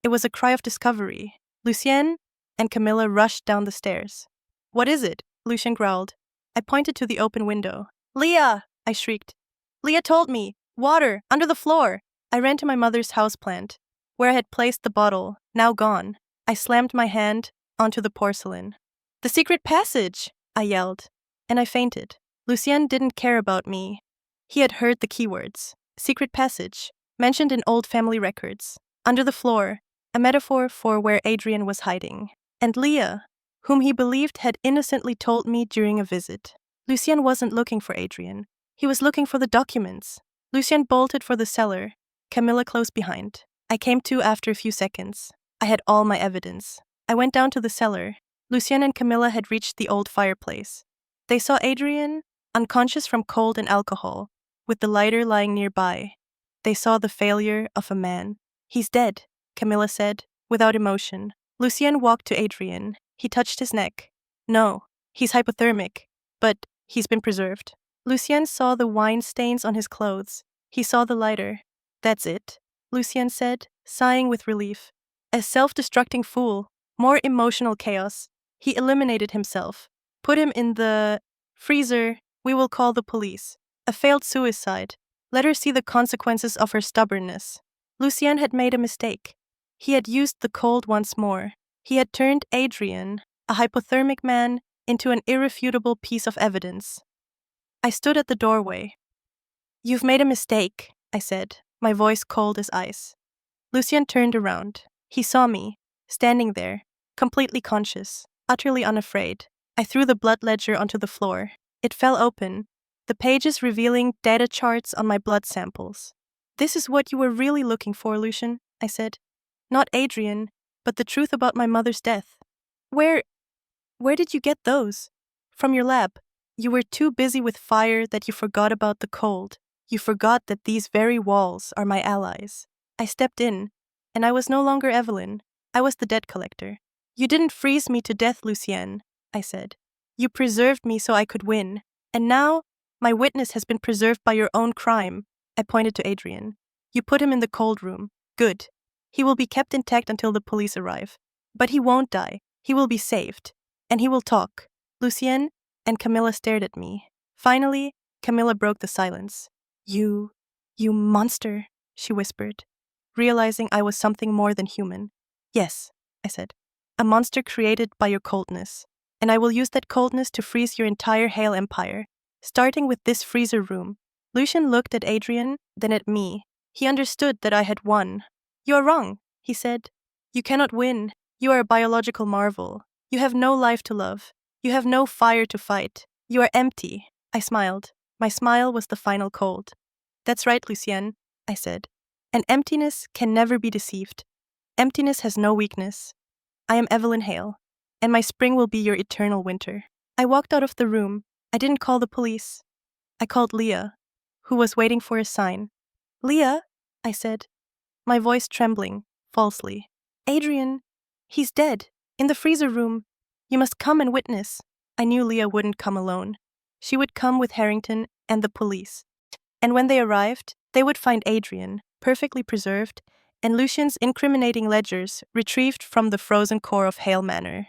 It was a cry of discovery. Lucien and Camilla rushed down the stairs. What is it? Lucien growled. I pointed to the open window. Leah! I shrieked. Leah told me. Water, under the floor. I ran to my mother's houseplant, where I had placed the bottle, now gone. I slammed my hand onto the porcelain. The secret passage! I yelled, and I fainted. Lucien didn't care about me. He had heard the keywords. Secret passage, mentioned in old family records. Under the floor, a metaphor for where Adrian was hiding. And Leah, whom he believed had innocently told me during a visit. Lucien wasn't looking for Adrian. He was looking for the documents. Lucien bolted for the cellar, Camilla close behind. I came to after a few seconds. I had all my evidence. I went down to the cellar. Lucien and Camilla had reached the old fireplace. They saw Adrian, unconscious from cold and alcohol, with the lighter lying nearby. They saw the failure of a man. He's dead, Camilla said, without emotion. Lucien walked to Adrian. He touched his neck. No, he's hypothermic, but he's been preserved. Lucien saw the wine stains on his clothes. He saw the lighter. That's it, Lucien said, sighing with relief. A self-destructing fool. More emotional chaos. He eliminated himself. Put him in the freezer. We will call the police. A failed suicide. Let her see the consequences of her stubbornness. Lucien had made a mistake. He had used the cold once more. He had turned Adrian, a hypothermic man, into an irrefutable piece of evidence. I stood at the doorway. You've made a mistake, I said, my voice cold as ice. Lucien turned around. He saw me, standing there, completely conscious, utterly unafraid. I threw the blood ledger onto the floor. It fell open, the pages revealing data charts on my blood samples. This is what you were really looking for, Lucien, I said. Not Adrian, but the truth about my mother's death. Where did you get those? From your lab. You were too busy with fire that you forgot about the cold. You forgot that these very walls are my allies. I stepped in, and I was no longer Evelyn. I was the debt collector. You didn't freeze me to death, Lucien, I said. You preserved me so I could win. And now, my witness has been preserved by your own crime. I pointed to Adrian. You put him in the cold room. Good. He will be kept intact until the police arrive. But he won't die. He will be saved. And he will talk. Lucien and Camilla stared at me. Finally, Camilla broke the silence. You monster, she whispered, realizing I was something more than human. Yes, I said. A monster created by your coldness. And I will use that coldness to freeze your entire Hale empire, starting with this freezer room. Lucien looked at Adrian, then at me. He understood that I had won. You are wrong, he said. You cannot win. You are a biological marvel. You have no life to love. You have no fire to fight. You are empty. I smiled. My smile was the final cold. That's right, Lucien, I said. And emptiness can never be deceived. Emptiness has no weakness. I am Evelyn Hale, and my spring will be your eternal winter. I walked out of the room. I didn't call the police. I called Leah, who was waiting for a sign. Leah, I said, my voice trembling, falsely. Adrian, he's dead, in the freezer room. You must come and witness. I knew Leah wouldn't come alone. She would come with Harrington and the police. And when they arrived, they would find Adrian, perfectly preserved, and Lucien's incriminating ledgers retrieved from the frozen core of Hale Manor.